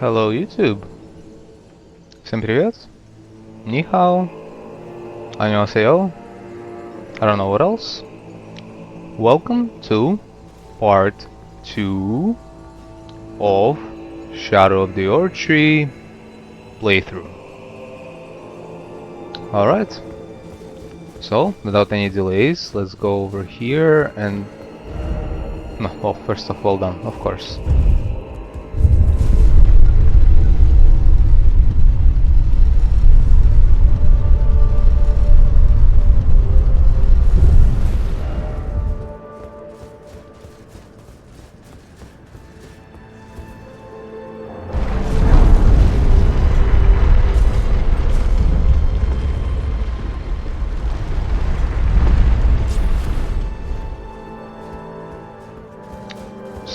Hello YouTube! Всем привет! Ni hao! 안녕하세요! I don't know what else. Welcome to part 2 of Shadow of the Erdtree playthrough. Alright, so without any delays, let's go over here and... No, well, first off, well done, of course.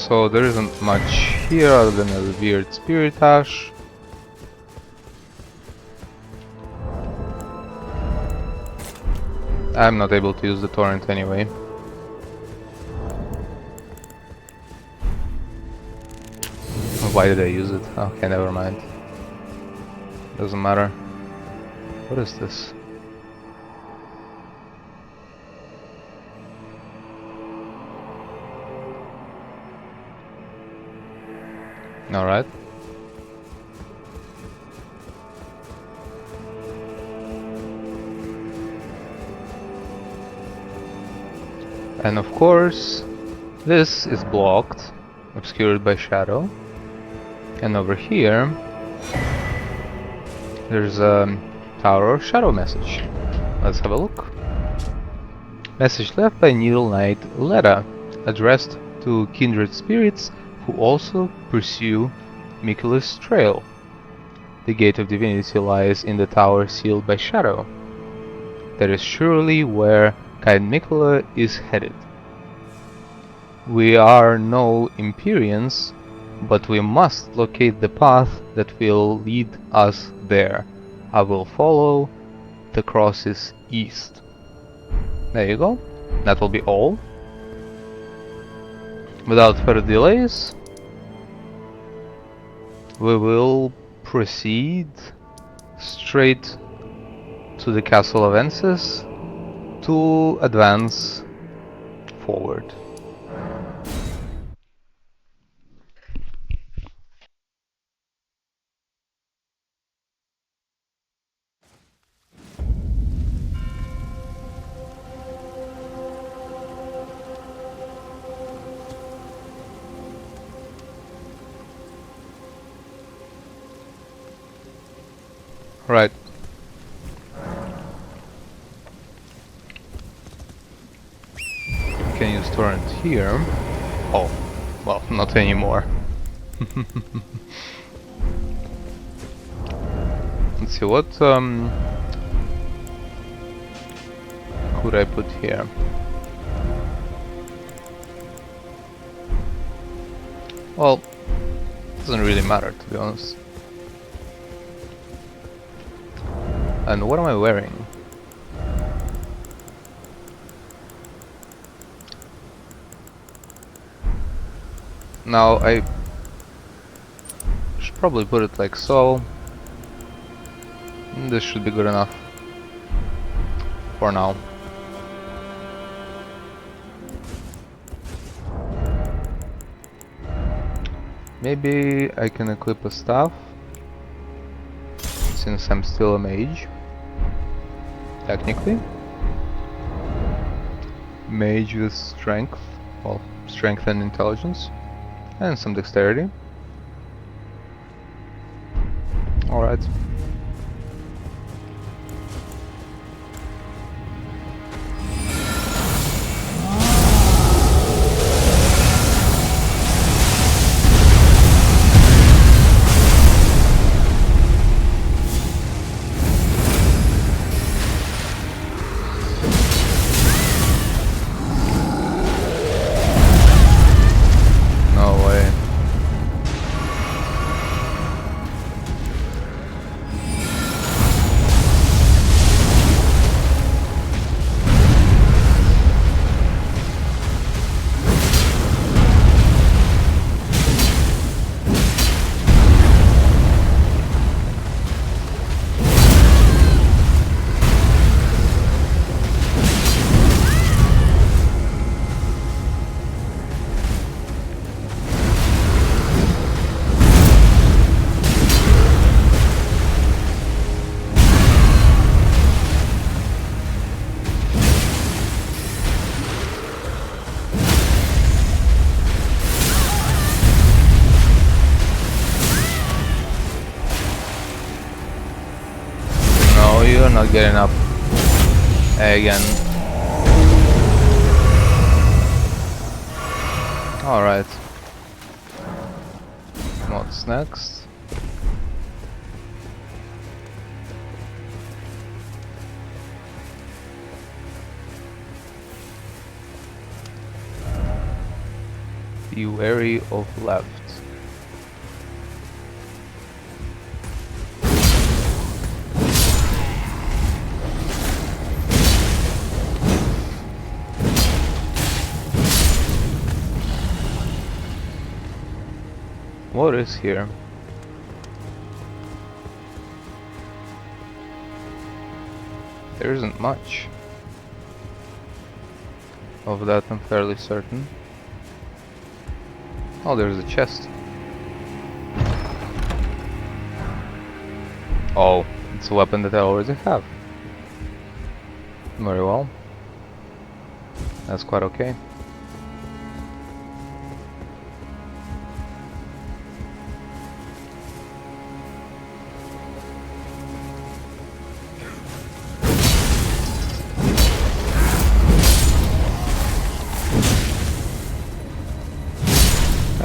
So there isn't much here other than a weird spirit ash. I'm not able to use the torrent anyway. Why did I use it? Okay, never mind. Doesn't matter. What is this? Alright. And of course, this is blocked, obscured by shadow. And over here, there's a Tower of Shadow message. Let's have a look. Message left by Needle Knight Leda, addressed to kindred spirits who also pursue Mikula's trail. The gate of divinity lies in the tower sealed by shadow. That is surely where kind Mikula is headed. We are no Empyreans, but we must locate the path that will lead us there. I will follow the crosses east. There you go. That will be all. Without further delays, we will proceed straight to the Castle of Ensis to advance forward. Right. Can use torrent here. Oh, well, not anymore. Let's see, what could I put here? Well, doesn't really matter, to be honest. And what am I wearing? Now I should probably put it like so. This should be good enough for now. Maybe I can equip a staff, since I'm still a mage. Technically. Mage with strength, well, strength and intelligence, and some dexterity. Alright. getting up again. Alright. What's next? Be wary of left. What is here? There isn't much. Of that I'm fairly certain. Oh, there's a chest. Oh, it's a weapon that I already have. Very well. That's quite okay.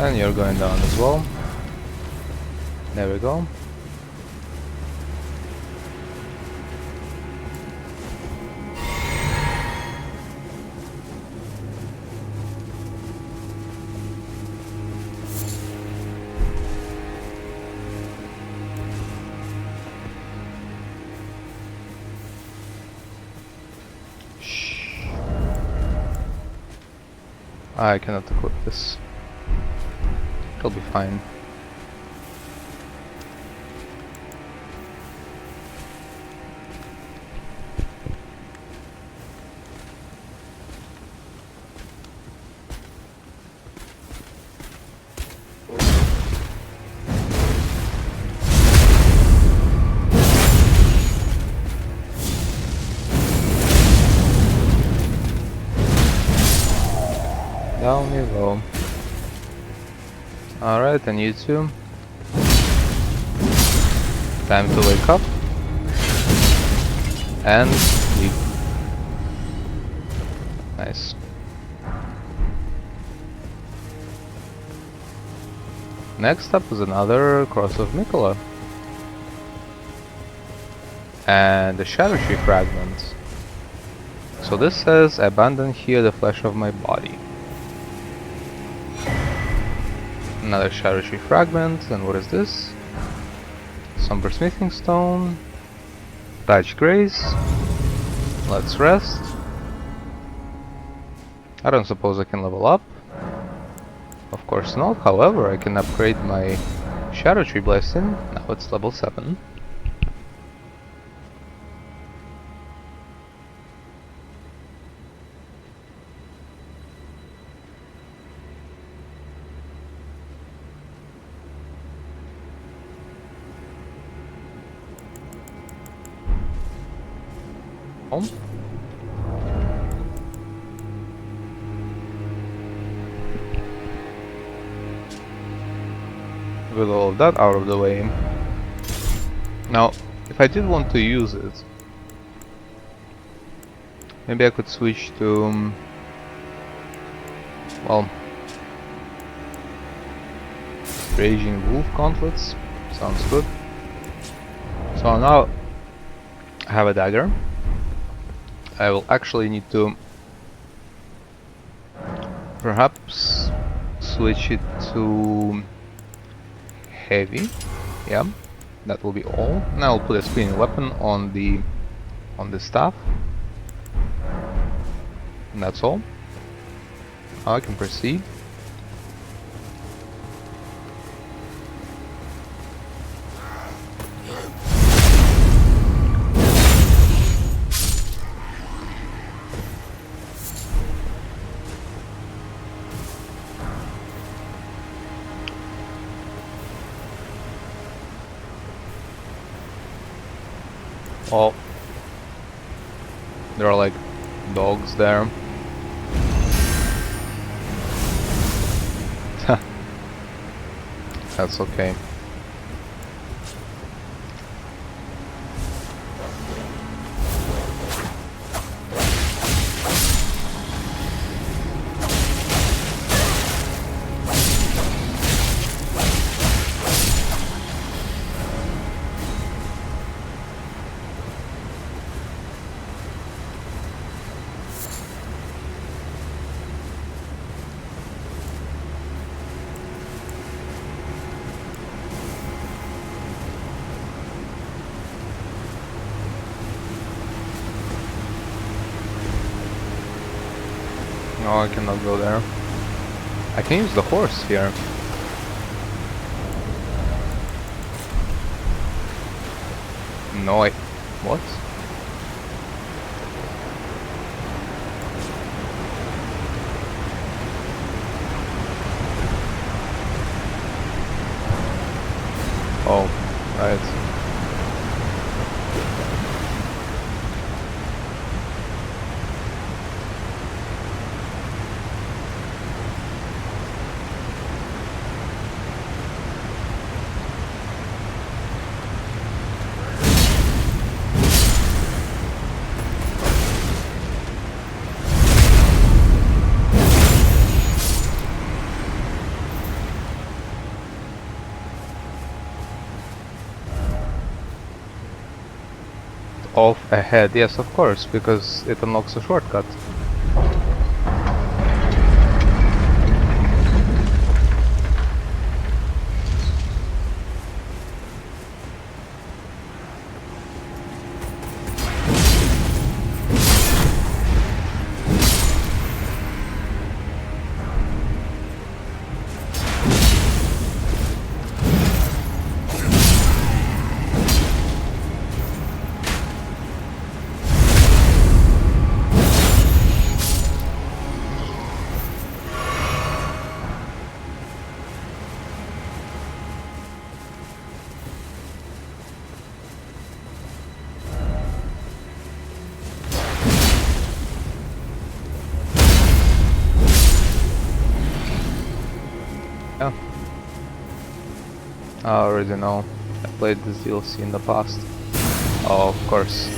And you're going down as well. There we go. Shh. I cannot equip this. It'll be fine. Down you go. Alright, and you too. Time to wake up and sleep. Nice. Next up is another Cross of Mikola. And a Shadow Tree fragment. So this says, abandon here the flesh of my body. Another Shadow Tree fragment, and what is this? Somber Smithing Stone. Patch Grace. Let's rest. I don't suppose I can level up. Of course not, however I can upgrade my Shadow Tree Blessing. Now it's level 7. With all of that out of the way. Now, if I did want to use it, maybe I could switch to, well, Raging Wolf Gauntlets. Sounds good. So now I have a dagger. I will actually need to perhaps switch it to heavy. Yeah, that will be all. Now I'll put a spinning weapon on the staff. And that's all. Now I can proceed. Oh, there are like dogs there. That's okay. No, I cannot go there. I can use the horse here. No, I... What? Oh, right. Off ahead, yes, of course, because it unlocks a shortcut. Yeah. I already know. I played this DLC in the past. Oh, of course.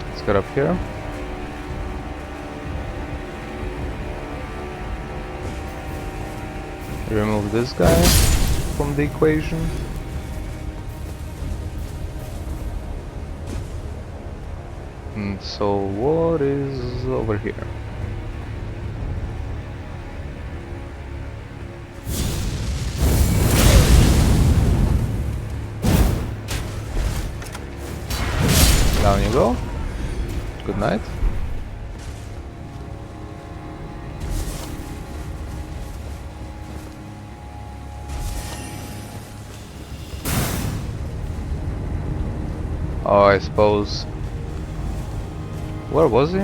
Let's get up here. Remove this guy from the equation. And so what is over here? Down you go. Good night. Oh, I suppose. Where was he?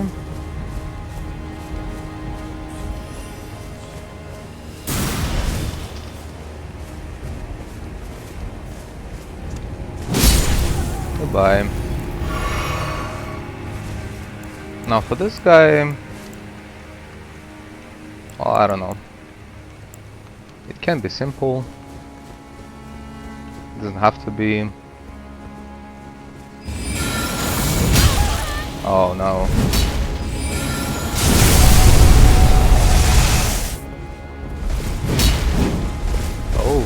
Goodbye. Now for this guy, well, I don't know. It can be simple. It doesn't have to be. Oh no. Oh.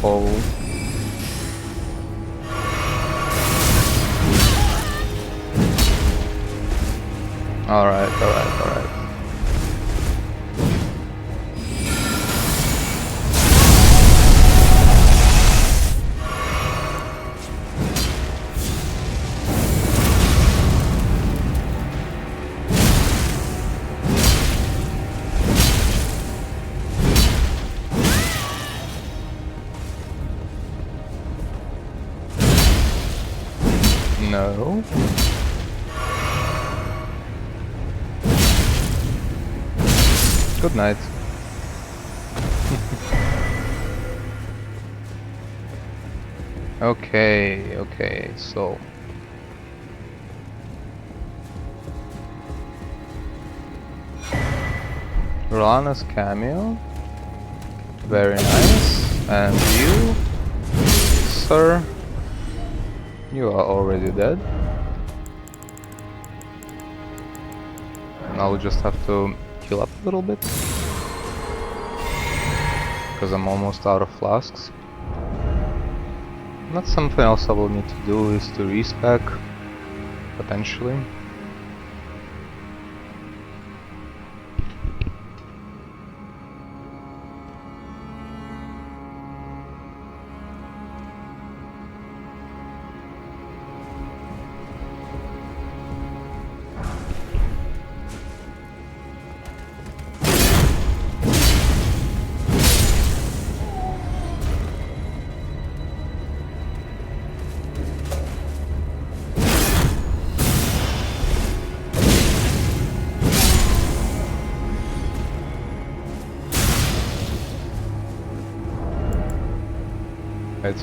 Oh. Alright, alright, alright. No. Good night. Okay, so Rolana's cameo. Very nice. And you, sir, you are already dead. Now we just have to heal up a little bit. because I'm almost out of flasks. Not something else I will need to do is to respec, potentially. Right.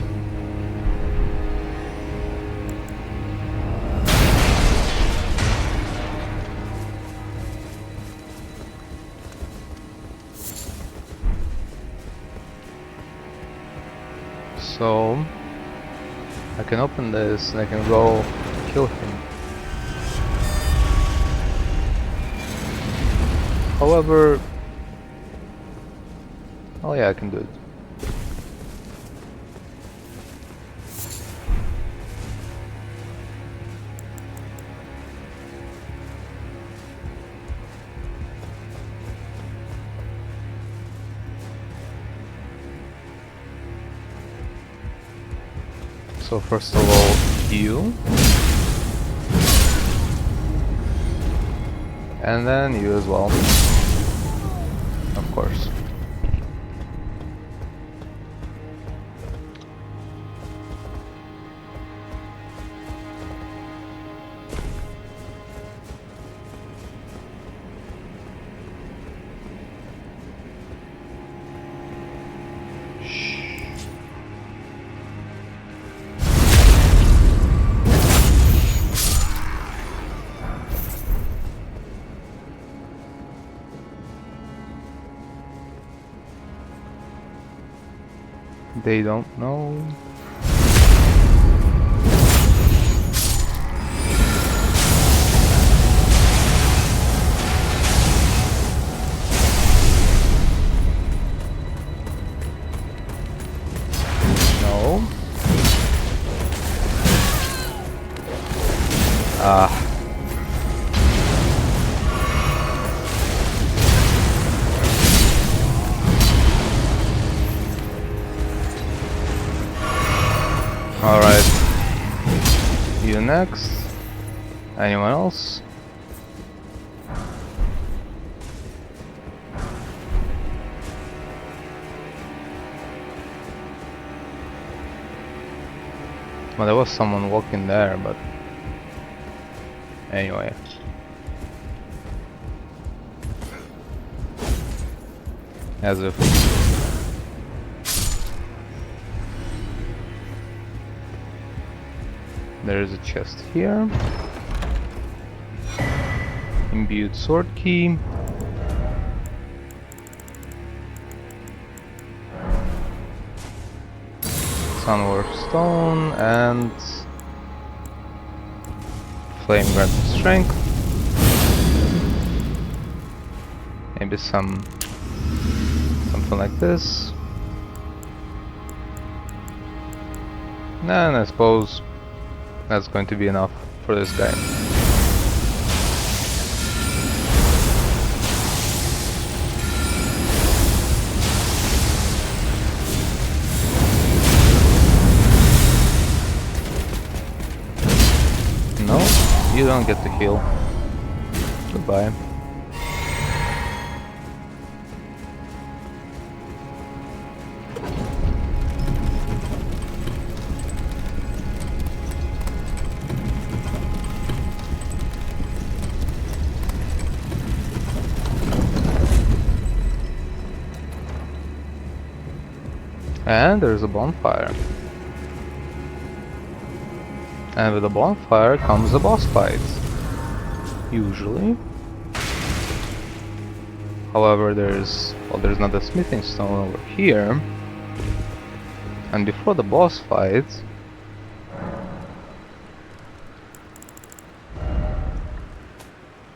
So I can open this and I can go kill him. However, oh yeah, I can do it. So first of all, you, and then you as well, of course. They don't know. No. Ah. Alright. You next. Anyone else? Well, there was someone walking there, but anyway. As if there is a chest here. Imbued sword key. Sunwarp stone and flame granted strength. Maybe something like this. And I suppose that's going to be enough for this guy. No, you don't get to heal. Goodbye. And there's a bonfire. And with the bonfire comes a boss fight. Usually. However, there's not a smithing stone over here. And before the boss fight,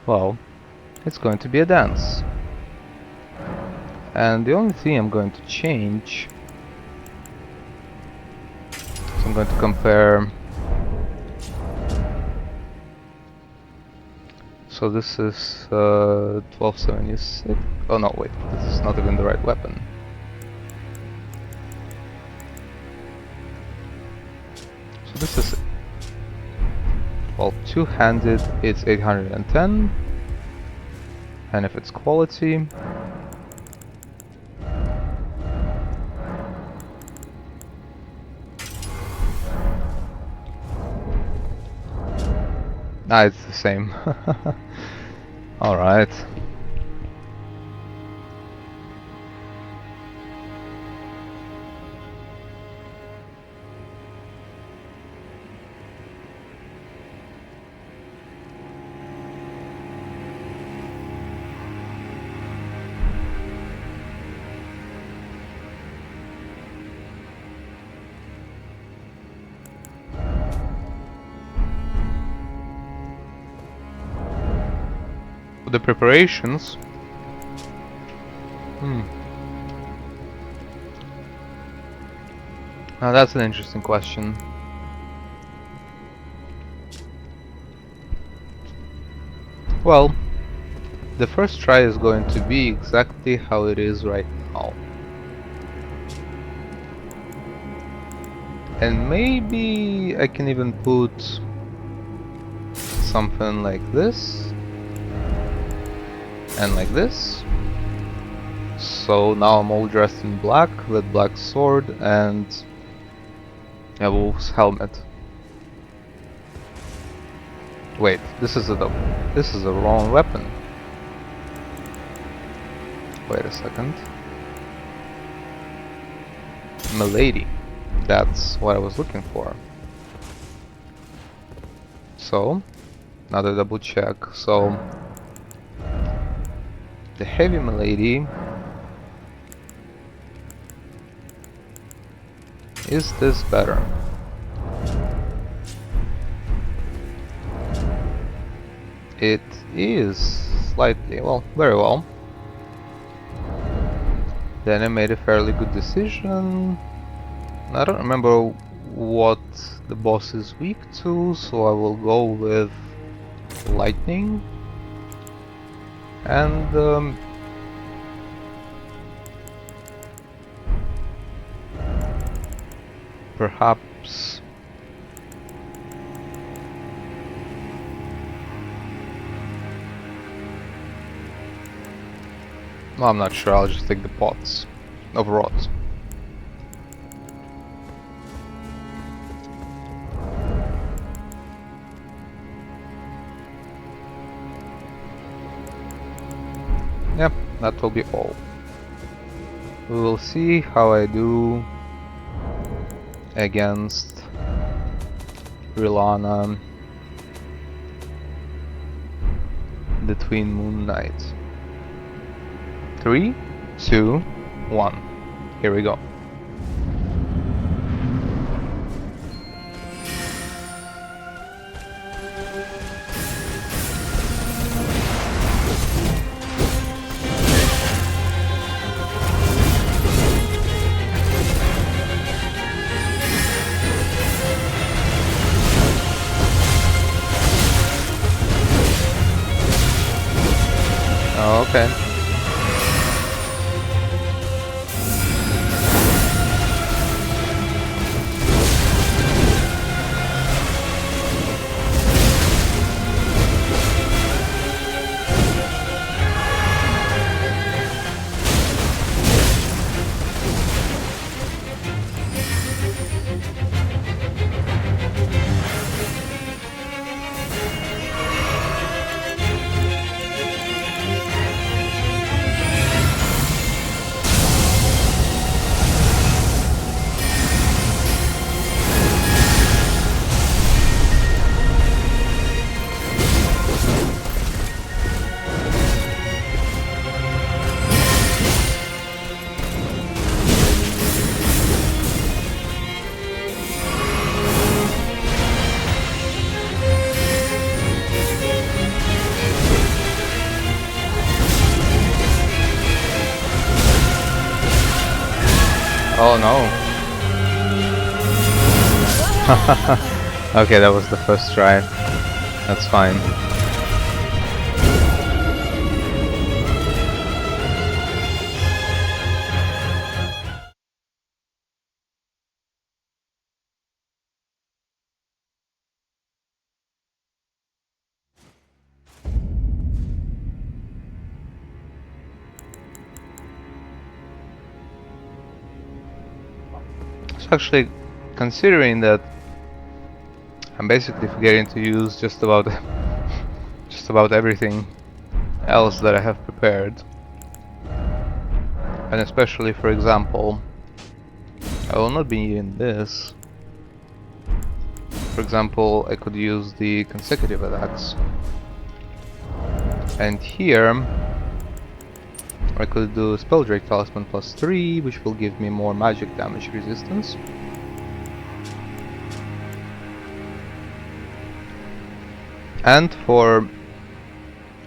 well, it's going to be a dance. And the only thing I'm going to change, so I'm going to compare. So this is 1276. Oh no, wait, this is not even the right weapon. So this is, well, two-handed, it's 810, and if it's quality, it's the same. Alright. The preparations. Now that's an interesting question. Well, the first try is going to be exactly how it is right now. And maybe I can even put something like this and like this. So now I'm all dressed in black with black sword and a wolf's helmet. Wait, this is the wrong weapon. Wait a second. Milady. That's what I was looking for. So, another double check. So, the heavy milady is this better? It is slightly, well, very well. Then I made a fairly good decision. I don't remember what the boss is weak to, so I will go with lightning. And perhaps well, I'm not sure, I'll just take the pots of rods. Yep, that will be all. We will see how I do against Rilana, the Twin Moon Knight. 3, 2, 1. Here we go. Oh, okay. Oh no. Okay, that was the first try. That's fine. So actually, considering that I'm basically forgetting to use just about everything else that I have prepared, and especially, for example, I will not be needing this. For example, I could use the consecutive attacks, and here I could do Spelldrake Talisman +3, which will give me more magic damage resistance. And for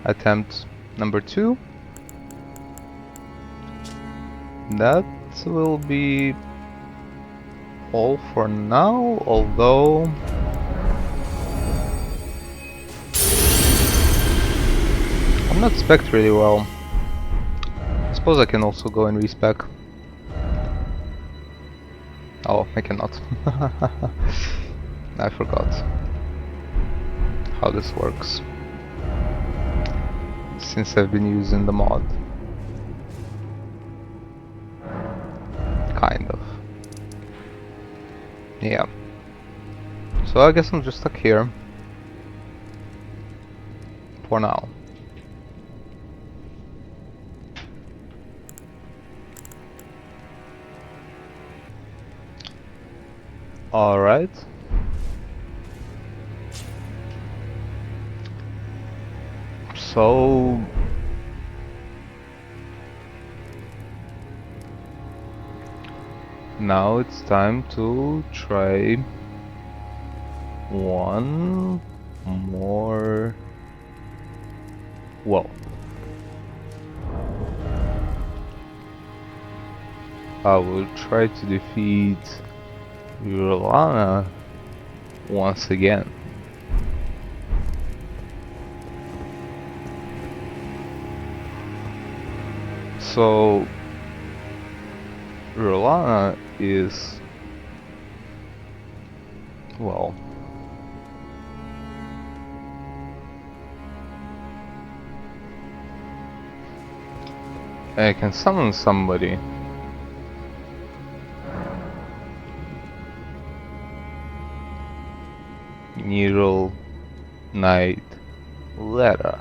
attempt number 2, that will be all for now, although I'm not spec'd really well. I suppose I can also go and respec. Oh, I cannot. I forgot how this works, since I've been using the mod. Kind of. Yeah. So I guess I'm just stuck here for now. Alright. So now it's time to try one more. Well, I will try to defeat Rolana once again. So Rolana is, well, I can summon somebody. Neural Knight Lara.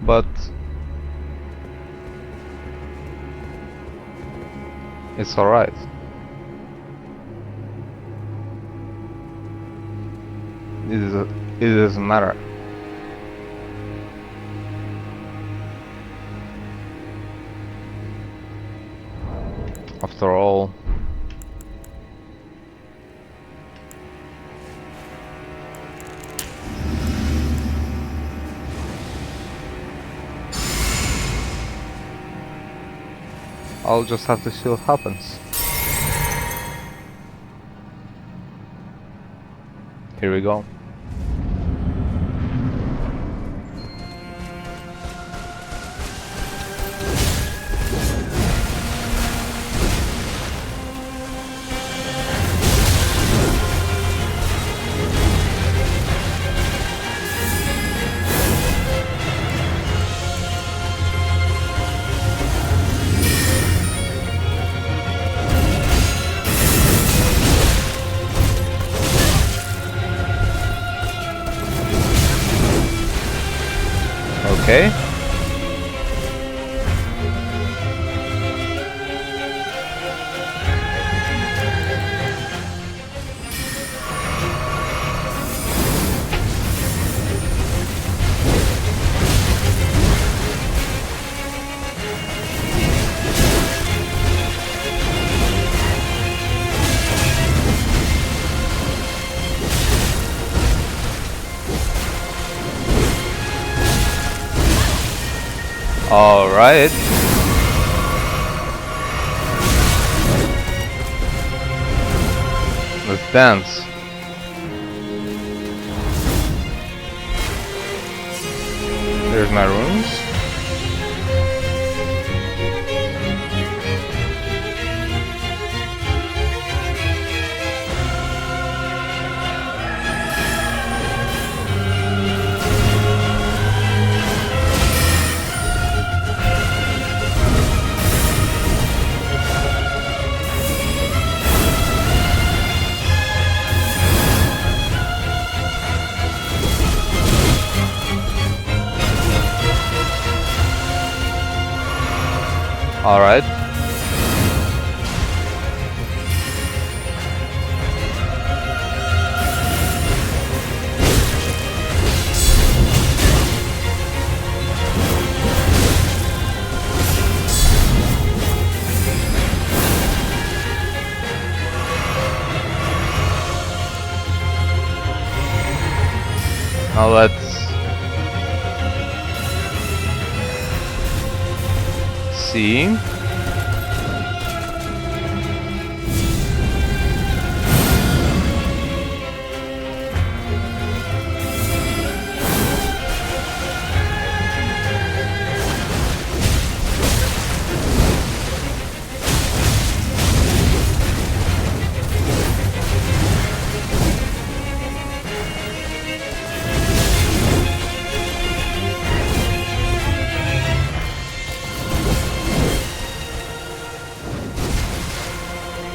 But it's alright. It doesn't matter. After all, I'll just have to see what happens. Here we go. Okay. All right. Let's dance. There's my runes. Alright. Now let's see.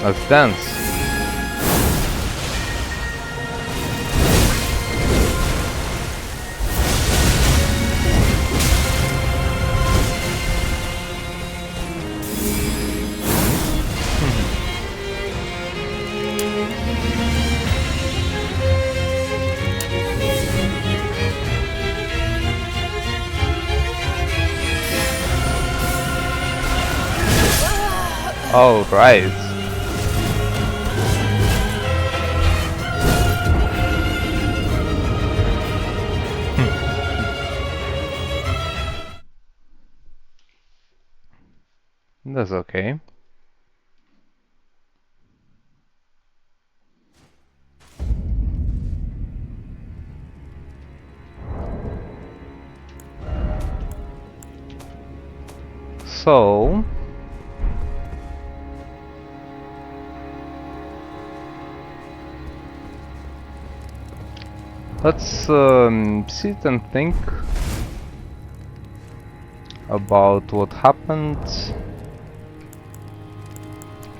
Let's dance. Oh, right. That's okay. So let's sit and think about what happened,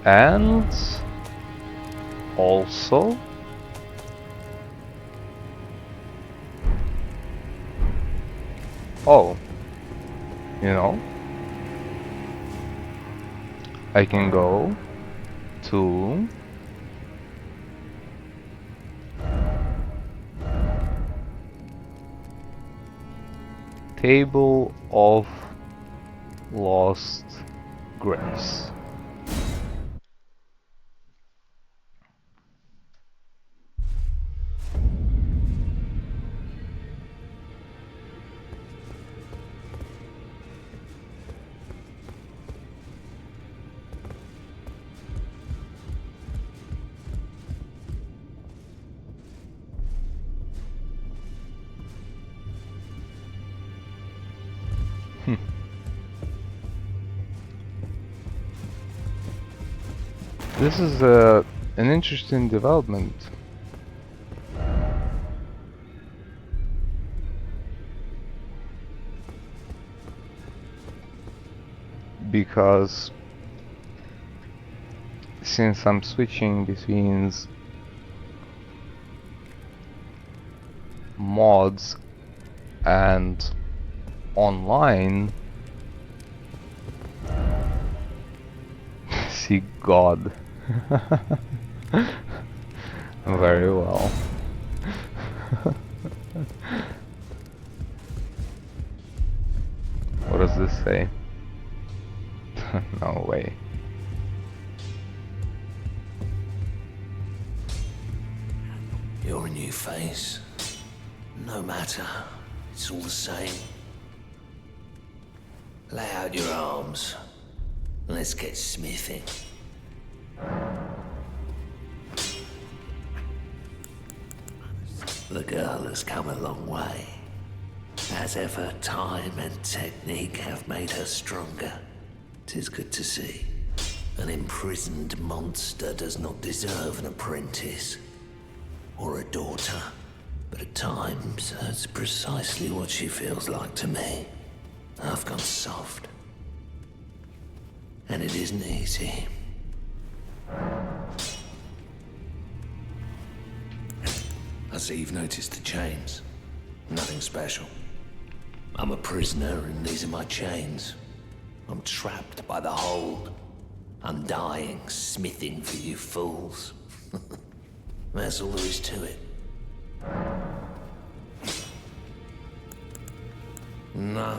and also you know, I can go to Table of Lost Graves. This is an interesting development. Because since I'm switching between mods and online, see God. Very well. What does this say? No way. You're a new face. No matter, it's all the same. Lay out your arms. Let's get smithing. The girl has come a long way. As ever, time and technique have made her stronger. 'Tis good to see. An imprisoned monster does not deserve an apprentice. Or a daughter. But at times, that's precisely what she feels like to me. I've gone soft. And it isn't easy. I see you've noticed the chains. Nothing special. I'm a prisoner and these are my chains. I'm trapped by the hold. I'm dying, smithing for you fools. That's all there is to it. No,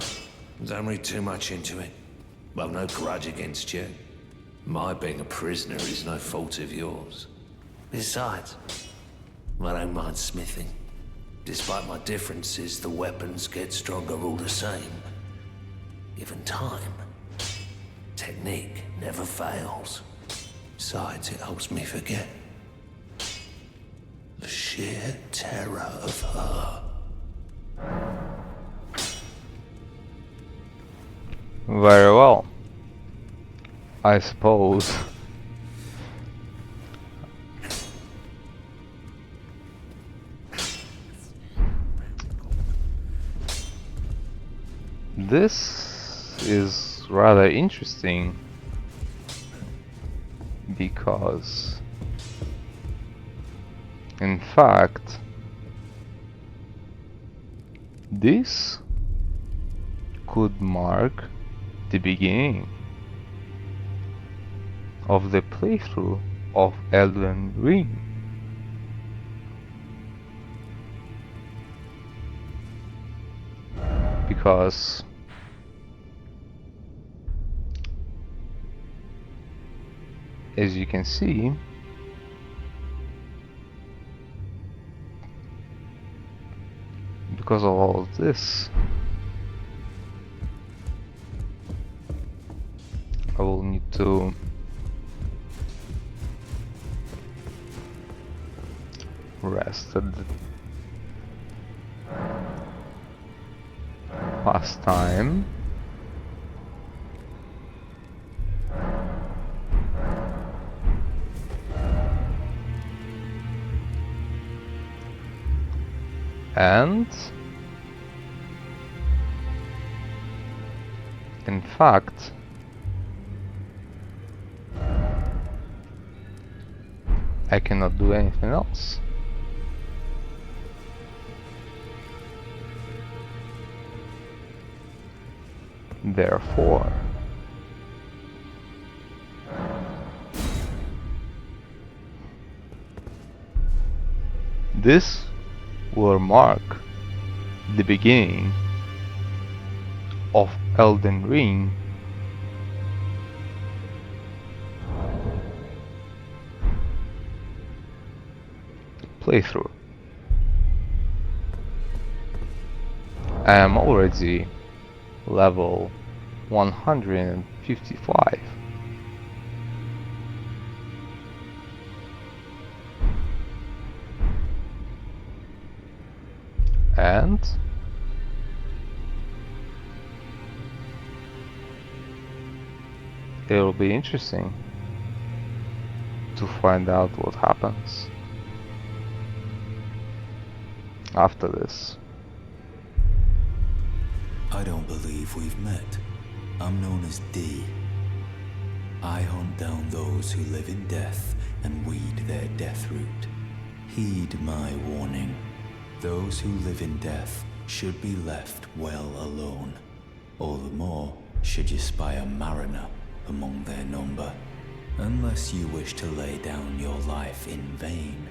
don't read too much into it. I've no grudge against you. My being a prisoner is no fault of yours. Besides, I don't mind smithing. Despite my differences, the weapons get stronger all the same. Given time, technique never fails. Besides, it helps me forget the sheer terror of her. Very well. I suppose. This is rather interesting because, in fact, this could mark the beginning of the playthrough of Elden Ring. Because as you can see, because of all of this, I will need to rest at the last time. And in fact, I cannot do anything else. Therefore, this will mark the beginning of Elden Ring playthrough. I am already level 155. And it'll be interesting to find out what happens after this. I don't believe we've met. I'm known as D. I hunt down those who live in death and weed their death root. Heed my warning. Those who live in death should be left well alone. All the more should you spy a mariner among their number, unless you wish to lay down your life in vain.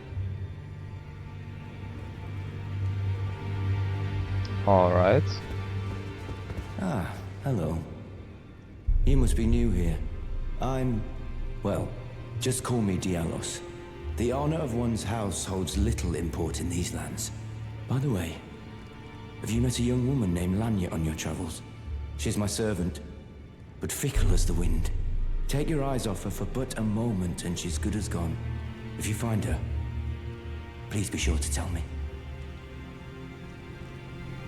Alright. Ah, hello. You must be new here. Well, just call me Dialos. The honor of one's house holds little import in these lands. By the way, have you met a young woman named Lanya on your travels? She's my servant, but fickle as the wind. Take your eyes off her for but a moment and she's good as gone. If you find her, please be sure to tell me.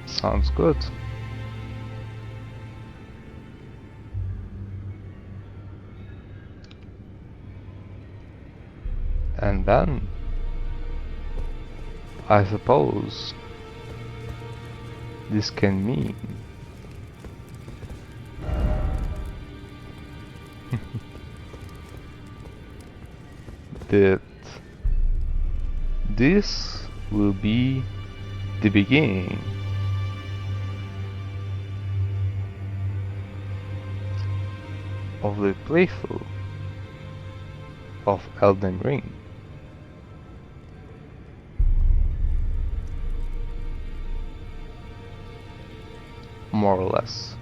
Sounds good. And then, I suppose, this can mean that this will be the beginning of the playthrough of Elden Ring. More or less.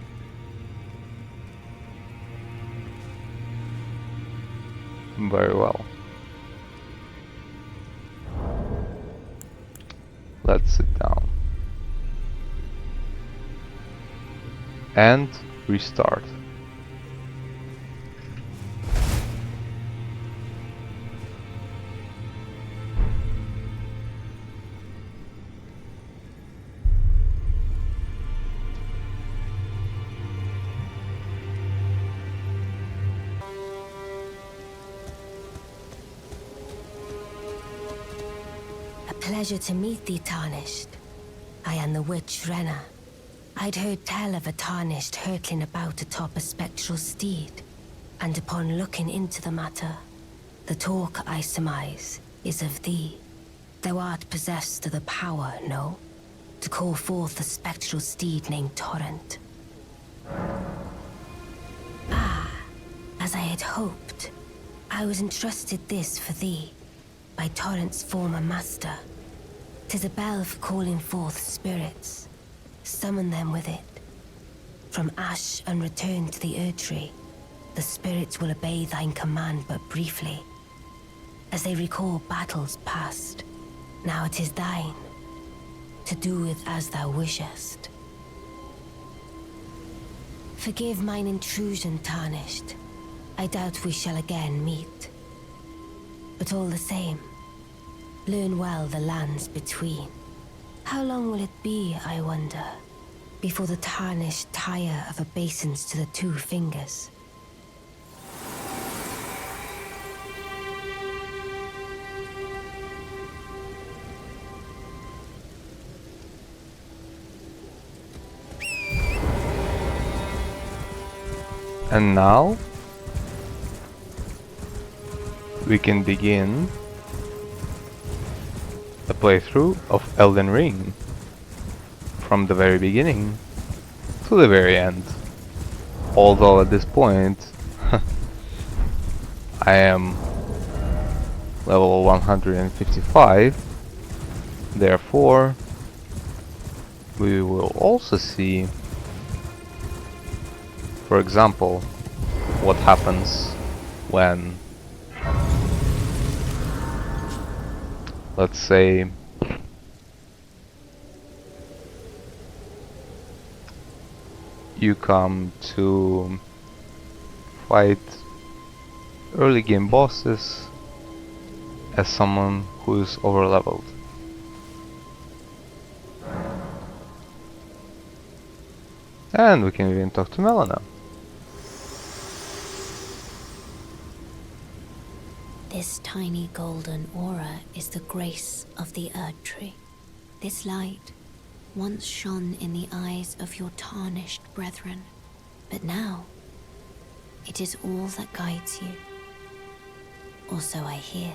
Very well. Let's sit down. And restart. A pleasure to meet thee, Tarnished. I am the witch Renna. I'd heard tell of a Tarnished hurtling about atop a spectral steed, and upon looking into the matter, the talk, I surmise, is of thee. Thou art possessed of the power, no? To call forth a spectral steed named Torrent. Ah, as I had hoped. I was entrusted this for thee, by Torrent's former master. 'Tis a bell for calling forth spirits. Summon them with it. From ash and return to the Erdtree, the spirits will obey thine command but briefly, as they recall battles past. Now it is thine, to do with as thou wishest. Forgive mine intrusion, Tarnished. I doubt we shall again meet. But all the same, learn well the lands between. How long will it be, I wonder, before the Tarnished tire of obeisance to the two fingers? And now we can begin a playthrough of Elden Ring from the very beginning to the very end. Although at this point I am level 155, therefore we will also see, for example, what happens when, let's say, you come to fight early game bosses as someone who is overleveled. And we can even talk to Melina. This tiny golden aura is the grace of the Erdtree. This light once shone in the eyes of your tarnished brethren, but now it is all that guides you. Or so I hear.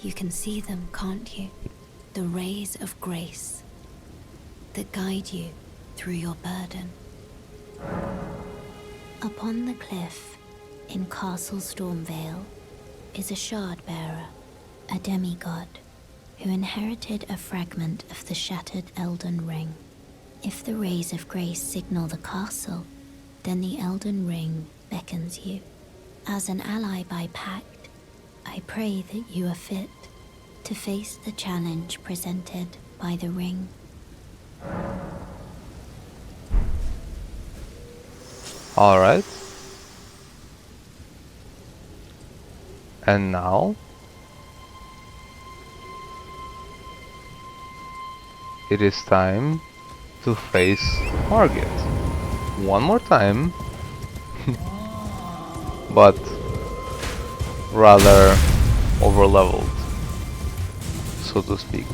You can see them, can't you? The rays of grace that guide you through your burden. Upon the cliff in Castle Stormvale is a shard bearer, a demigod, who inherited a fragment of the shattered Elden Ring. If the rays of grace signal the castle, then the Elden Ring beckons you. As an ally by pact, I pray that you are fit to face the challenge presented by the ring. Alright. And now it is time to face Margit one more time, but rather overleveled, so to speak.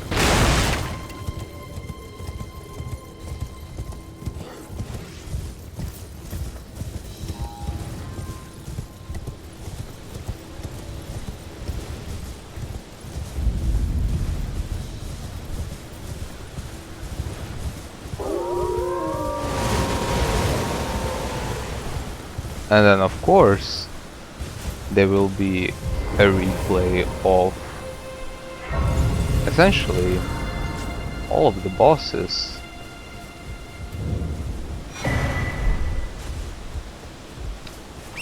And then of course there will be a replay of essentially all of the bosses.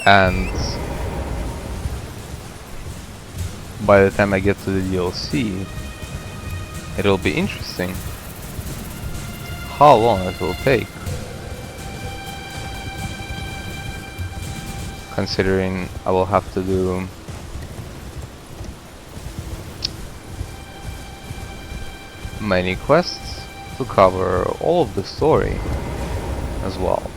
And by the time I get to the DLC, it'll be interesting how long it will take, considering I will have to do many quests to cover all of the story as well.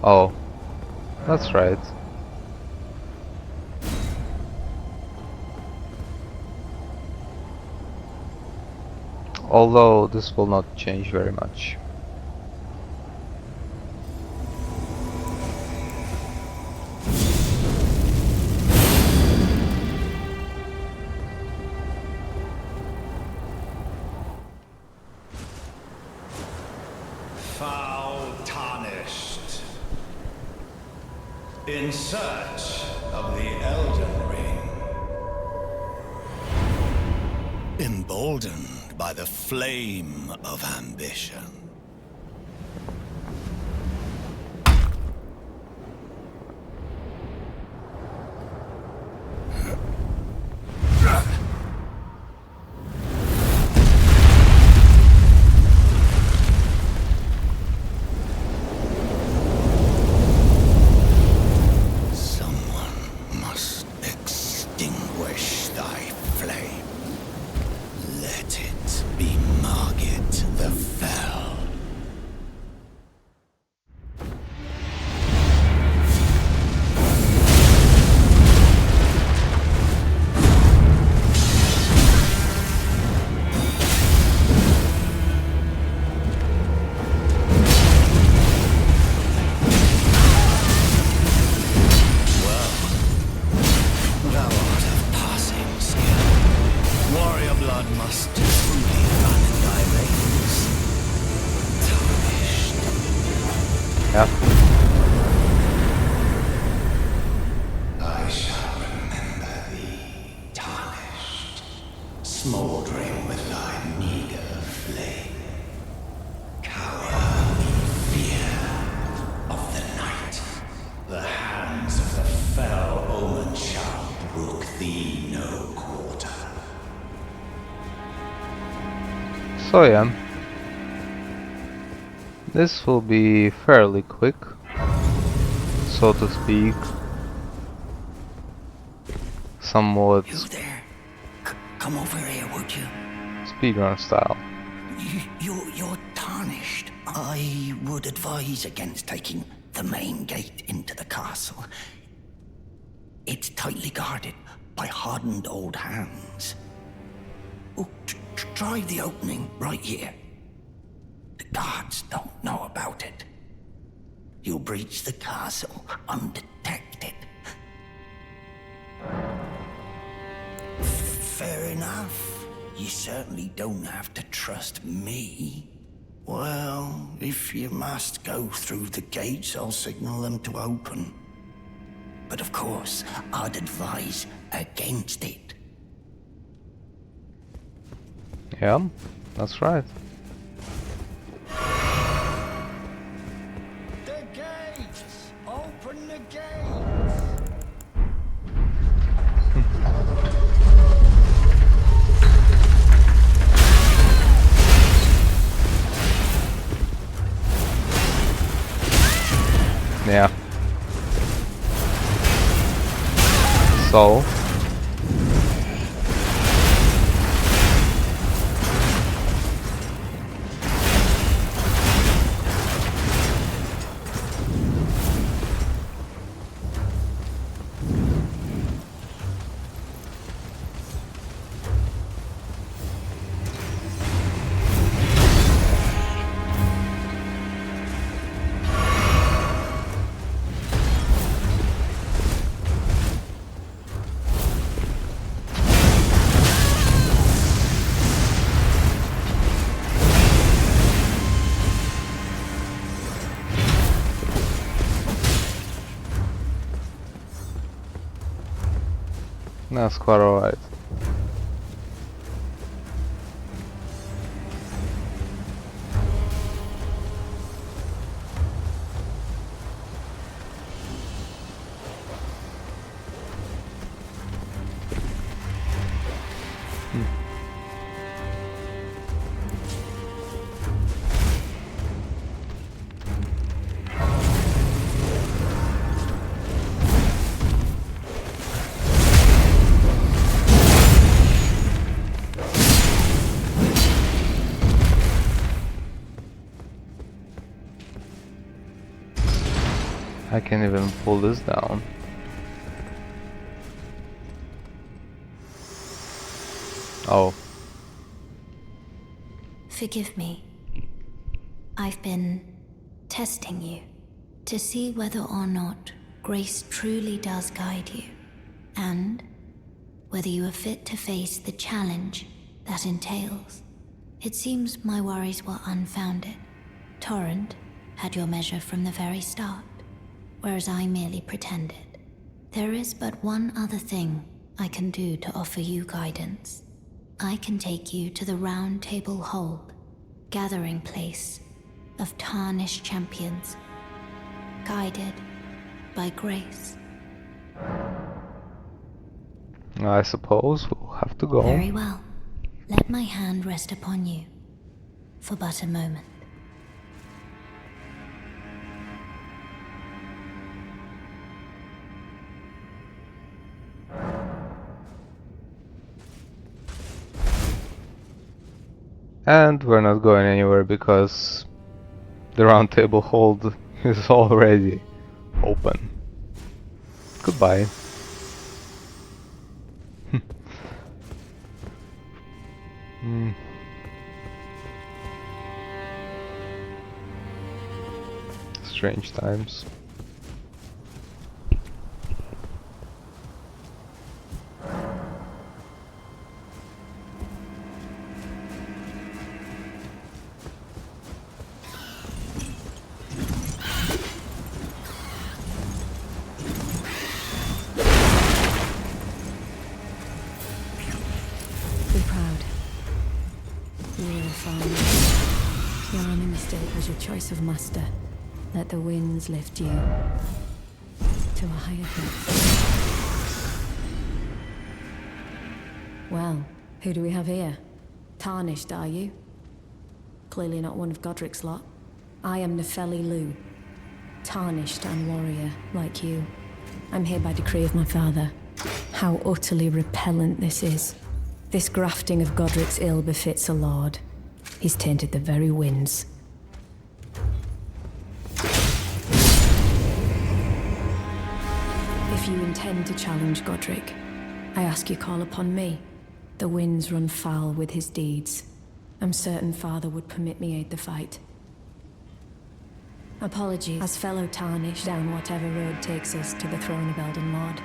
Oh, that's right. Although this will not change very much. Foul tarnished. In search of the Elden Ring. Emboldened by the flame of ambition. I shall remember thee, tarnished, smouldering with thy meager flame. Cower in fear of the night. The hands of the fell omen shall brook thee no quarter. So yeah, this will be fairly quick, so to speak, somewhat You there? Come over here, would you? speedrun style. You're tarnished. I would advise against taking the main gate into the castle. It's tightly guarded by hardened old hands. Oh, try the opening right here. The guards don't know about it. You'll breach the castle undetected. Fair enough. You certainly don't have to trust me. Well, if you must go through the gates, I'll signal them to open. But of course, I'd advise against it. Yeah, that's right. The gates! Open the gates! So, that's quite alright. I can't even pull this down. Oh, Forgive me. I've been testing you to see whether or not grace truly does guide you, and whether you are fit to face the challenge that entails. It seems my worries were unfounded. Torrent had your measure from the very start, whereas I merely pretended. There is but one other thing I can do to offer you guidance. I can take you to the Round Table Hold, gathering place of tarnished champions, guided by grace. I suppose we'll have to go. Very well. Let my hand rest upon you for but a moment. And we're not going anywhere because the round table hold is already open. Goodbye. Strange times. Be proud. You were a farmer. Your only mistake was your choice of master. Let the winds lift you to a higher depth. Well, who do we have here? Tarnished, are you? Clearly not one of Godric's lot. I am Nefeli Lu. Tarnished and warrior, like you. I'm here by decree of my father. How utterly repellent this is. This grafting of Godric's ill befits a lord. He's tainted the very winds. If you intend to challenge Godric, I ask you call upon me. The winds run foul with his deeds. I'm certain father would permit me aid the fight. Apologies, as fellow Tarnished, down whatever road takes us to the throne of Elden Lord.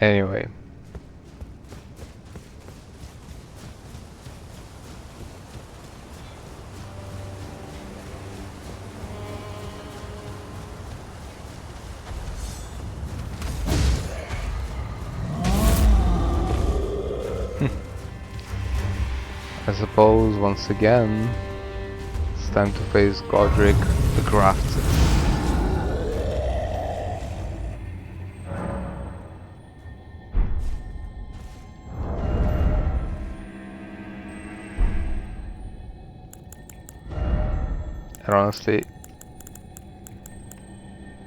Anyway. I suppose once again it's time to face Godric the Grafted. And honestly,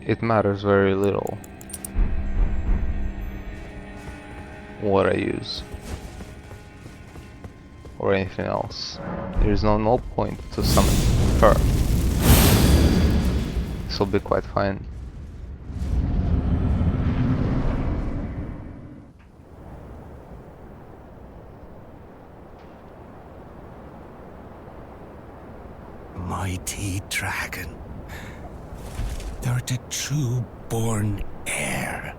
it matters very little what I use or anything else. There is no point to summon her. This will be quite fine. Mighty dragon, thou'rt a true-born heir.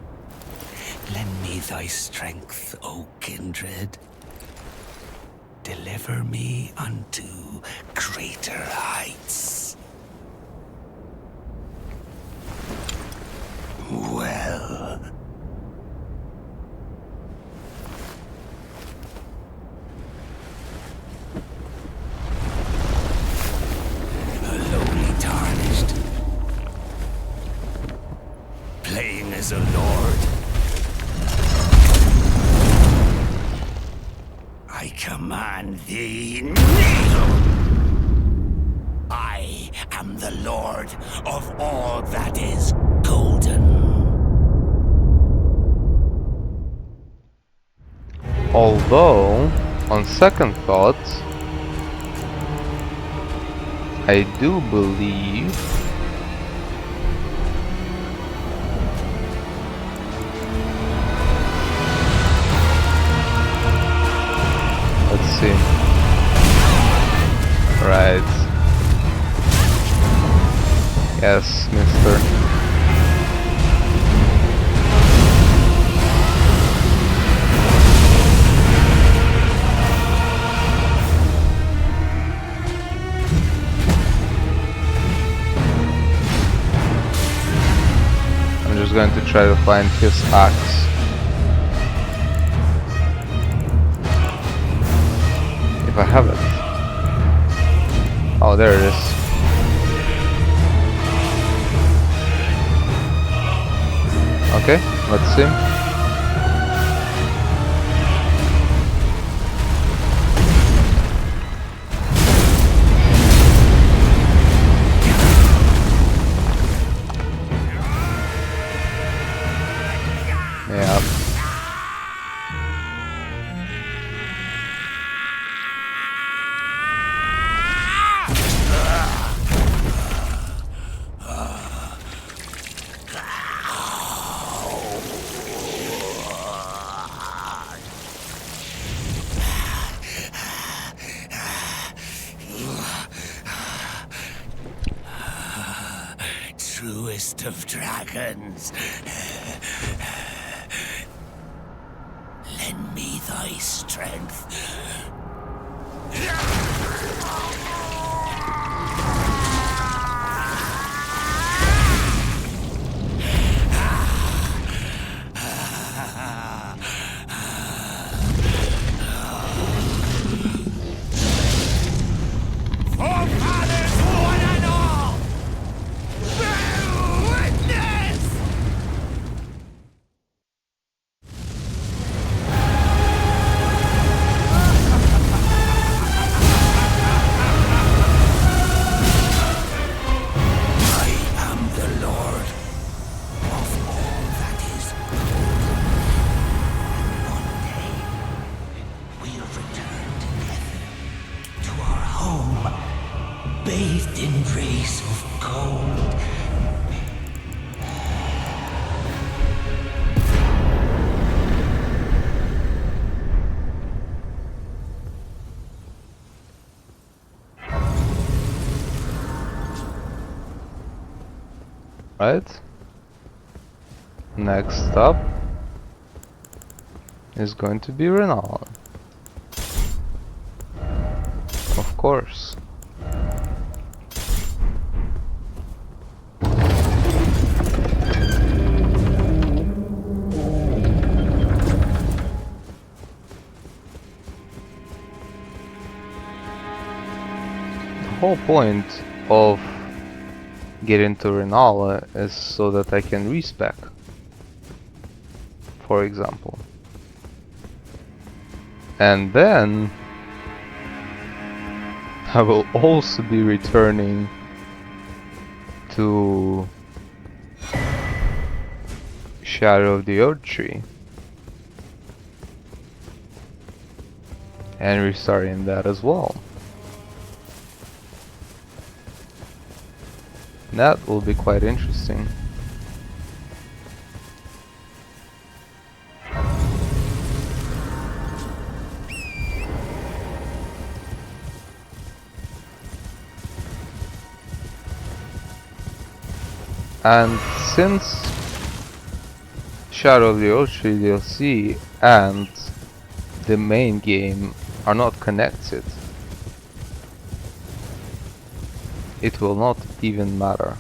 Lend me thy strength, O kindred. Deliver me unto greater heights. Well. Lowly tarnished, playing as a lord. I command thee, kneel! I am the lord of all that is golden. Although, on second thought, I do believe let's see. Right. Yes, mister. I'm just going to try to find his axe. If I have it. Oh, there it is. Okay, let's see. Yeah. Truest of dragons. Lend me thy strength. Forefathers, one and all, bear witness! bathed in rays of gold. Right. Next stop is going to be Renala. Of course. The whole point of getting to Renala is so that I can respec, for example. And then I will also be returning to Shadow of the Erdtree. And restarting that as well. That will be quite interesting. And since Shadow of the Erdtree DLC and the main game are not connected, it will not even matter.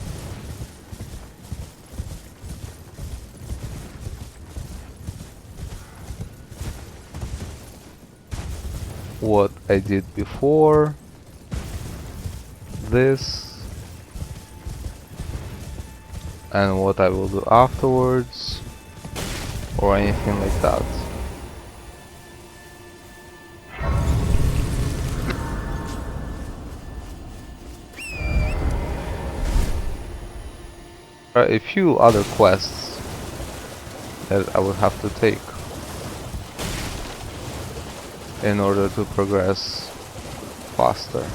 What I did before this and what I will do afterwards or anything like that. There are a few other quests that I would have to take in order to progress faster.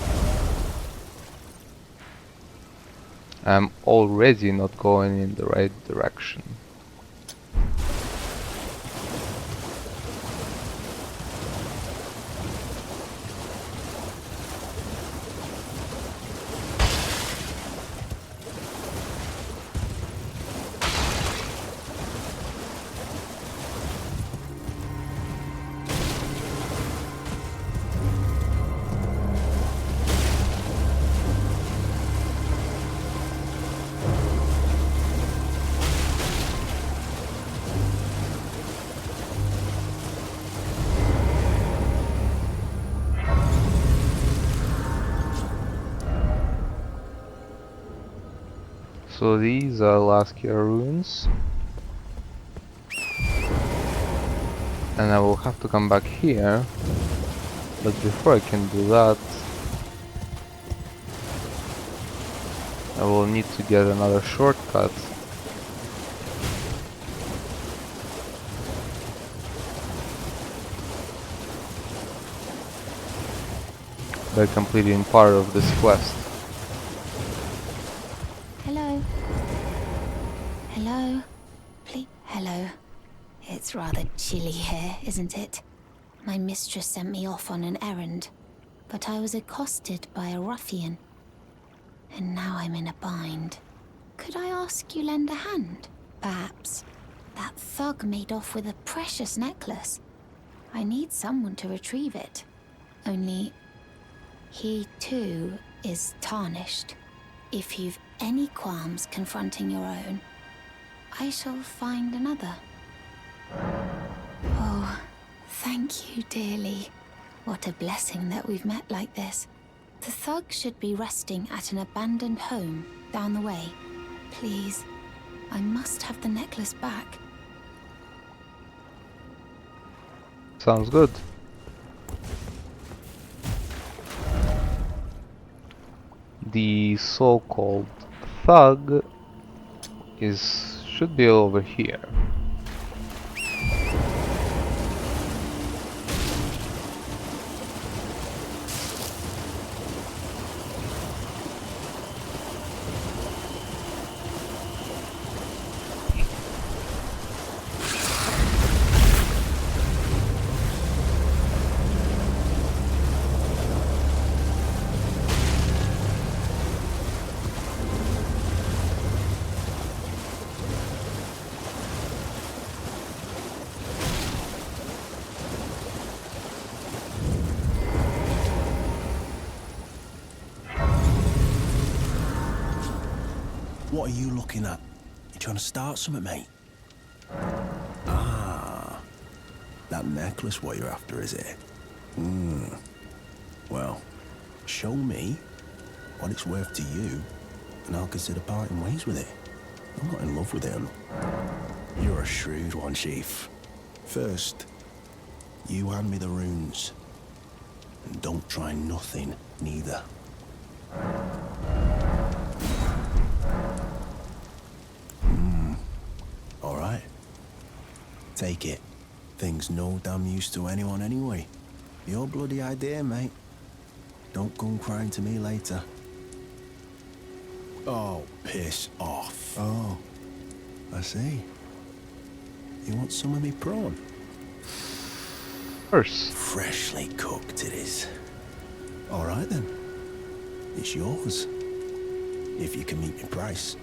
I'm already not going in the right direction. So these are Laskia ruins, and I will have to come back here, but before I can do that I will need to get another shortcut. By completing part of this quest. Hello? Hello? Please? Hello. It's rather chilly here, isn't it? My mistress sent me off on an errand, but I was accosted by a ruffian. And now I'm in a bind. Could I ask you lend a hand? Perhaps. That thug made off with a precious necklace. I need someone to retrieve it. Only, he too is tarnished. If you've any qualms confronting your own, I shall find another. Oh, thank you dearly. What a blessing that we've met like this. The thug should be resting at an abandoned home down the way. Please, I must have the necklace back. Sounds good. The so-called thug should be over here. What are you looking at? You trying to start something, mate? Ah, that necklace what you're after, is it? Well, show me what it's worth to you, and I'll consider parting ways with it. I'm not in love with him. You're a shrewd one, Chief. First, you hand me the runes. And don't try nothing, neither. All right. Take it. Thing's no damn use to anyone anyway. Your bloody idea, mate. Don't come crying to me later. Oh, piss off. Oh, I see. You want some of me prawn? Of course. Freshly cooked it is. All right then. It's yours. If you can meet me price.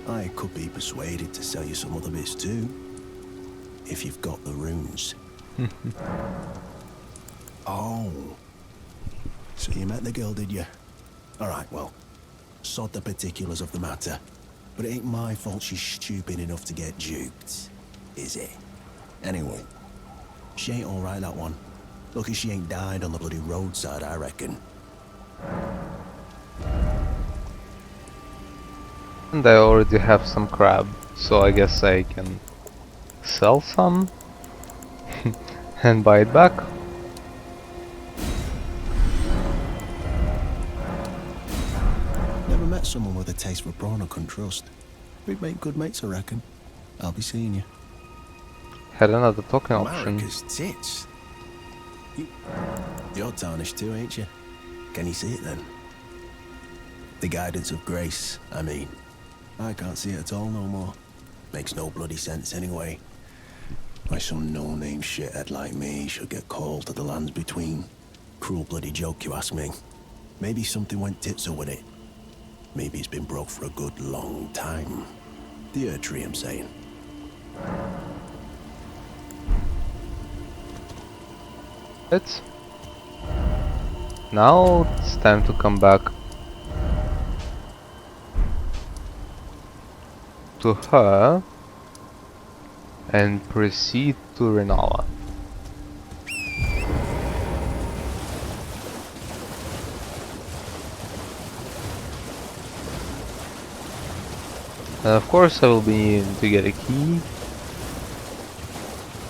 I could be persuaded to sell you some other bits too. If you've got the runes. Oh. So you met the girl, did you? All right, well, sod the particulars of the matter. But it ain't my fault she's stupid enough to get duped, is it? Anyway, she ain't all right, that one. Lucky she ain't died on the bloody roadside, I reckon. And I already have some crab, so I guess I can sell some and buy it back. Never met someone with a taste for prawn I couldn't trust. We'd make good mates, I reckon. I'll be seeing you. Had another talking option. America's tits. You're tarnished too, ain't you? Can you see it then? The guidance of grace, I mean. I can't see it at all no more. Makes no bloody sense anyway. Why some no-name shithead like me should get called to the lands between. Cruel bloody joke, you ask me. Maybe something went tits-o with it. Maybe it's been broke for a good long time. The Erdtree, I'm saying. It's now it's time to come back to her and proceed to Renala. And of course I will be needing to get a key.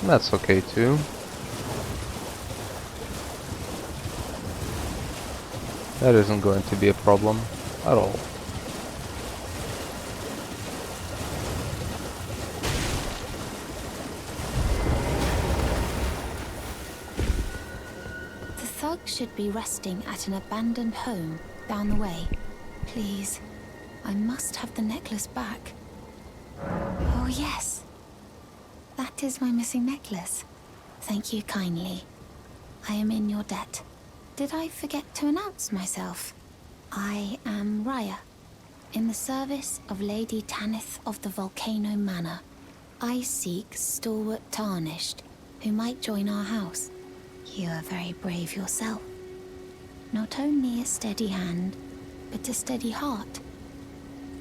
That's okay too. That isn't going to be a problem at all. The thug should be resting at an abandoned home down the way. Please, I must have the necklace back. Oh yes, that is my missing necklace. Thank you kindly. I am in your debt. Did I forget to announce myself? I am Raya, in the service of Lady Tanith of the Volcano Manor. I seek stalwart Tarnished, who might join our house. You are very brave yourself. Not only a steady hand, but a steady heart.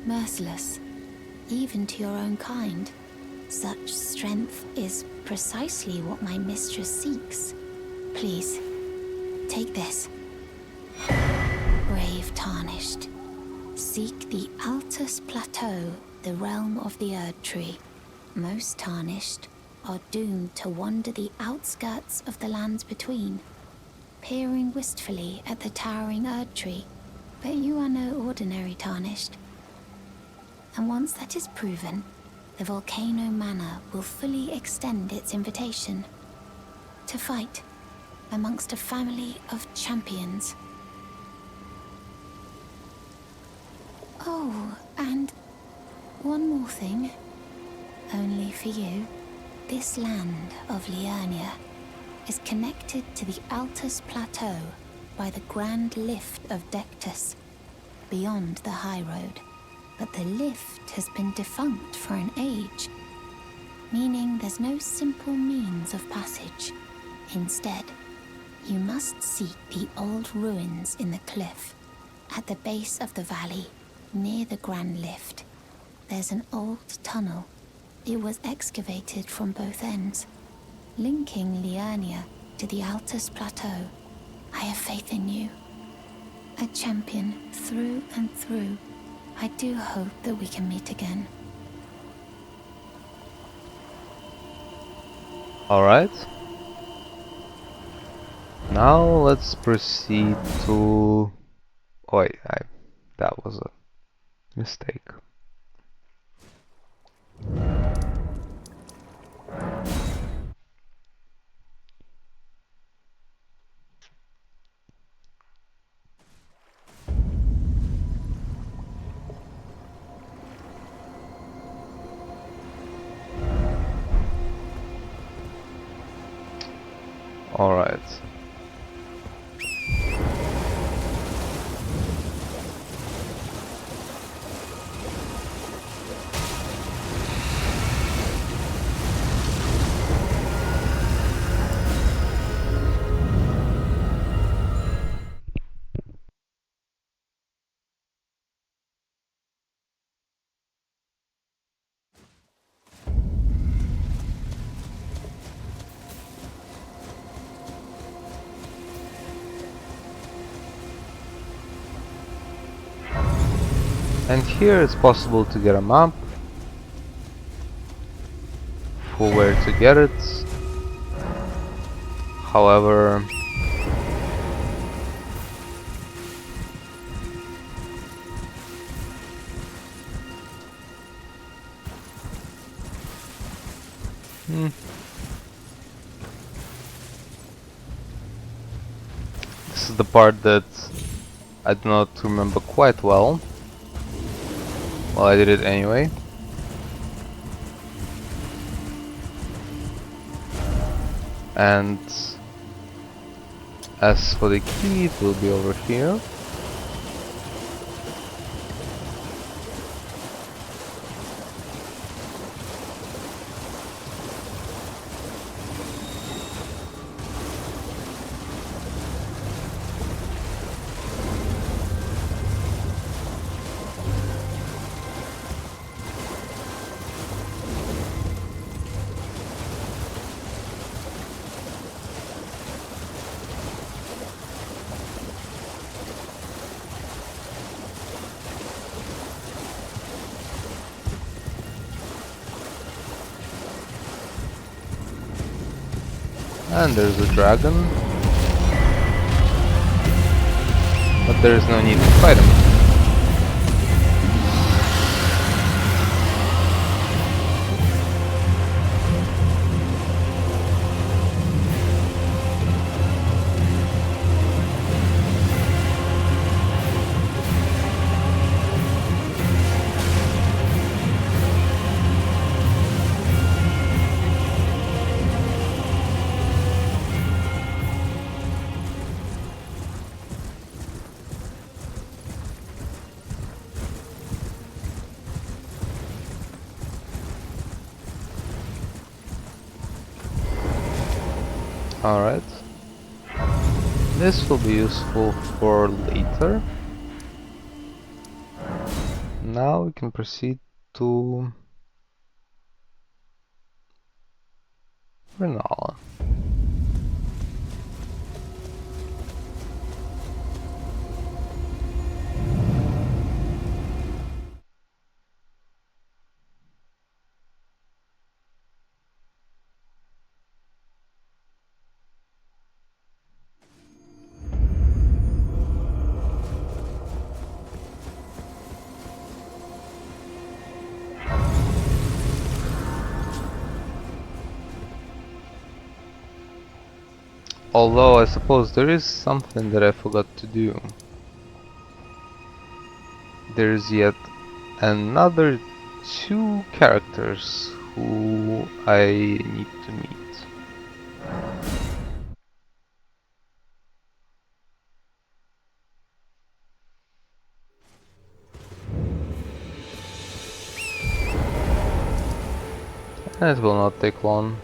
Merciless, even to your own kind. Such strength is precisely what my mistress seeks. Please, take this. Brave Tarnished. Seek the Altus Plateau, the realm of the Erdtree. Most Tarnished are doomed to wander the outskirts of the lands between, peering wistfully at the towering Erdtree. But you are no ordinary Tarnished. And once that is proven, the Volcano Manor will fully extend its invitation to fight amongst a family of champions. Oh, and one more thing. Only for you. This land of Liurnia is connected to the Altus Plateau by the Grand Lift of Dectus, beyond the High Road. But the lift has been defunct for an age, meaning there's no simple means of passage. Instead, you must seek the old ruins in the cliff. At the base of the valley, near the Grand Lift, there's an old tunnel. It was excavated from both ends, linking Liurnia to the Altus Plateau. I have faith in you. A champion through and through. I do hope that we can meet again. Alright. Now let's proceed to... Oh wait, that was a mistake. Alright. And here it's possible to get a map for where to get it. However, this is the part that I do not remember quite well. Well, I did it anyway. And as for the key, it will be over here. And there's a dragon. But there is no need to fight him. Alright. This will be useful for later. Now we can proceed to Renala. Although I suppose there is something that I forgot to do. There is yet another 2 characters who I need to meet. And it will not take long.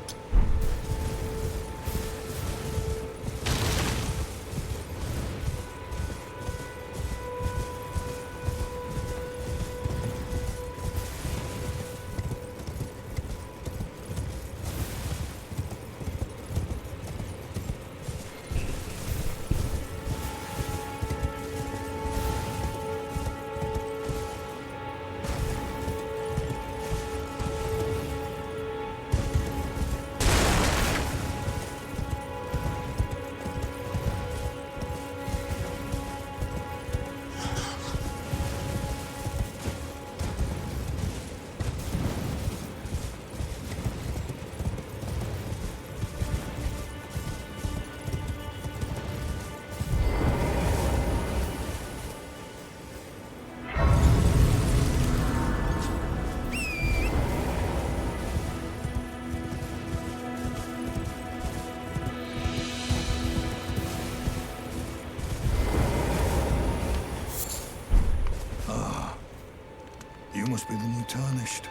must be the new Tarnished.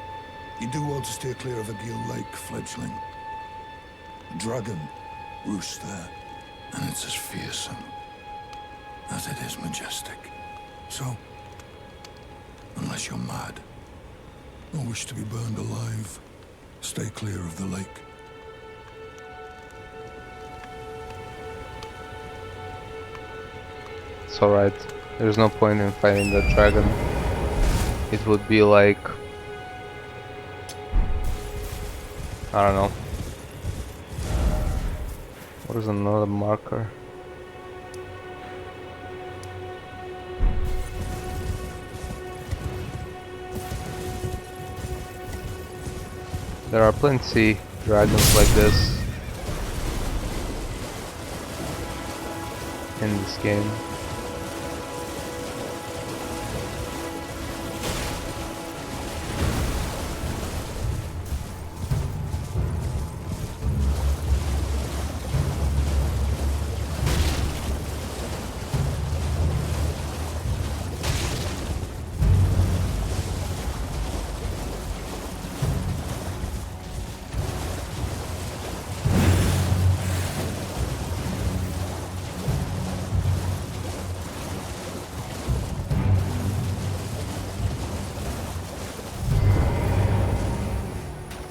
You do well to steer clear of Agil Lake, fledgling. A dragon roosts there, and it's as fearsome as it is majestic. So, unless you're mad, or wish to be burned alive, stay clear of the lake. It's alright. There's no point in fighting that dragon. It would be like... I don't know. What is another marker? There are plenty dragons like this in this game.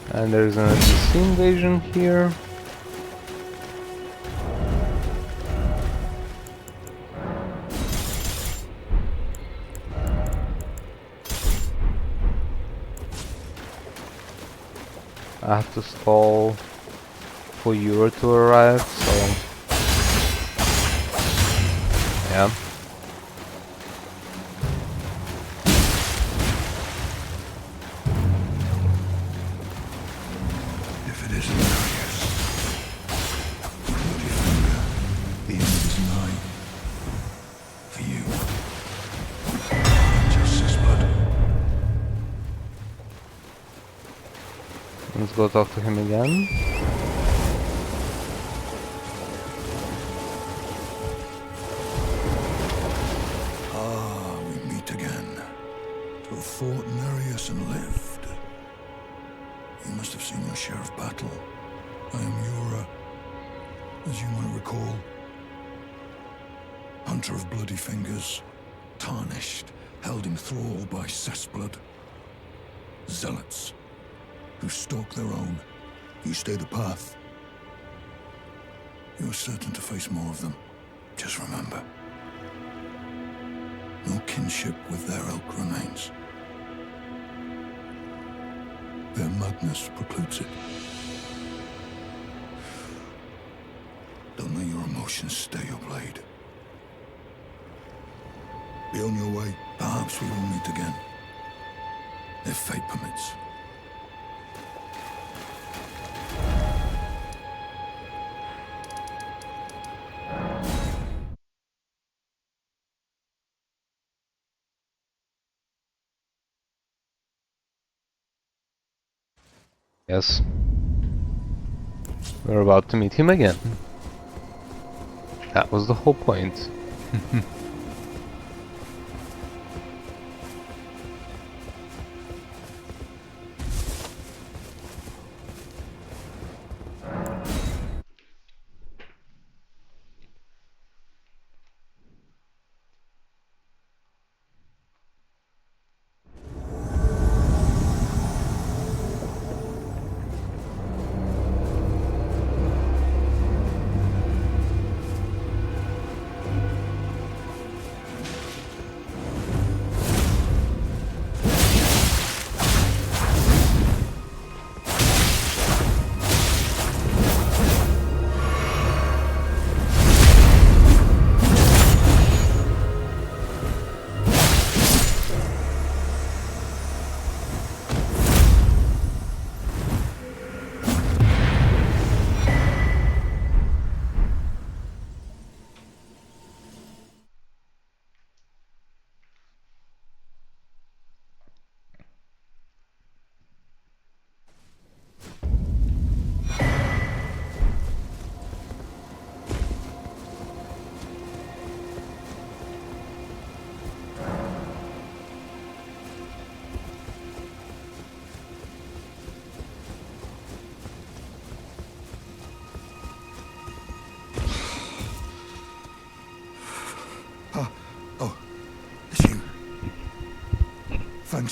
And there's an NPC invasion here. I have to stall for Euro to arrive, so yeah. Let's go talk to him again. Ah, we meet again. To have fought Nereus and lived. You must have seen your share of battle. I am Yura, as you might recall. Hunter of bloody fingers, tarnished, held in thrall by cessblood. Zealots, who stalk their own. You stay the path. You're certain to face more of them. Just remember, no kinship with their ilk remains. Their madness precludes it. Don't let your emotions stay your blade. Be on your way. Perhaps we will meet again, if fate permits. Yes. We're about to meet him again. That was the whole point.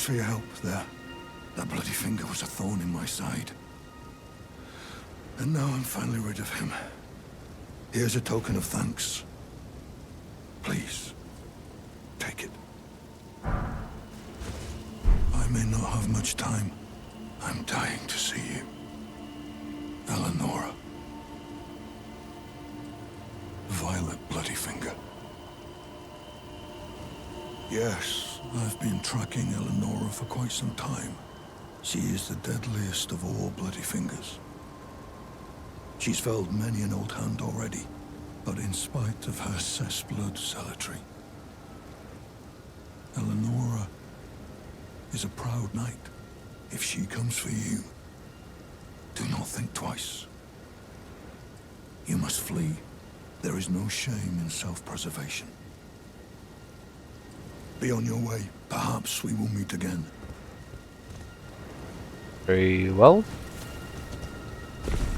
for your help there. That bloody finger was a thorn in my side. And now I'm finally rid of him. Here's a token of thanks. Please, take it. I may not have much time. I'm dying to see you. Eleonora. Violet Bloodyfinger. Yes, I've been tracking Eleonora for quite some time. She is the deadliest of all Bloodyfingers. She's felled many an old hand already, but in spite of her cessblood zealotry, Eleonora is a proud knight. If she comes for you, do not think twice. You must flee. There is no shame in self-preservation. Be on your way. Perhaps we will meet again. Very well.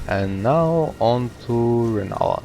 And now on to Renala.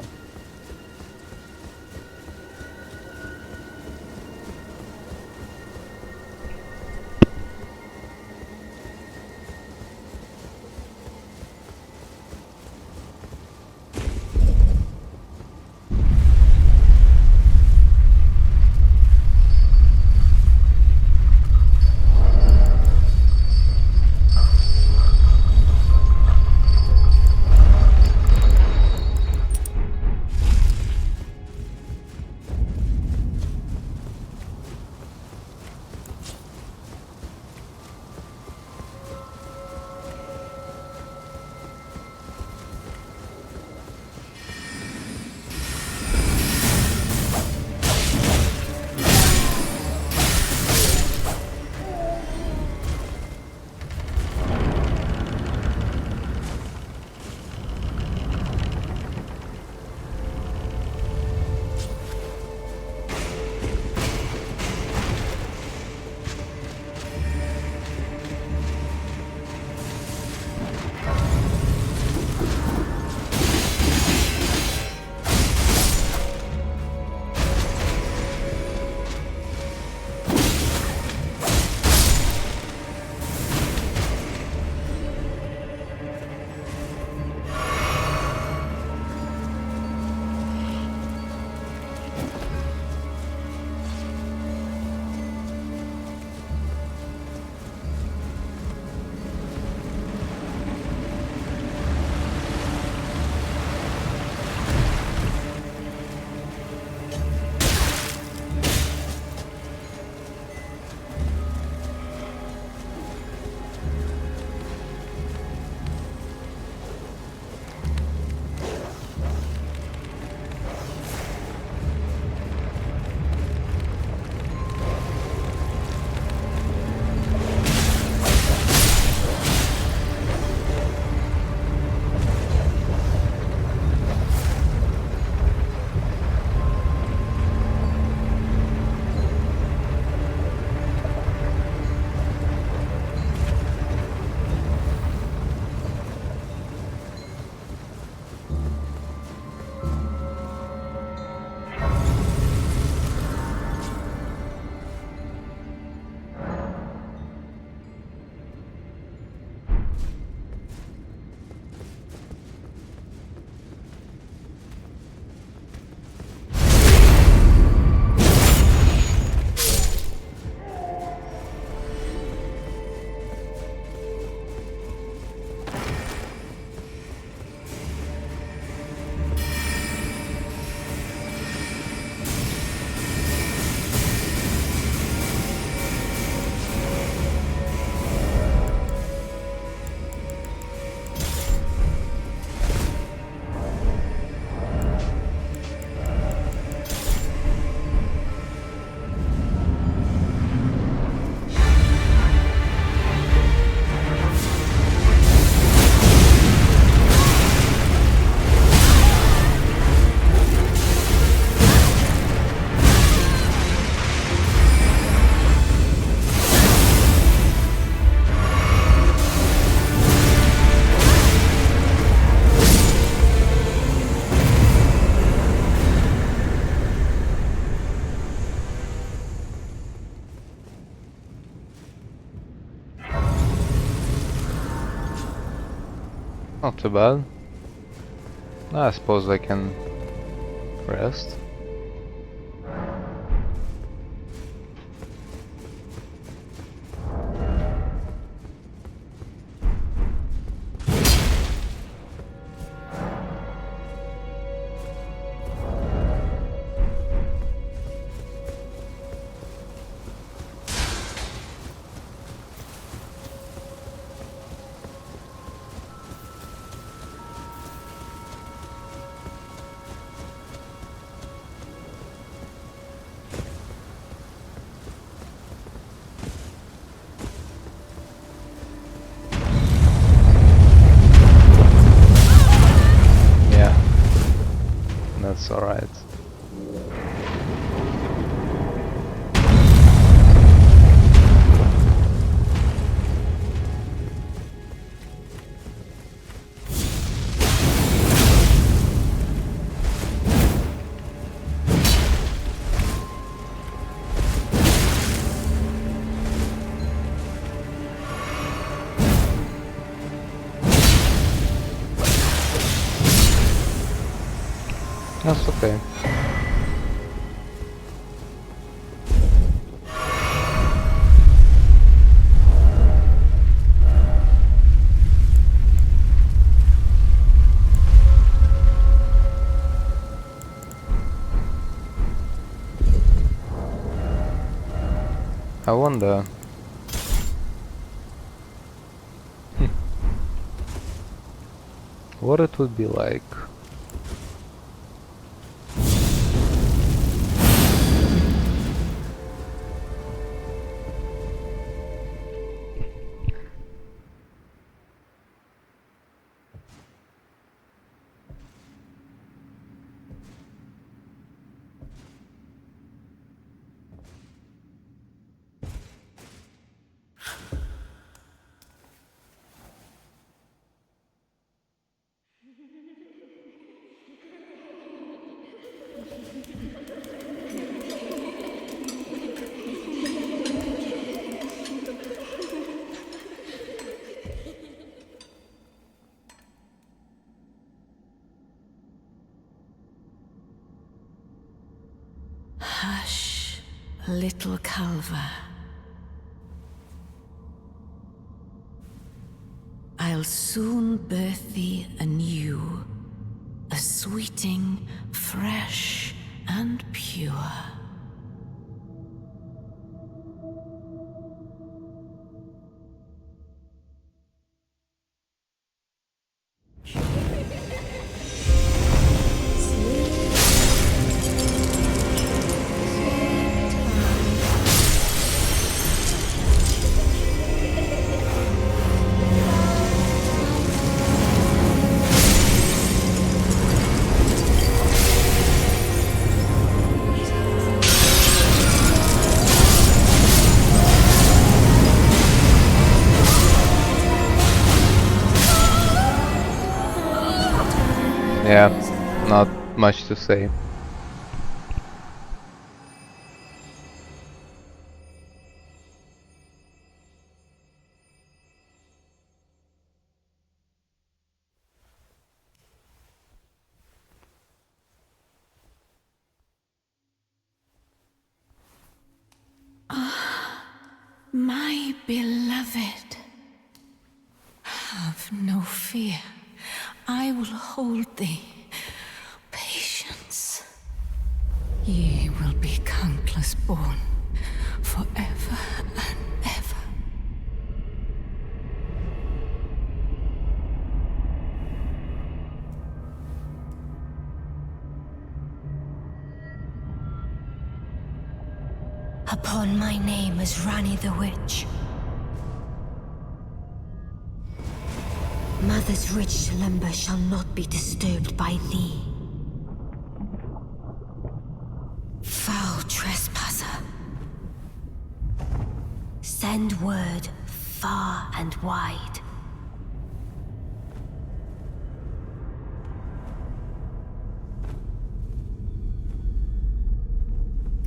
Not too bad. I suppose I can rest. That's alright. That's okay. I wonder. What it would be like. Hush, little Calva. I'll soon birth thee anew, a sweeting, fresh and pure. Yeah, not much to say. My beloved, have no fear. I will hold thee. Patience. Ye will be countless born, forever and ever. Upon my name as Rani the Witch. Mother's rich slumber shall not be disturbed by thee. Foul trespasser. Send word far and wide.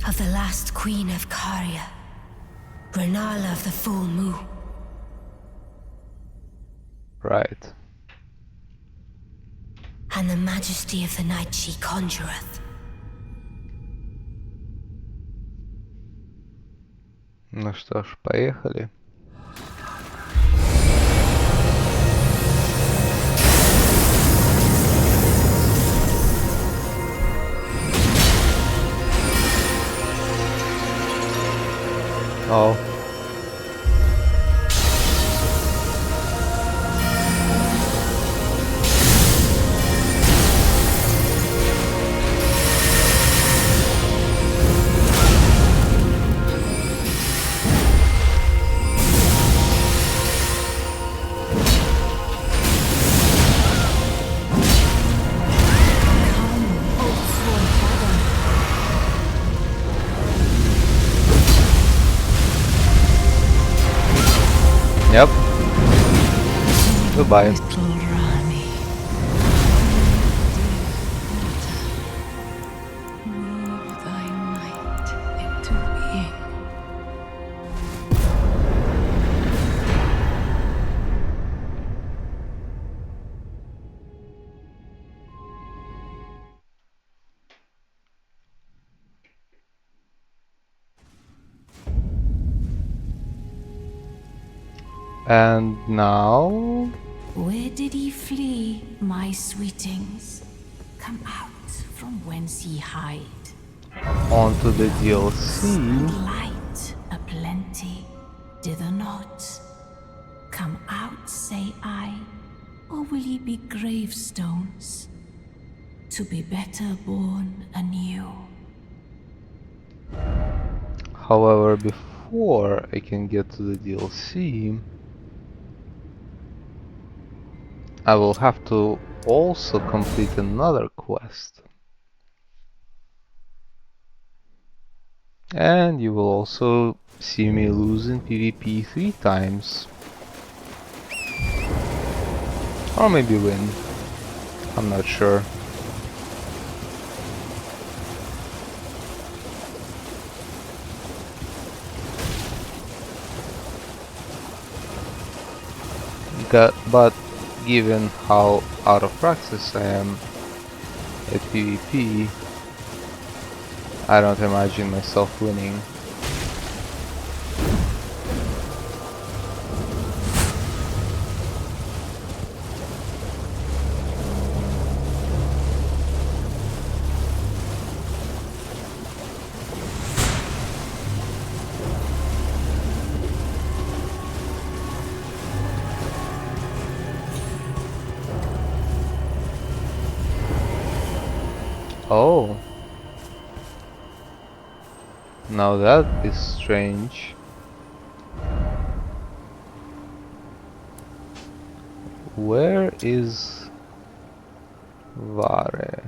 Of the last queen of Caria, Renala of the Full Moon. Right. and the majesty of the night she conjureth. Ну что ж, поехали. Oh. Yep. Goodbye. Little Rani. Move thy might into being. And now... Where did ye flee, my sweetings? Come out from whence ye hide. on to the And DLC. light aplenty, dither not. Come out, say I, or will ye be gravestones, to be better born anew? However, before I can get to the DLC, I will have to also complete another quest. And you will also see me lose in PvP 3 times. Or maybe win. I'm not sure. But given how out of practice I am at PvP, I don't imagine myself winning. Oh. Now that is strange. Where is Vare?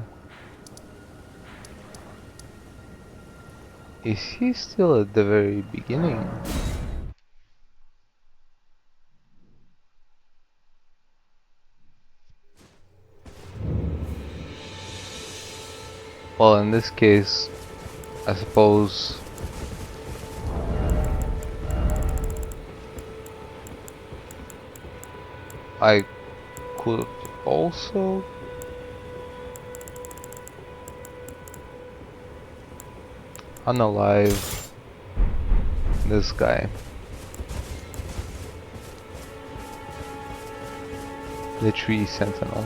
Is he still at the very beginning? Well, in this case, I suppose I could also unalive this guy. The tree sentinel.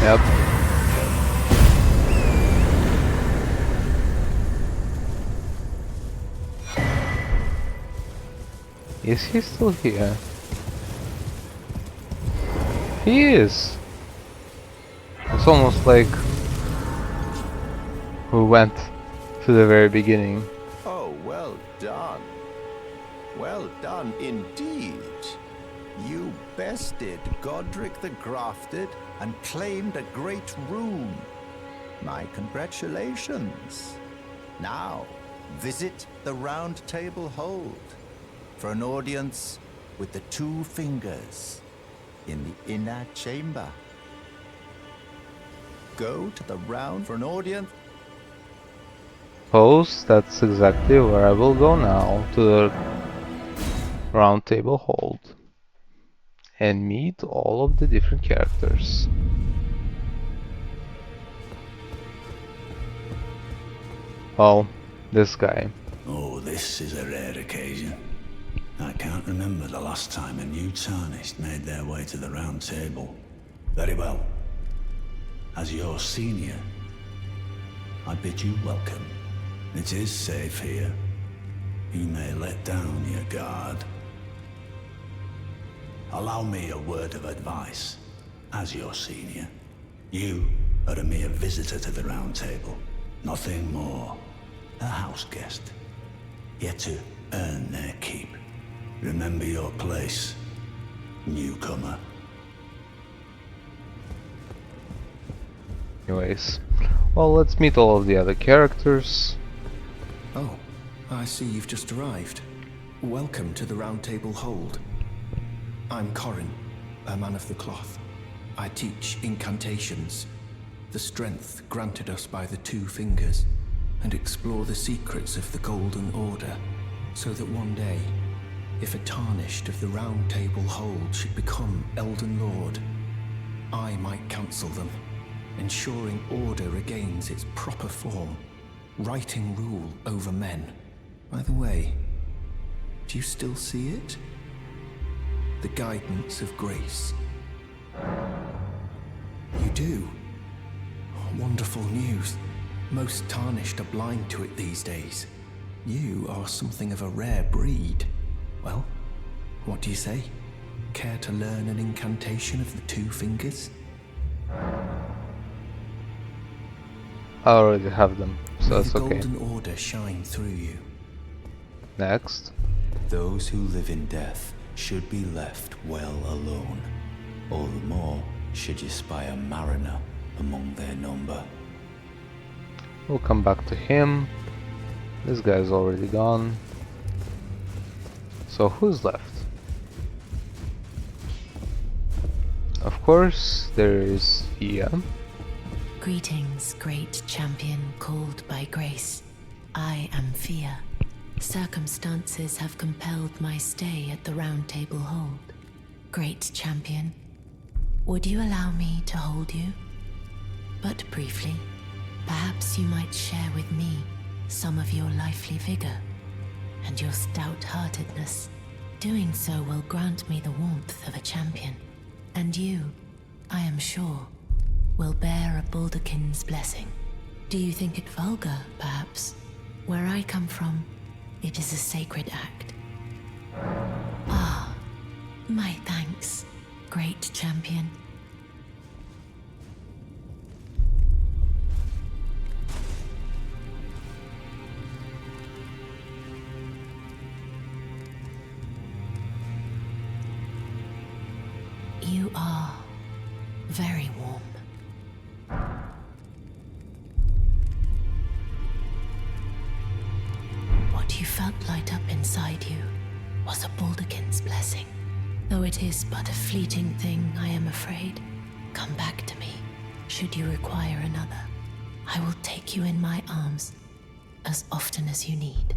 Yep. Is he still here? He is! It's almost like we went to the very beginning. Oh, well done. Well done indeed. You bested Godric the Grafted and claimed a great rune. My congratulations. Now, Visit the Round Table Hold for an audience with the two fingers in the inner chamber. Go to the round for an audience. Suppose that's exactly where I will go now, to the round table hold and meet all of the different characters. Oh, this guy. Oh, this is a rare occasion. I can't remember the last time a new Tarnished made their way to the Round Table. Very well. As your senior, I bid you welcome. It is safe here. You may let down your guard. Allow me a word of advice. As your senior, you are a mere visitor to the Round Table. Nothing more. A house guest. Yet to earn their keep. Remember your place, newcomer. Anyways, well, let's meet all of the other characters. Oh, I see you've just arrived. Welcome to the Round Table Hold. I'm Corin, a man of the cloth. I teach incantations, the strength granted us by the two fingers, and explore the secrets of the Golden Order, so that one day, if a Tarnished of the Round Table Hold should become Elden Lord, I might counsel them, ensuring order regains its proper form, righting rule over men. By the way, do you still see it? The guidance of grace. You do? Wonderful news. Most Tarnished are blind to it these days. You are something of a rare breed. Well, what do you say? Care to learn an incantation of the two fingers? I already have them, so that's May the okay. Golden Order shine through you. Next. Those who live in death should be left well alone. All the more should you spy a mariner among their number. We'll come back to him. This guy's already gone. So who's left? Of course, there is Fia. Greetings, great champion called by grace. I am Fia. Circumstances have compelled my stay at the Round Table Hold. Great champion, would you allow me to hold you? But briefly, perhaps you might share with me some of your lively vigor and your stout-heartedness. Doing so will grant me the warmth of a champion, and you, I am sure, will bear a Baldakin's blessing. Do you think it vulgar, perhaps? Where I come from, it is a sacred act. Ah, my thanks, great champion. You are very warm. What you felt light up inside you was a Baldakin's blessing. Though it is but a fleeting thing, I am afraid. Come back to me, should you require another. I will take you in my arms as often as you need.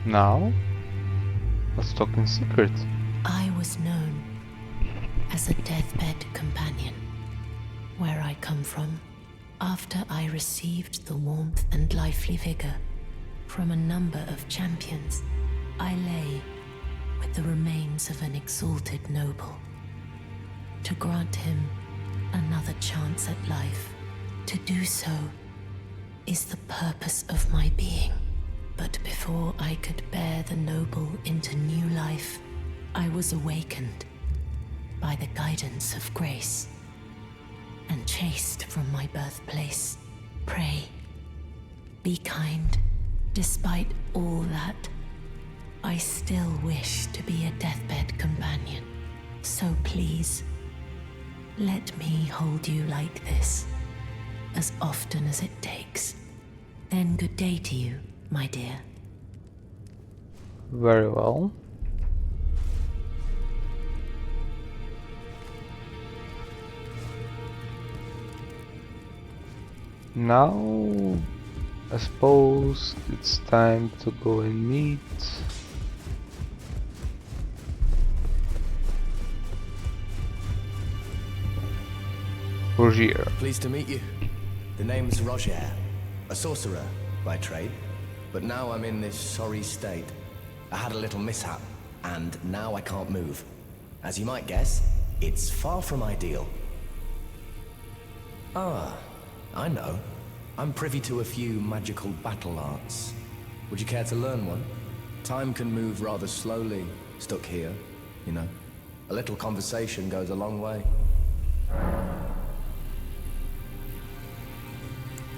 Now, let's talk in secret. I was known as a deathbed companion. Where I come from, after I received the warmth and lively vigor from a number of champions, I lay with the remains of an exalted noble. To grant him another chance at life, to do so is the purpose of my being. But before I could bear the noble into new life, I was awakened by the guidance of grace and chased from my birthplace. Pray, Be kind. Despite all that, I still wish to be a deathbed companion. So please, let me hold you like this, as often as it takes. Then good day to you, my dear. Very well. Now, I suppose it's time to go and meet Rogier. Pleased to meet you. The name's Roger, a sorcerer by trade, but now I'm in this sorry state. I had a little mishap, and now I can't move. As you might guess, it's far from ideal. Ah, I know. I'm privy to a few magical battle arts. Would you care to learn one? Time can move rather slowly, stuck here, you know. A little conversation goes a long way.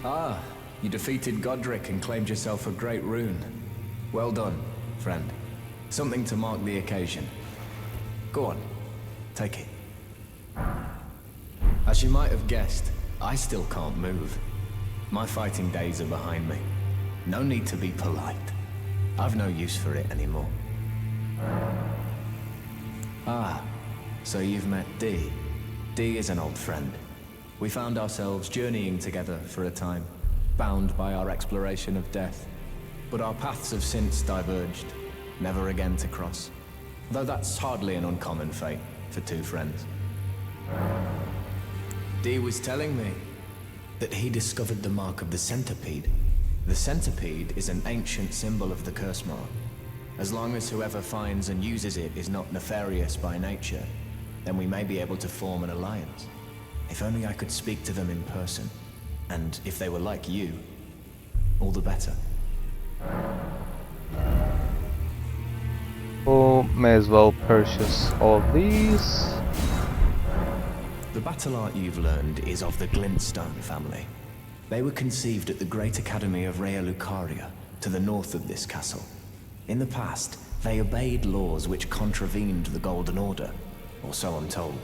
Ah, you defeated Godric and claimed yourself a great rune. Well done, friend. Something to mark the occasion. Go on, take it. As you might have guessed, I still can't move. My fighting days are behind me. No need to be polite. I've no use for it anymore. Ah, so you've met Dee. Dee is an old friend. We found ourselves journeying together for a time, bound by our exploration of death. But our paths have since diverged, never again to cross. Though that's hardly an uncommon fate for two friends. Dee was telling me that he discovered the mark of the centipede. The centipede is an ancient symbol of the curse mark. As long as whoever finds and uses it is not nefarious by nature, then we may be able to form an alliance. If only I could speak to them in person. And if they were like you, all the better. Oh, may as well purchase all of these. The battle art you've learned is of the Glintstone family. They were conceived at the Great Academy of Rea Lucaria, to the north of this castle. In the past, they obeyed laws which contravened the Golden Order, or so I'm told.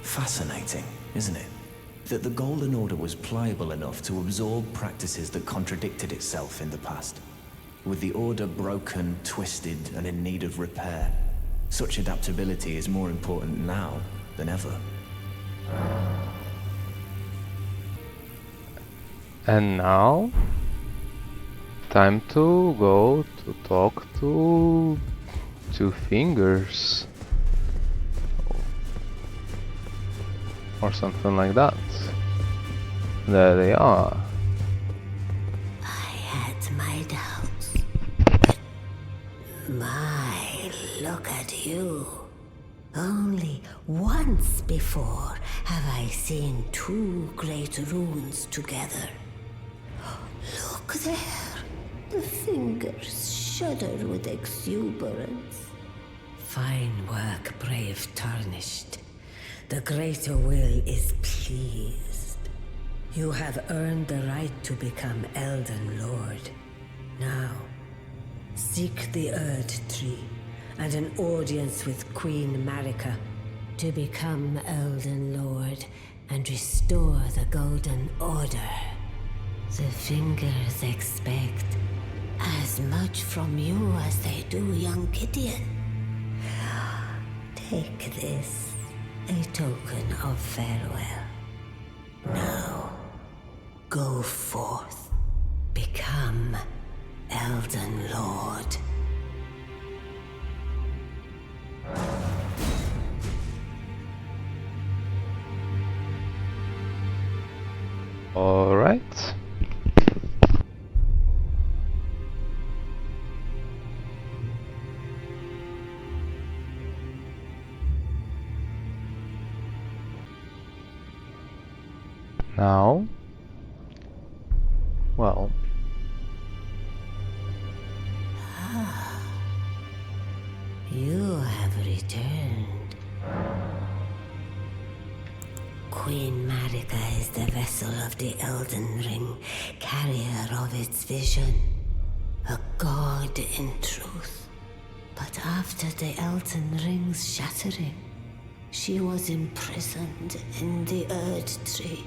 Fascinating, isn't it? That the Golden Order was pliable enough to absorb practices that contradicted itself in the past. With the Order broken, twisted, and in need of repair, such adaptability is more important now than ever. And now, time to go to talk to Two Fingers. Or something like that. There they are. I had my doubts. My, look at you. Only once before have I seen two great runes together. Look there. The fingers shudder with exuberance. Fine work, brave Tarnished. The greater will is pleased. You have earned the right to become Elden Lord. Now, seek the Erdtree and an audience with Queen Marika to become Elden Lord and restore the Golden Order. The fingers expect as much from you as they do young Gideon. Take this, a token of farewell. Now, go forth, become Elden Lord. All right. Now, well, You have returned. Queen Marika is the vessel of the Elden Ring, carrier of its vision. A god in truth. But after the Elden Ring's shattering, she was imprisoned in the Erdtree.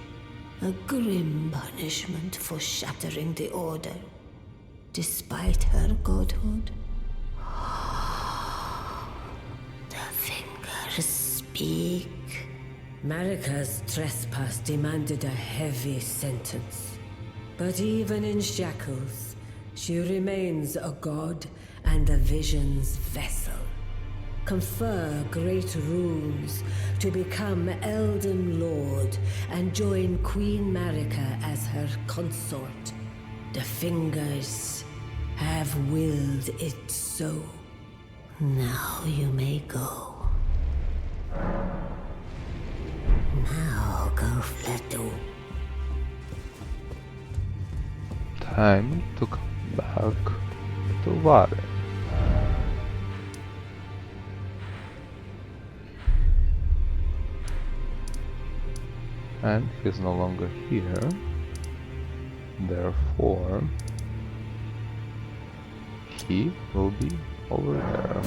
A grim punishment for shattering the Order, despite her godhood. The fingers speak. Marika's trespass demanded a heavy sentence. But even in shackles, she remains a god and the vision's vessel. Confer great runes to become Elden Lord and join Queen Marika as her consort. The fingers have willed it so. Now you may go. Now go, Fledo. Time to come back to Vare. And he's no longer here, therefore he will be over there.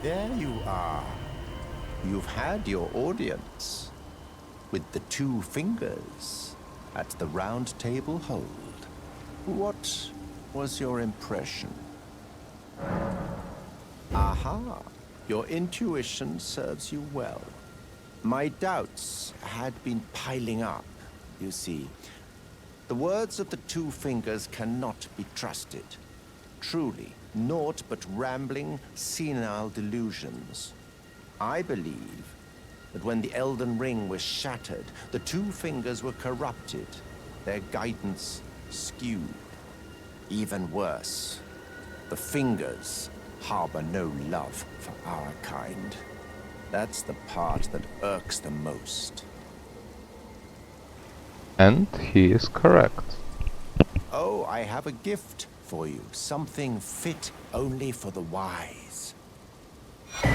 There you are. You've had your audience with the two fingers at the round table hold. What was your impression? Aha, your intuition serves you well. My doubts had been piling up, you see. The words of the two fingers cannot be trusted. Truly, naught but rambling, senile delusions. I believe that when the Elden Ring was shattered, the two fingers were corrupted, their guidance skewed. Even worse, the fingers harbor no love for our kind. That's the part that irks the most. And he is correct. Oh, I have a gift for you. Something fit only for the wise. A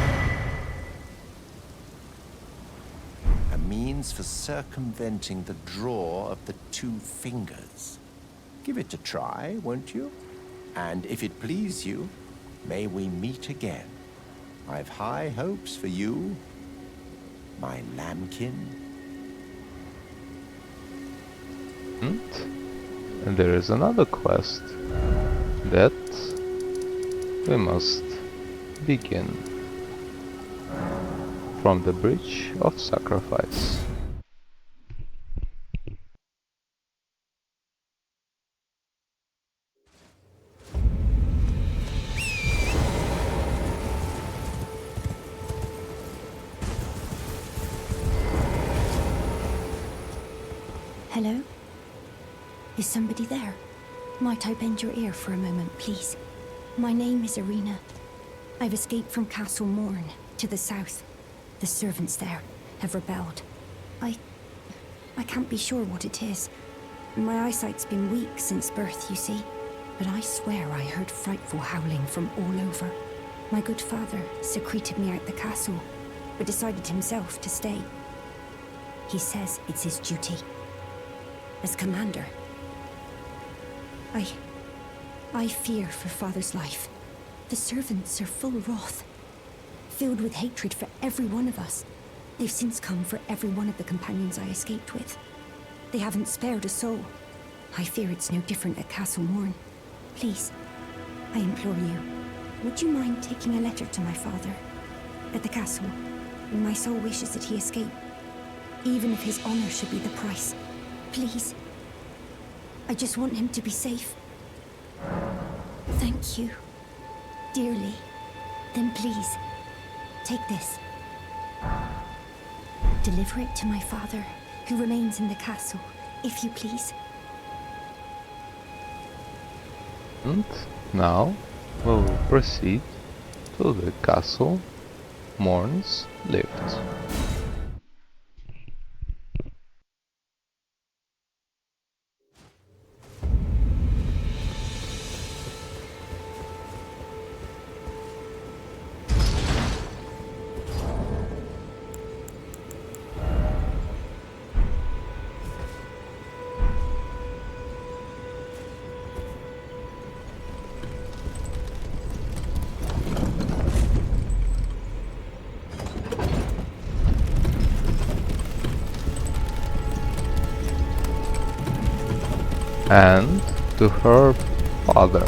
means for circumventing the draw of the two fingers. Give it a try, won't you? And if it please you, may we meet again. I've high hopes for you, my lambkin. And there is another quest that we must begin from the Bridge of Sacrifice. Hello? Is somebody there? Might I bend your ear for a moment, please? My name is Irina. I've escaped from Castle Morn to the south. The servants there have rebelled. I can't be sure what it is. My eyesight's been weak since birth, you see. But I swear I heard frightful howling from all over. My good father secreted me out the castle, but decided himself to stay. He says it's his duty. As commander, I fear for Father's life. The servants are full wrath, filled with hatred for every one of us. They've since come for every one of the companions I escaped with. They haven't spared a soul. I fear it's no different at Castle Morn. Please, I implore you, would you mind taking a letter to my father? At the castle, my soul wishes that he escape, even if his honor should be the price. Please. I just want him to be safe. Thank you. Dearly. Then please, take this. Deliver it to my father, who remains in the castle, if you please. And now we'll proceed to the Castle Morn's lift. And to her father.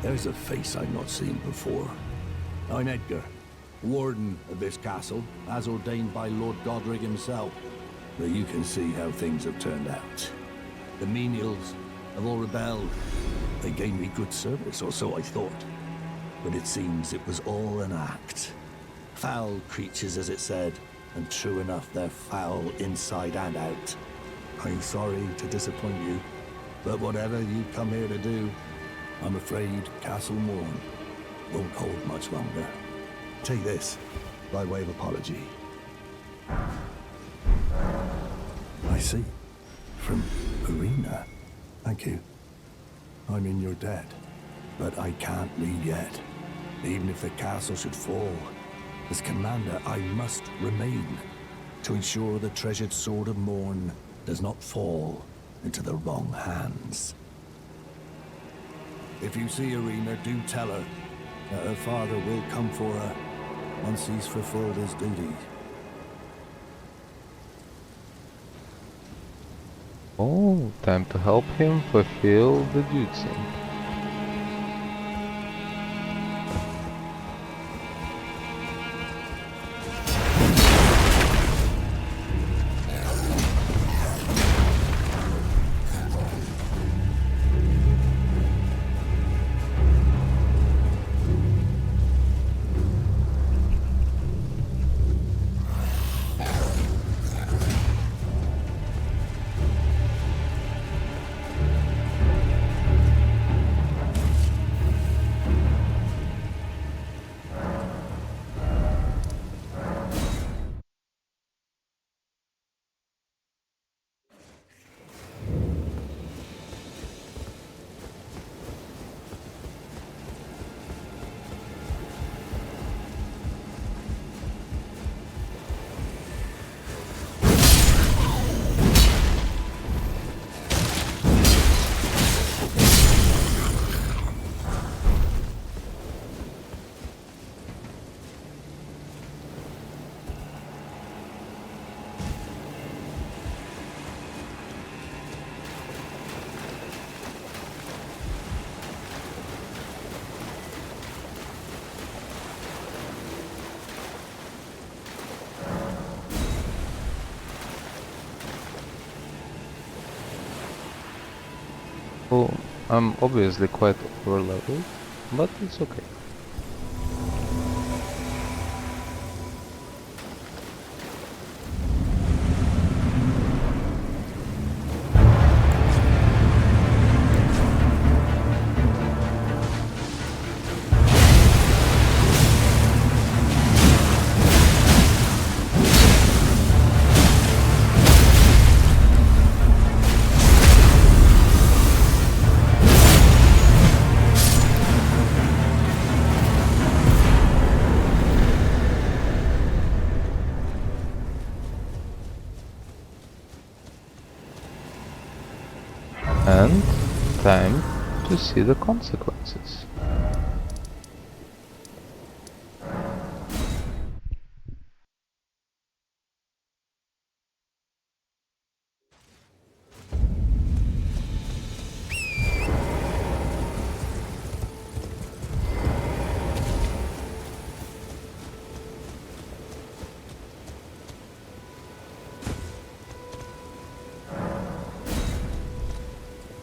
There's a face I've not seen before. I'm Edgar, warden of this castle, as ordained by Lord Godric himself. But you can see how things have turned out. The menials have all rebelled. They gave me good service, or so I thought. But it seems it was all an act. Foul creatures, as it said, and true enough, they're foul inside and out. I'm sorry to disappoint you, but whatever you come here to do, I'm afraid Castle Morn won't hold much longer. Take this, by way of apology. I see. From Arena. Thank you. I'm in your debt, but I can't leave yet. Even if the castle should fall, as commander, I must remain to ensure the treasured Sword of Morn does not fall into the wrong hands. If you see Arena, do tell her that her father will come for her once he's fulfilled his duty. Oh, time to help him fulfill the duty. Oh, I'm obviously quite overleveled, but it's okay. And time to see the consequences.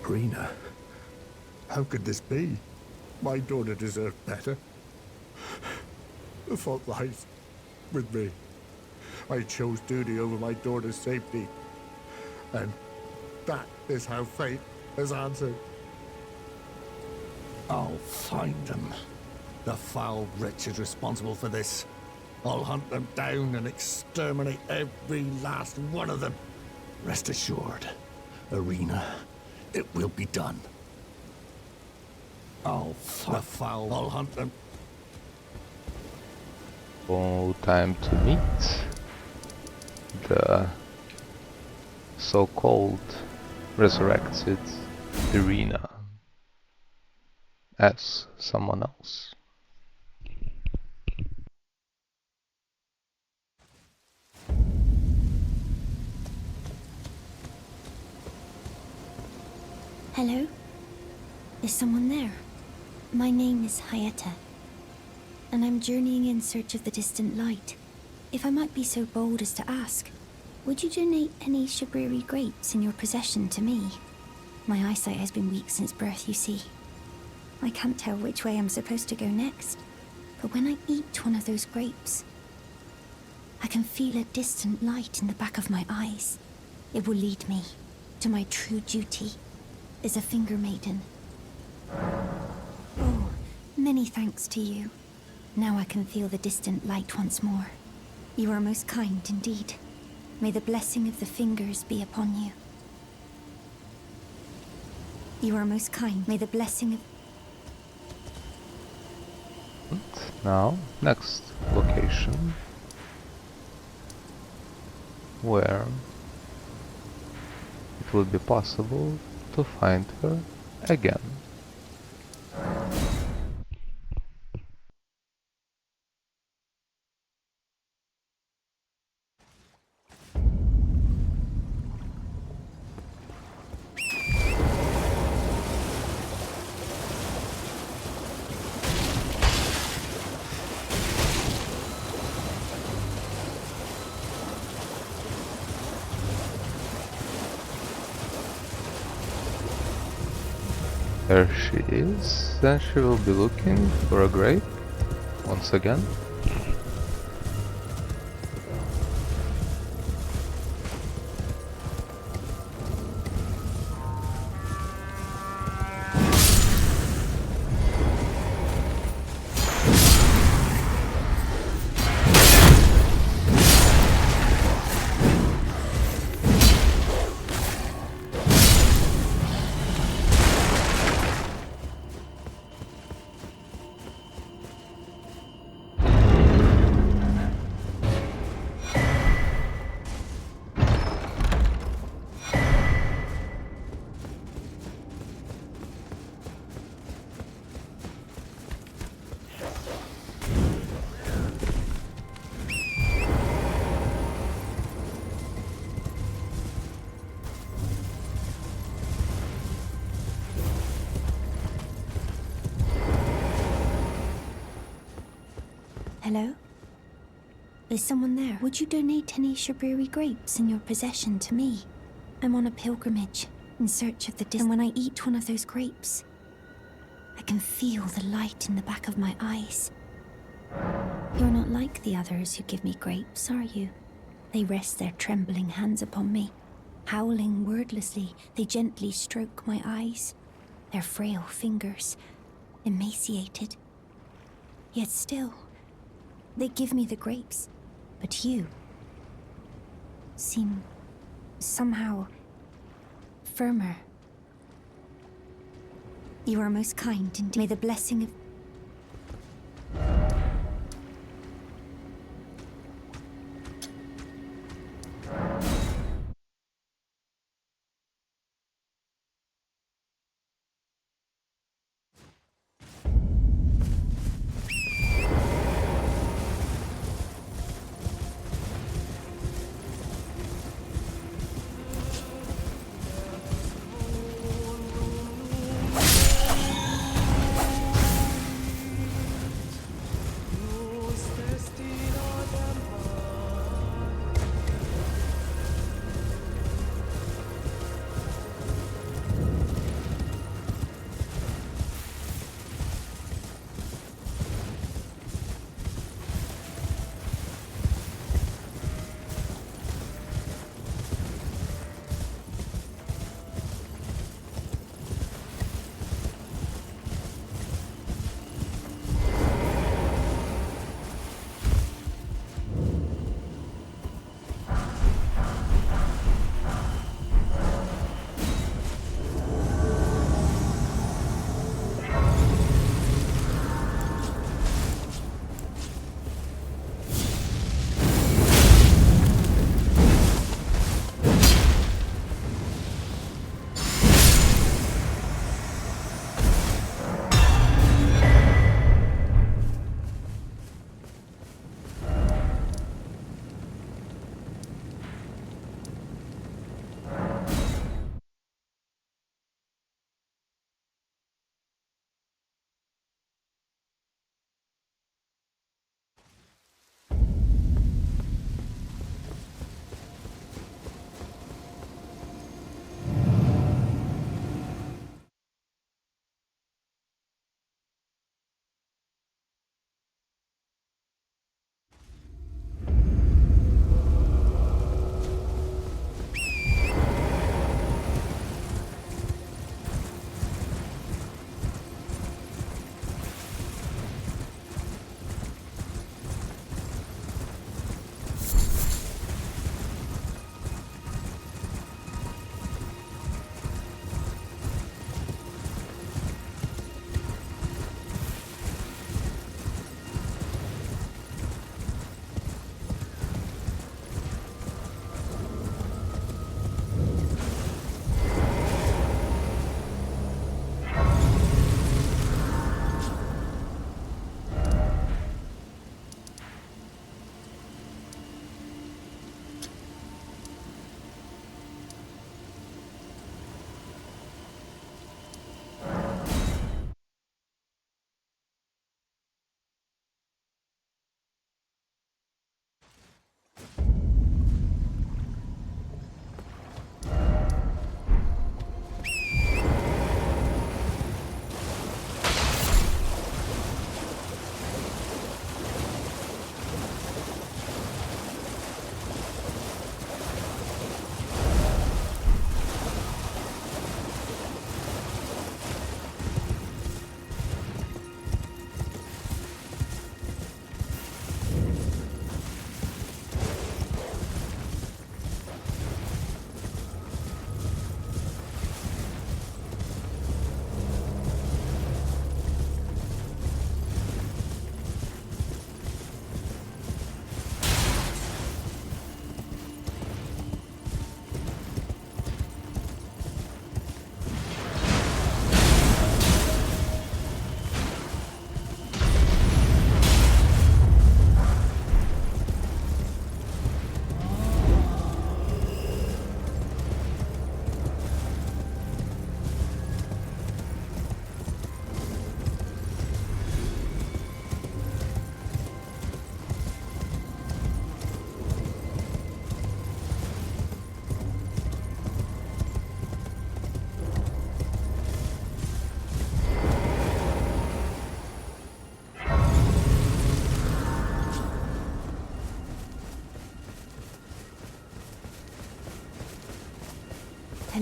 Rena, how could this be? My daughter deserved better. The fault lies with me. I chose duty over my daughter's safety. And that is how fate has answered. I'll find them. The foul wretches responsible for this. I'll hunt them down and exterminate every last one of them. Rest assured, Irina, it will be done. I'll hunt them. Oh, time to meet the so-called resurrected Irina as someone else. Hello? Is someone there? My name is Hayata, and I'm journeying in search of the distant light. If I might be so bold as to ask, would you donate any Shabriri grapes in your possession to me? My eyesight has been weak since birth, you see. I can't tell which way I'm supposed to go next, but when I eat one of those grapes, I can feel a distant light in the back of my eyes. It will lead me to my true duty as a finger maiden. Oh, many thanks to you. Now I can feel the distant light once more. You are most kind indeed. May the blessing of the fingers be upon you. You are most kind. May the blessing of... Now, next location, where it will be possible to find her again. There she is, and she will be looking for a grape once again. Hello? Is someone there? Would you donate any Shabriri grapes in your possession to me? I'm on a pilgrimage, in search of the and when I eat one of those grapes, I can feel the light in the back of my eyes. You're not like the others who give me grapes, are you? They rest their trembling hands upon me. Howling wordlessly, they gently stroke my eyes, their frail fingers emaciated. Yet still, they give me the grapes. But you seem somehow firmer. You are most kind, and may the blessing of...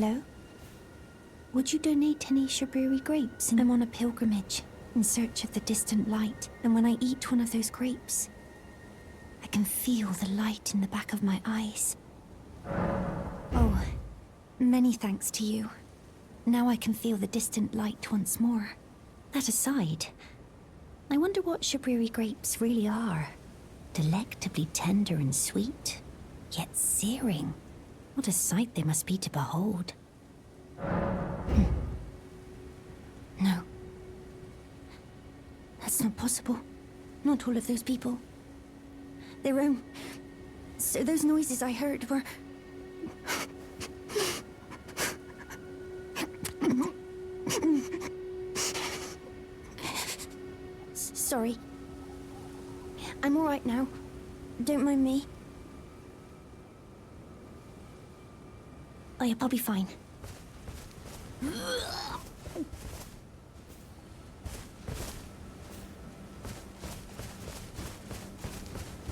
Hello? Would you donate any Shabiri grapes? I'm on a pilgrimage in search of the distant light, and when I eat one of those grapes, I can feel the light in the back of my eyes. Oh, many thanks to you. Now I can feel the distant light once more. That aside, I wonder what Shabiri grapes really are. Delectably tender and sweet, yet searing. What a sight they must be to behold. No. That's not possible. Not all of those people. Their own... So those noises I heard were... Sorry. I'm alright now. Don't mind me. Oh yeah, I'll be fine.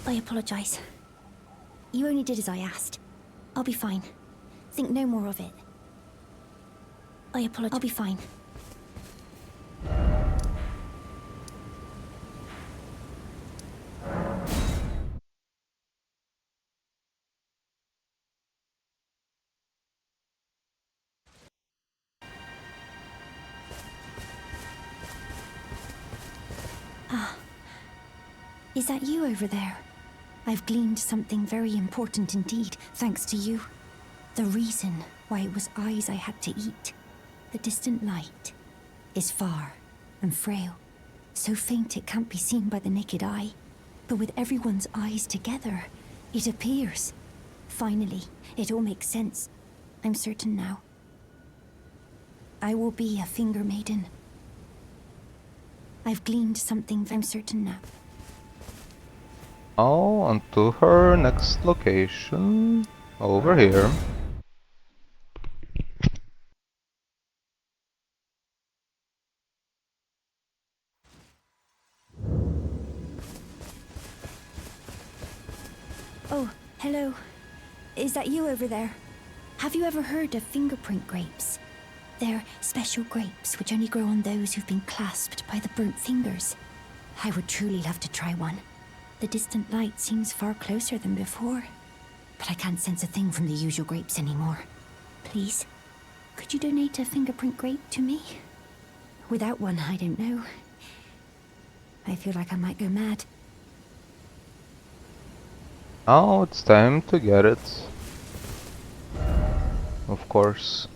I apologize. You only did as I asked. I'll be fine. Think no more of it. I apologize. I'll be fine. Ah. Is that you over there? I've gleaned something very important indeed, thanks to you. The reason why it was eyes I had to eat. The distant light is far and frail, so faint it can't be seen by the naked eye. But with everyone's eyes together, it appears. Finally, it all makes sense. I'm certain now. I will be a finger maiden. I've gleaned something, I'm certain now. Oh, on to her next location. Over here. Oh, hello. Is that you over there? Have you ever heard of fingerprint grapes? They're special grapes which only grow on those who've been clasped by the burnt fingers. I would truly love to try one. The distant light seems far closer than before, but I can't sense a thing from the usual grapes anymore. Please, could you donate a fingerprint grape to me? Without one, I don't know. I feel like I might go mad. Now it's time to get it. Of course.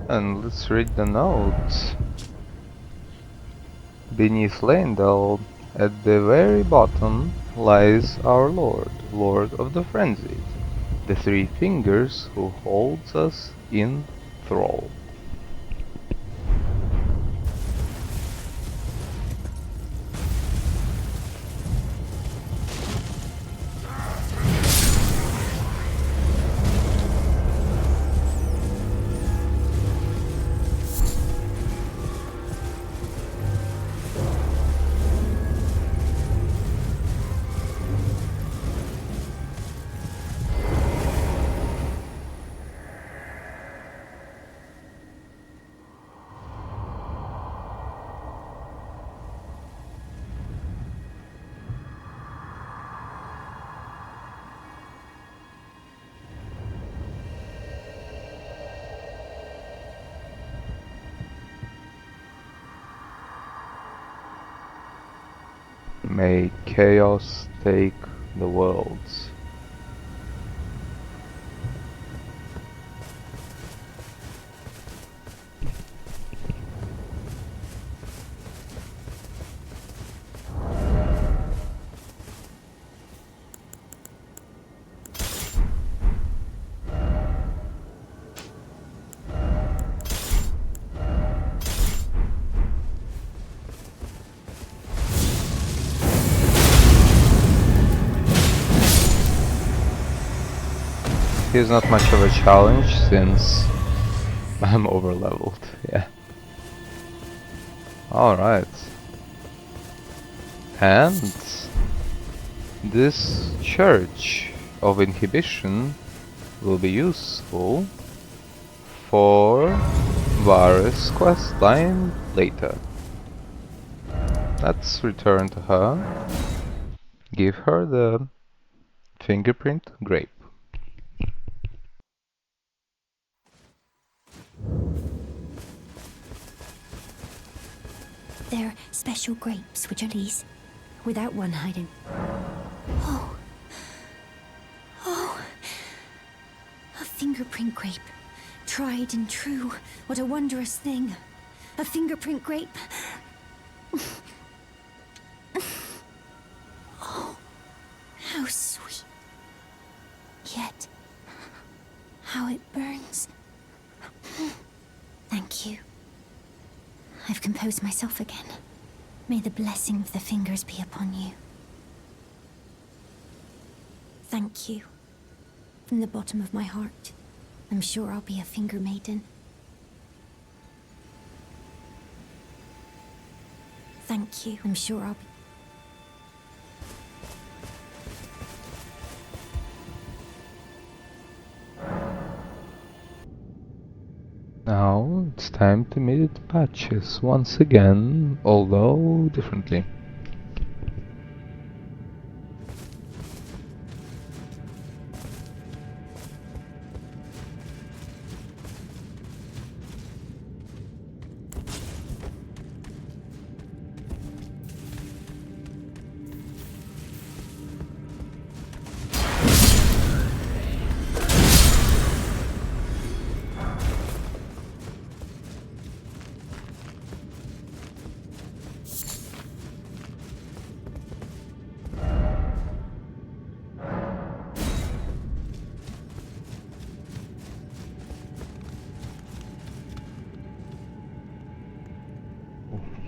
And let's read the note. Beneath Leyndell, at the very bottom, lies our Lord, Lord of the Frenzied, the three fingers who holds us in thrall. May chaos take the worlds. He's not much of a challenge since I'm overleveled, yeah. Alright. And this Church of Inhibition will be useful for Varus' questline later. Let's return to her. Give her the fingerprint grape. They're special grapes, would you please? Without one hiding. Oh. Oh. A fingerprint grape. Tried and true. What a wondrous thing. A fingerprint grape. Oh. How sweet. Yet, how it burns. Thank you. I've composed myself again. May the blessing of the fingers be upon you. Thank you. From the bottom of my heart. I'm sure I'll be a finger maiden. Thank you. I'm sure I'll be... Now it's time to meet Patches once again, although differently.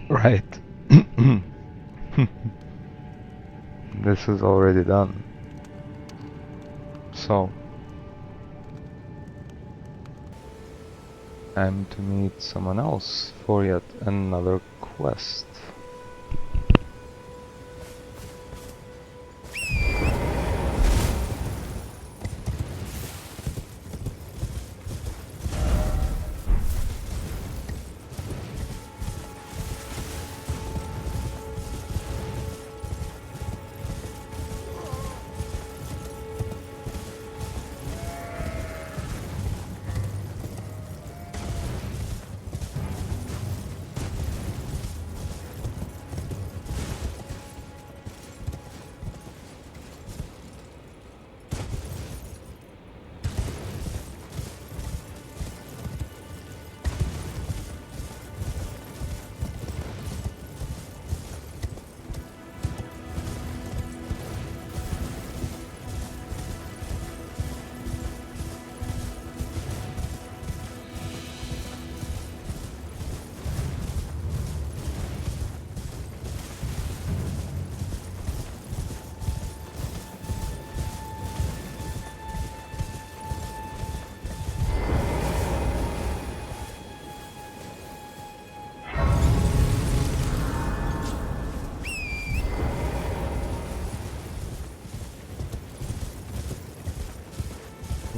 Right. This is already done. So, I'm to meet someone else for yet another quest.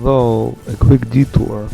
though a quick detour.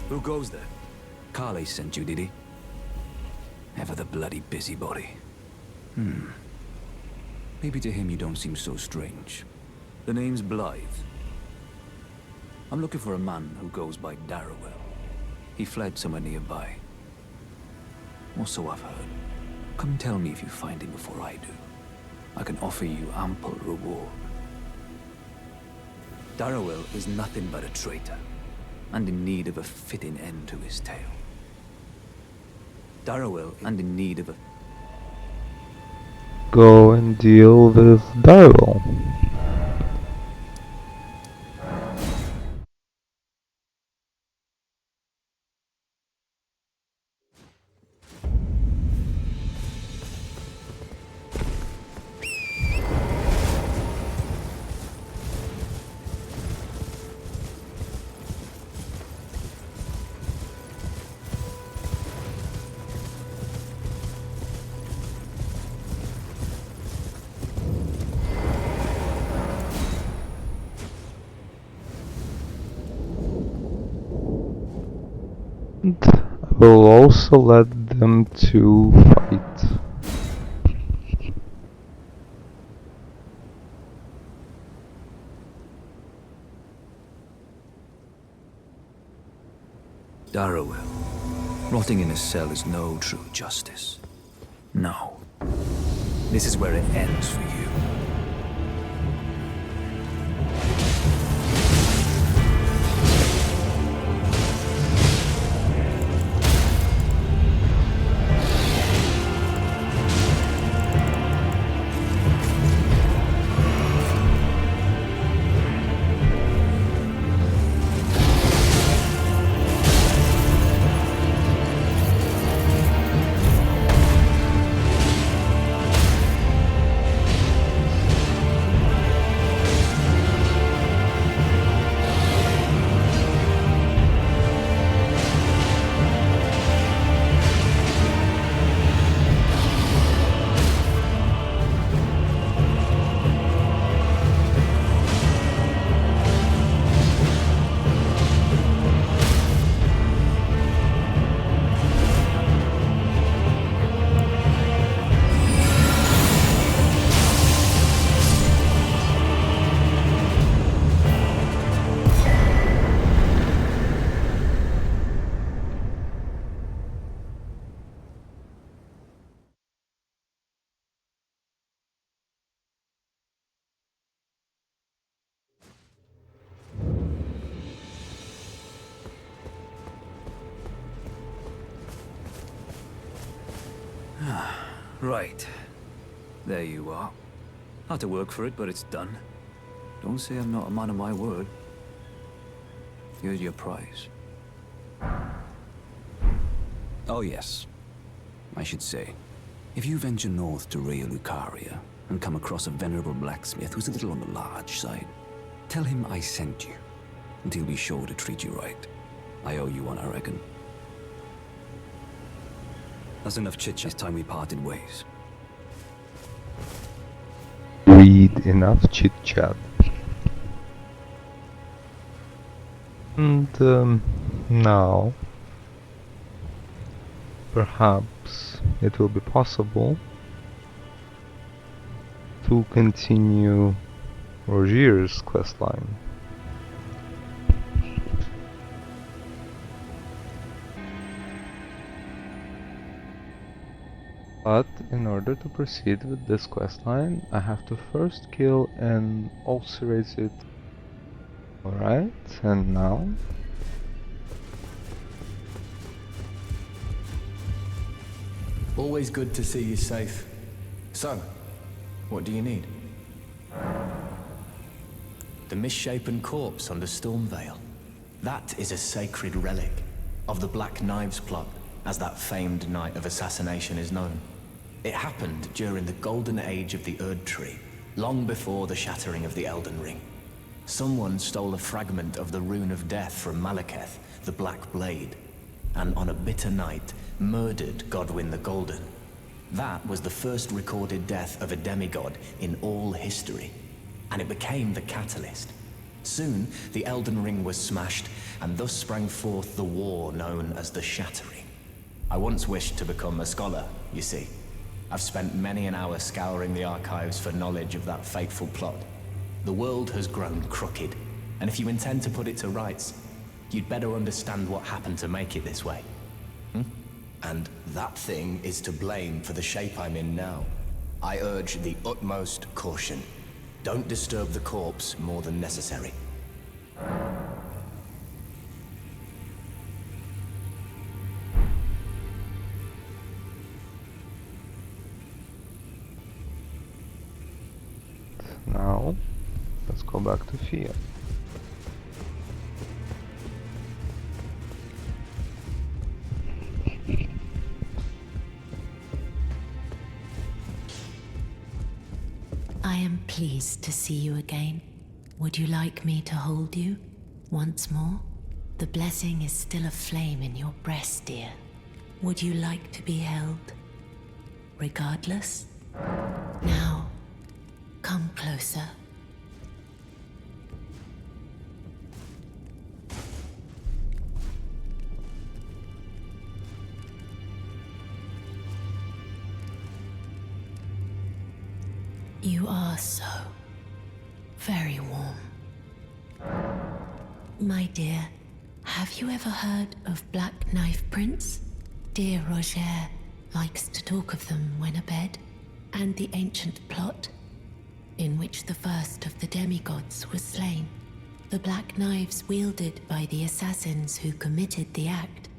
Who goes there? Carly sent you, did he? Ever the bloody busybody. Maybe to him you don't seem so strange. The name's Blythe. I'm looking for a man who goes by Darrowell. He fled somewhere nearby. Or so I've heard. Come tell me if you find him before I do. I can offer you ample reward. Darrowell is nothing but a traitor, and in need of a fitting end to his tale. Darrowell, and in need of a... Go and deal with Darrell. And I will also let them two fight. Darrowell. Rotting in a cell is no true justice. No. This is where it ends for you. Right. There you are. Had to work for it, but it's done. Don't say I'm not a man of my word. Here's your prize. Oh yes, I should say, if you venture north to Rea Lucaria and come across a venerable blacksmith who's a little on the large side, tell him I sent you, and he'll be sure to treat you right. I owe you one, I reckon. That's enough chit-chat. It's time we parted ways. Read enough chit-chat. And now, perhaps it will be possible to continue Rogier's questline. But in order to proceed with this questline, I have to first kill an ulcerated. Alright, and now Always good to see you safe. So, what do you need? The misshapen corpse under Stormvale. That is a sacred relic of the Black Knives plot, as that famed night of assassination is known. It happened during the golden age of the Erdtree, long before the shattering of the Elden Ring. Someone stole a fragment of the Rune of Death from Malekith, the Black Blade, and on a bitter night, murdered Godwyn the Golden. That was the first recorded death of a demigod in all history, and it became the catalyst. Soon, the Elden Ring was smashed, and thus sprang forth the war known as the Shattering. I once wished to become a scholar, you see. I've spent many an hour scouring the archives for knowledge of that fateful plot. The world has grown crooked, and if you intend to put it to rights, you'd better understand what happened to make it this way. And that thing is to blame for the shape I'm in now. I urge the utmost caution. Don't disturb the corpse more than necessary. now let's go back to Fia. I am pleased to see you again. Would you like me to hold you once more? The blessing is still aflame in your breast, dear. Would you like to be held? Regardless? Now, come closer. You are so very warm. My dear, have you ever heard of Black Knife Prince? Dear Roger likes to talk of them when abed, and the ancient plot in which the first of the demigods was slain. The black knives wielded by the assassins who committed the act,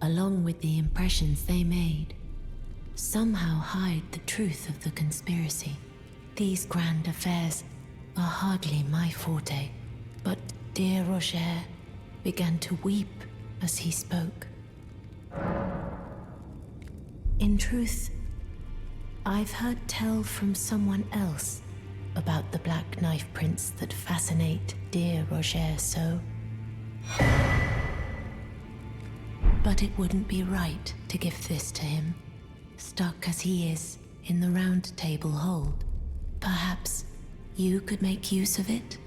along with the impressions they made, somehow hide the truth of the conspiracy. These grand affairs are hardly my forte, but dear Roger began to weep as he spoke. In truth, I've heard tell from someone else about the Black Knife Prince that fascinate dear Roger so. But it wouldn't be right to give this to him, stuck as he is in the Round Table hold. Perhaps you could make use of it?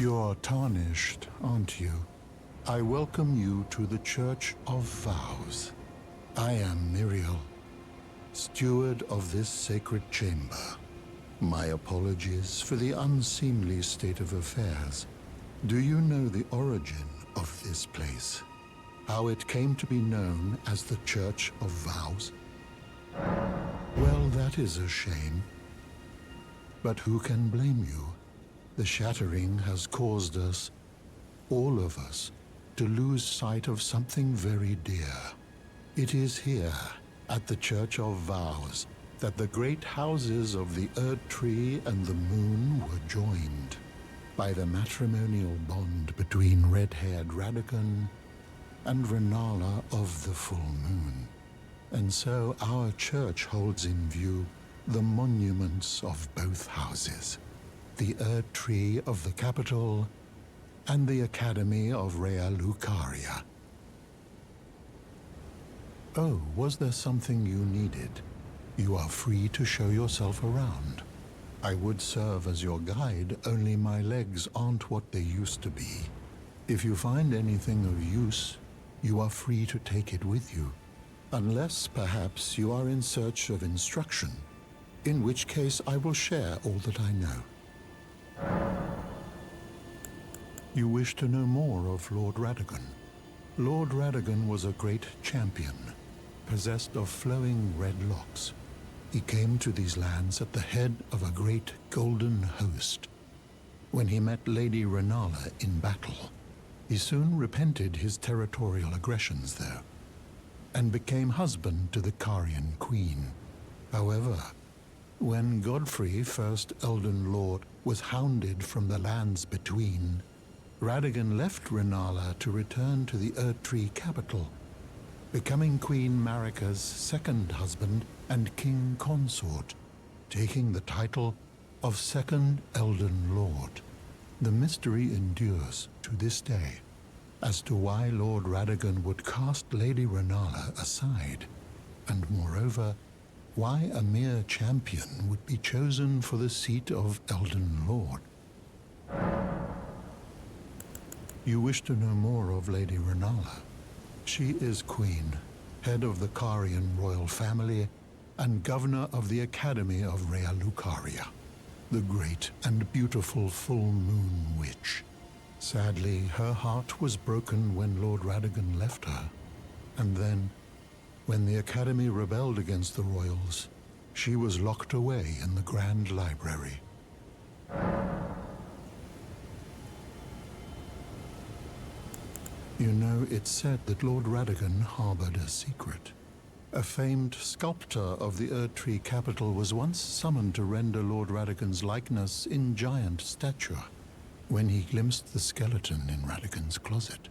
You're tarnished, aren't you? I welcome you to the Church of Vows. I am Miriel, steward of this sacred chamber. My apologies for the unseemly state of affairs. Do you know the origin of this place? How it came to be known as the Church of Vows? Well, that is a shame. But who can blame you? The shattering has caused us, all of us, to lose sight of something very dear. It is here, at the Church of Vows, that the great houses of the Erdtree and the Moon were joined by the matrimonial bond between red-haired Radagon and Renala of the Full Moon. And so our church holds in view the monuments of both houses, the Erdtree of the capital and the Academy of Rea Lucaria. Oh, was there something you needed? You are free to show yourself around. I would serve as your guide, only my legs aren't what they used to be. If you find anything of use, you are free to take it with you. Unless, perhaps, you are in search of instruction, in which case I will share all that I know. You wish to know more of Lord Radagon. Lord Radagon was a great champion, possessed of flowing red locks. He came to these lands at the head of a great golden host. When he met Lady Renala in battle, he soon repented his territorial aggressions, though, and became husband to the Carian queen. However, when Godfrey, first Elden Lord, was hounded from the lands between, Radagon left Renala to return to the Erdtree capital, becoming Queen Marika's second husband and king consort, taking the title of Second Elden Lord. The mystery endures to this day as to why Lord Radagon would cast Lady Renala aside, and moreover, why a mere champion would be chosen for the seat of Elden Lord. You wish to know more of Lady Renala. She is queen, head of the Carian royal family, and governor of the Academy of Rea Lucaria, the great and beautiful full moon witch. Sadly, her heart was broken when Lord Radagon left her, and then, when the Academy rebelled against the royals, she was locked away in the Grand Library. You know, it's said that Lord Radagon harbored a secret. A famed sculptor of the Erdtree capital was once summoned to render Lord Radagon's likeness in giant stature, when he glimpsed the skeleton in Radagon's closet.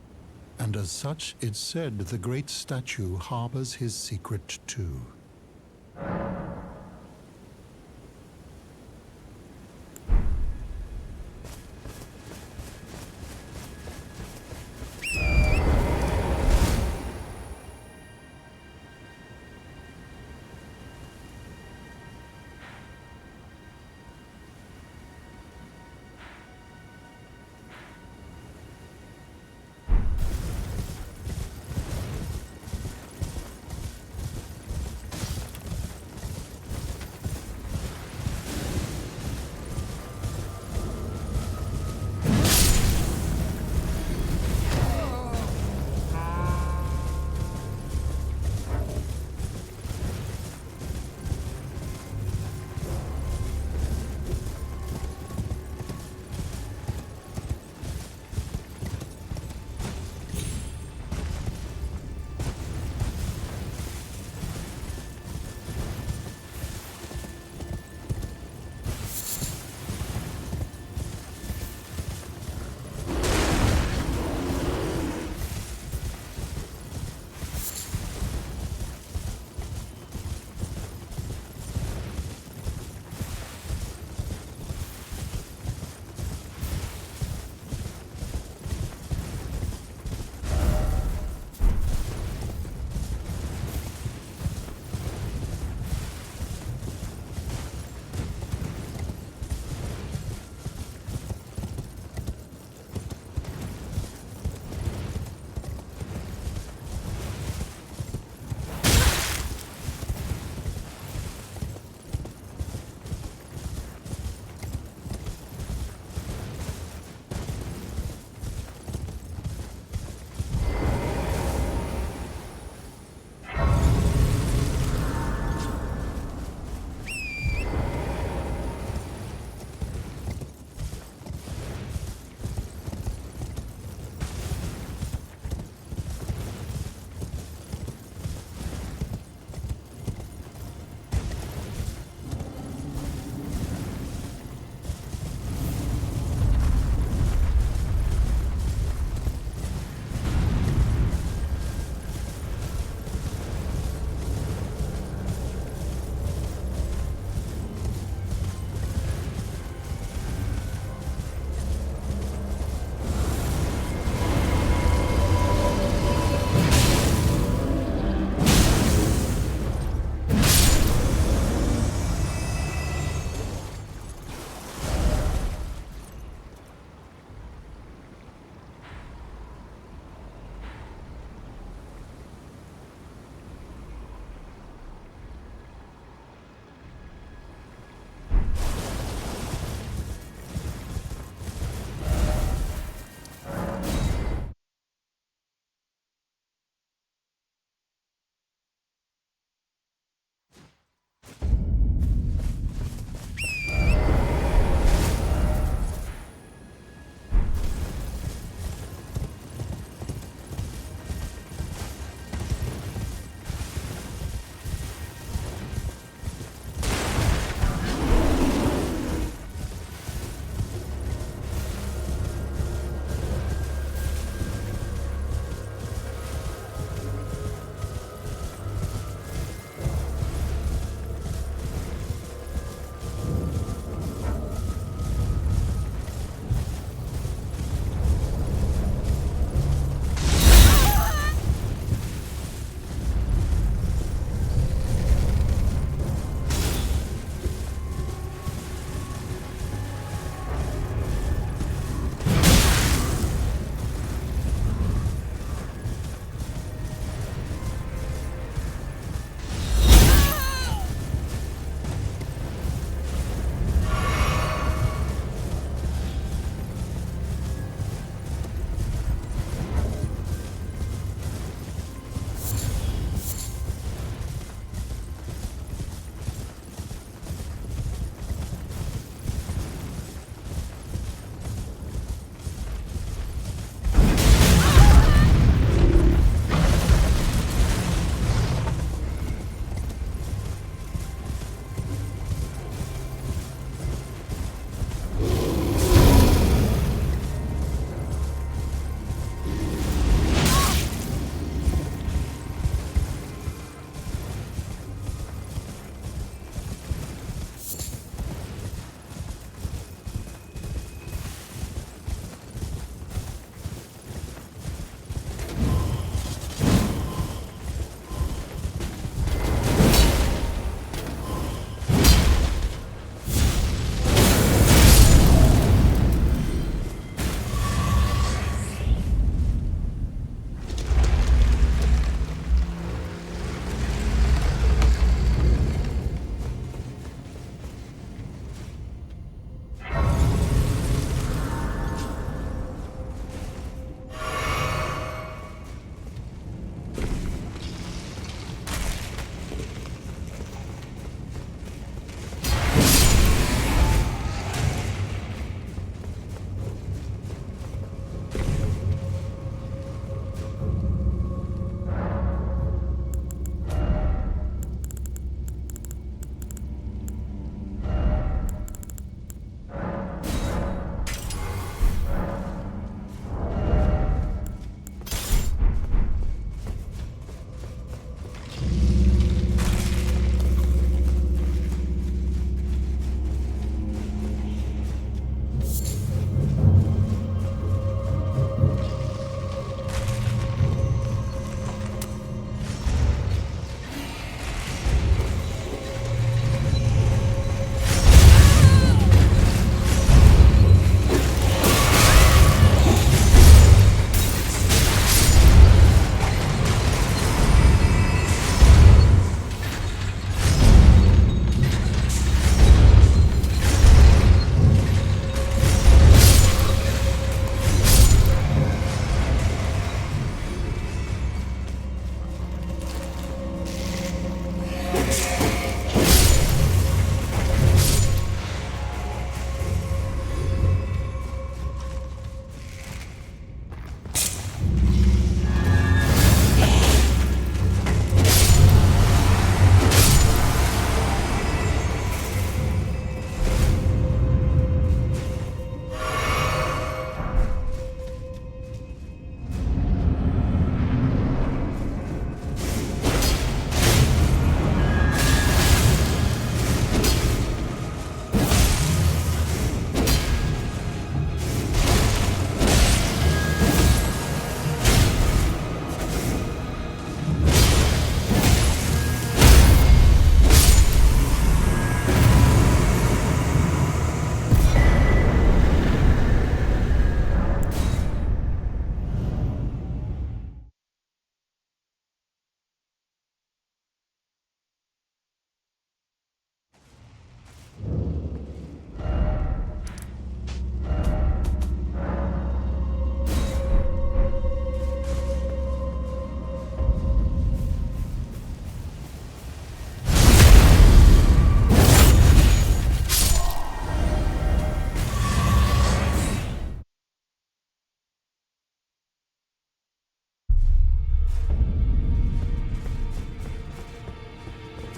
And as such, it's said the great statue harbors his secret too.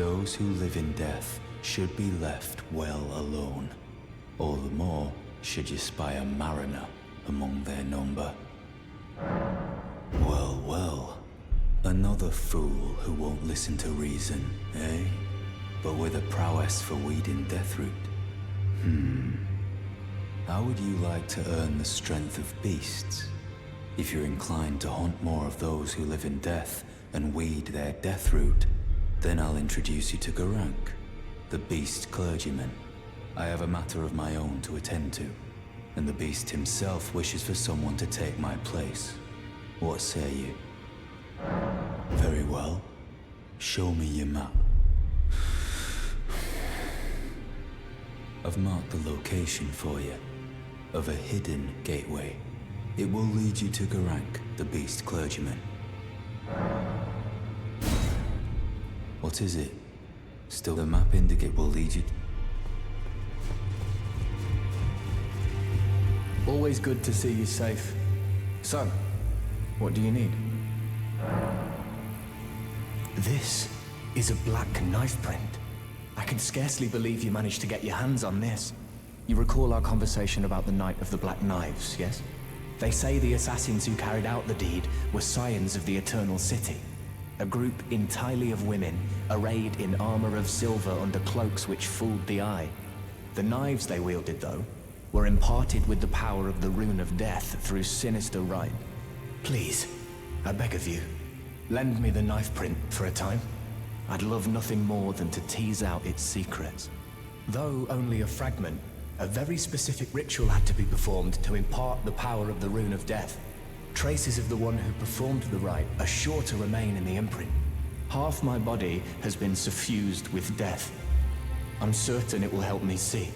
those who live in death should be left well alone. All the more should you spy a mariner among their number. Well, well. Another fool who won't listen to reason, eh? But with a prowess for weeding Deathroot. How would you like to earn the strength of beasts? If you're inclined to hunt more of those who live in death and weed their Deathroot, then I'll introduce you to Garank, the beast clergyman. I have a matter of my own to attend to, and the beast himself wishes for someone to take my place. What say you? Very well. Show me your map. I've marked the location for you, of a hidden gateway. It will lead you to Garank, the beast clergyman. What is it? Still the map indicate will lead you... Always good to see you safe. So, what do you need? This is a black knife print. I can scarcely believe you managed to get your hands on this. You recall our conversation about the Night of the Black Knives, yes? They say the assassins who carried out the deed were scions of the Eternal City. A group entirely of women, arrayed in armor of silver under cloaks which fooled the eye. The knives they wielded, though, were imparted with the power of the Rune of Death through sinister rite. Please, I beg of you, lend me the knife print for a time. I'd love nothing more than to tease out its secrets. Though only a fragment, a very specific ritual had to be performed to impart the power of the Rune of Death. Traces of the one who performed the rite are sure to remain in the imprint. Half my body has been suffused with death. I'm certain it will help me see.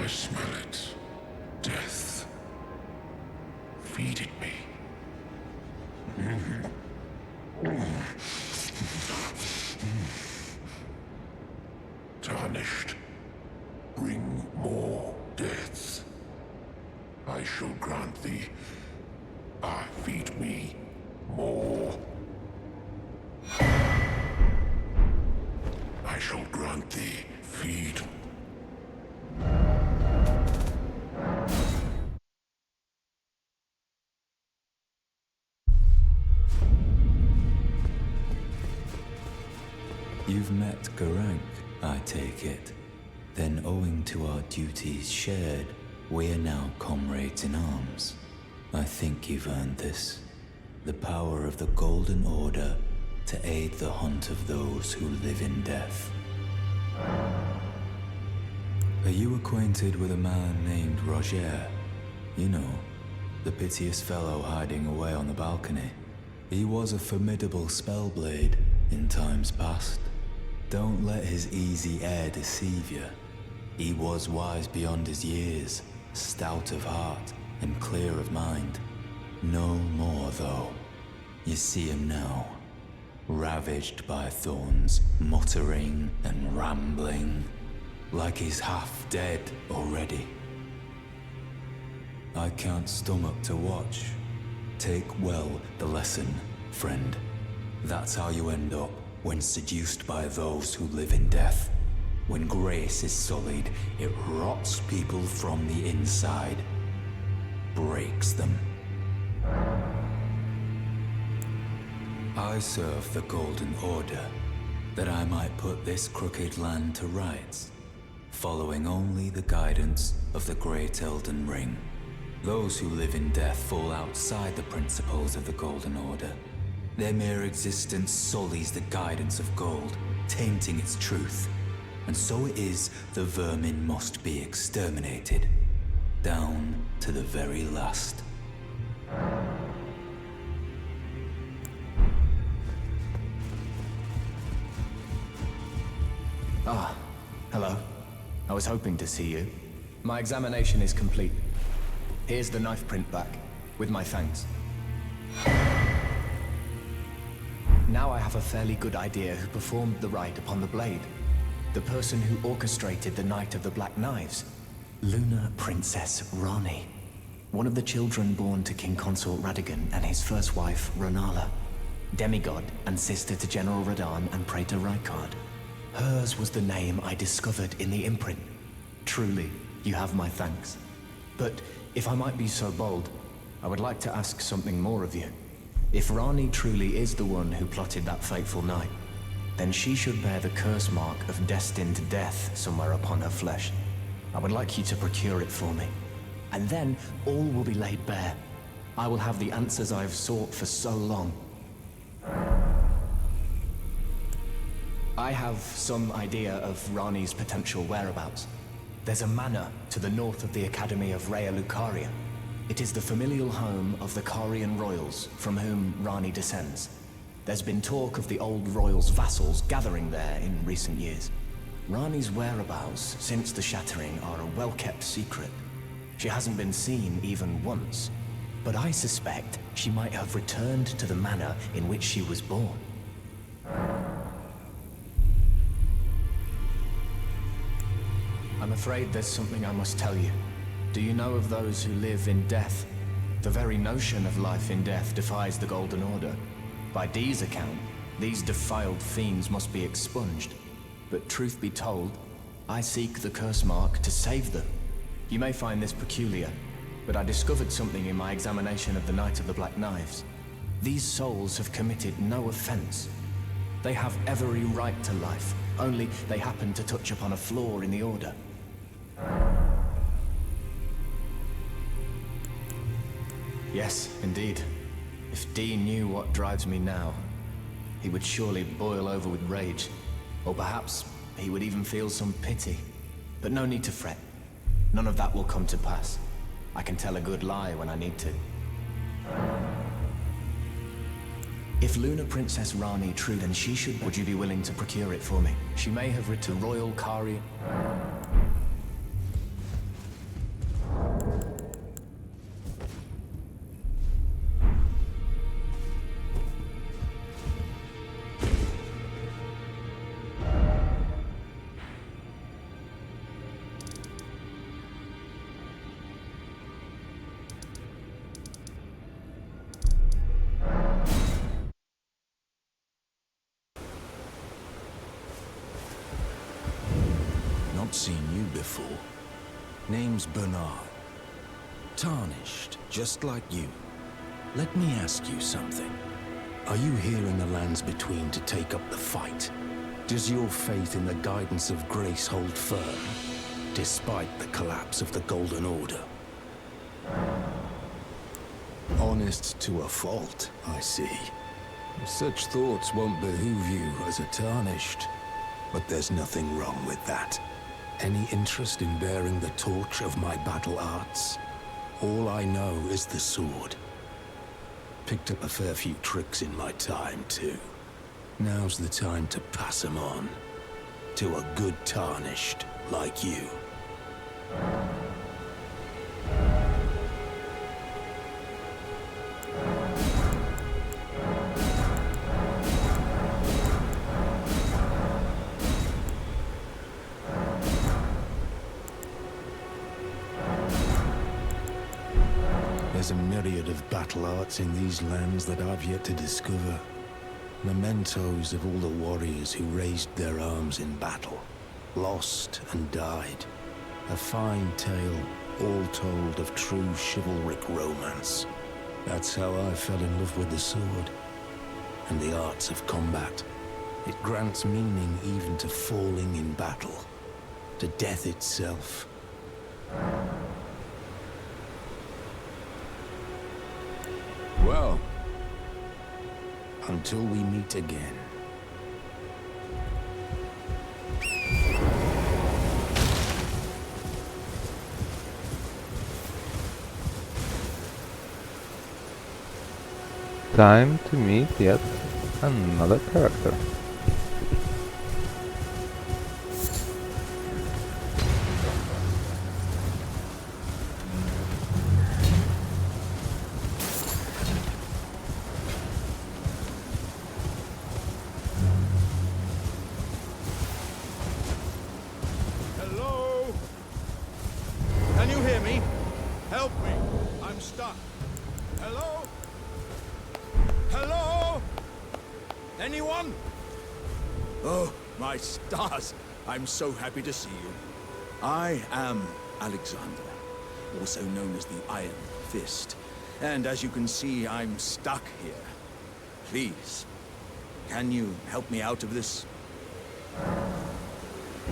I smell it. Death. Feed it me. Tarnished. Bring more deaths. I shall grant thee. Feed me more. I shall grant thee. Feed. You've met Garank, I take it. Then owing to our duties shared, we're now comrades in arms. I think you've earned this. The power of the Golden Order to aid the hunt of those who live in death. Are you acquainted with a man named Roger? You know, the piteous fellow hiding away on the balcony. He was a formidable spellblade in times past. Don't let his easy air deceive you. He was wise beyond his years, stout of heart and clear of mind. No more, though. You see him now, ravaged by thorns, muttering and rambling, like he's half dead already. I can't stomach to watch. Take well the lesson, friend. That's how you end up when seduced by those who live in death. When grace is sullied, it rots people from the inside, breaks them. I serve the Golden Order, that I might put this crooked land to rights, following only the guidance of the Great Elden Ring. Those who live in death fall outside the principles of the Golden Order. Their mere existence sullies the guidance of gold, tainting its truth. And so it is the vermin must be exterminated, down to the very last. Ah, hello. I was hoping to see you. My examination is complete. Here's the knife print back, with my thanks. Now I have a fairly good idea who performed the rite upon the blade. The person who orchestrated the Night of the Black Knives. Lunar Princess Rani. One of the children born to King Consort Radigan and his first wife, Renala. Demigod and sister to General Radahn and Praetor Rykard. Hers was the name I discovered in the imprint. Truly, you have my thanks. But if I might be so bold, I would like to ask something more of you. If Rani truly is the one who plotted that fateful night, then she should bear the curse mark of destined death somewhere upon her flesh. I would like you to procure it for me. And then all will be laid bare. I will have the answers I have sought for so long. I have some idea of Rani's potential whereabouts. There's a manor to the north of the Academy of Rhea Lucaria. It is the familial home of the Carian royals from whom Rani descends. There's been talk of the old royals' vassals gathering there in recent years. Rani's whereabouts since the shattering are a well-kept secret. She hasn't been seen even once, but I suspect she might have returned to the manor in which she was born. I'm afraid there's something I must tell you. Do you know of those who live in death? The very notion of life in death defies the Golden Order. By Dee's account, these defiled fiends must be expunged. But truth be told, I seek the curse mark to save them. You may find this peculiar, but I discovered something in my examination of the Night of the Black Knives. These souls have committed no offense. They have every right to life, only they happen to touch upon a flaw in the Order. Yes, indeed. If Dee knew what drives me now, he would surely boil over with rage. Or perhaps he would even feel some pity. But no need to fret. None of that will come to pass. I can tell a good lie when I need to. If Lunar Princess Rani true, then she should... Would you be willing to procure it for me? She may have written Royal Kari... seen you before. Name's Bernard. Tarnished, just like you. Let me ask you something. Are you here in the lands between to take up the fight? Does your faith in the guidance of grace hold firm, despite the collapse of the Golden Order? Honest to a fault, I see. Such thoughts won't behoove you as a Tarnished. But there's nothing wrong with that. Any interest in bearing the torch of my battle arts? All I know is the sword. Picked up a fair few tricks in my time, too. Now's the time to pass them on. To a good Tarnished like you. There's a myriad of battle arts in these lands that I've yet to discover. Mementos of all the warriors who raised their arms in battle, lost and died. A fine tale, all told of true chivalric romance. That's how I fell in love with the sword, and the arts of combat. It grants meaning even to falling in battle, to death itself. Well, until we meet again. Time to meet yet another character. Hello? Can you hear me? Help me. I'm stuck. Hello? Hello? Anyone? Oh, my stars. I'm so happy to see you. I am Alexander, also known as the Iron Fist. And as you can see, I'm stuck here. Please, can you help me out of this?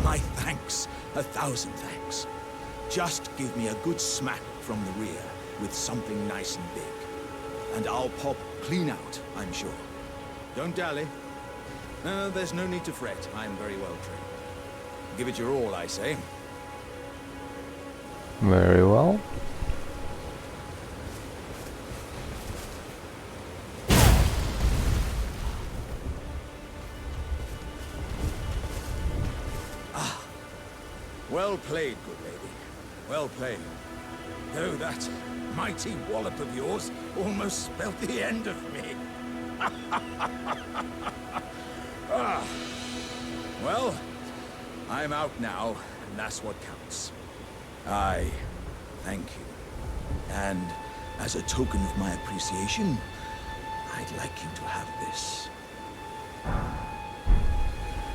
My thanks. 1,000 thanks. Just give me a good smack from the rear with something nice and big. And I'll pop clean out, I'm sure. Don't dally. There's no need to fret. I'm very well trained. Give it your all, I say. Very well. Well played, good lady. Well played. Though that mighty wallop of yours almost spelt the end of me. Well, I'm out now, and that's what counts. I thank you. And as a token of my appreciation, I'd like you to have this.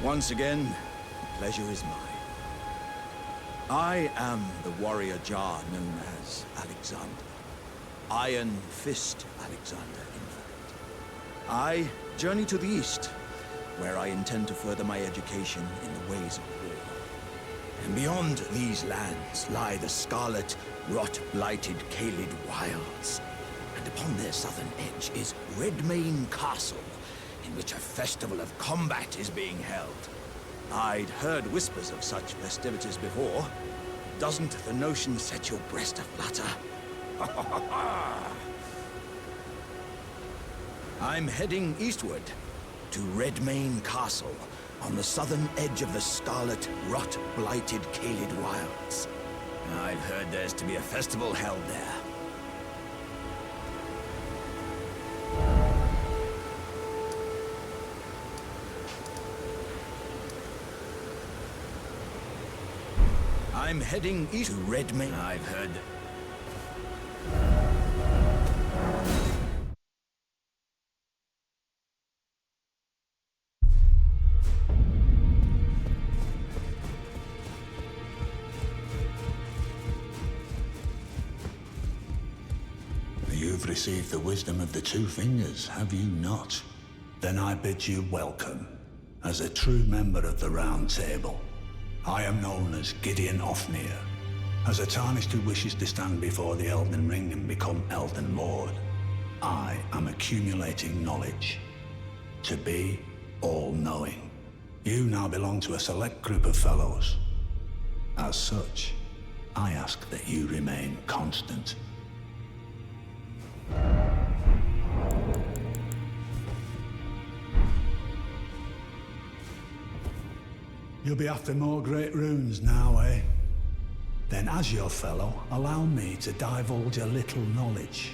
Once again, the pleasure is mine. I am the warrior Jar known as Alexander. Iron Fist Alexander, in fact. I journey to the east, where I intend to further my education in the ways of war. And beyond these lands lie the scarlet, rot-blighted Caelid wilds. And upon their southern edge is Redmane Castle, in which a festival of combat is being held. I'd heard whispers of such festivities before. Doesn't the notion set your breast aflutter? I'm heading eastward to Redmane Castle on the southern edge of the scarlet, rot-blighted Caelid wilds. I've heard there's to be a festival held there. I'm heading east to Redmane. I've heard... received the wisdom of the Two Fingers, have you not? Then I bid you welcome, as a true member of the Round Table. I am known as Gideon Ofnir, as a Tarnished who wishes to stand before the Elden Ring and become Elden Lord. I am accumulating knowledge, to be all-knowing. You now belong to a select group of fellows. As such, I ask that you remain constant. You'll be after more great runes now, eh? Then as your fellow, allow me to divulge a little knowledge.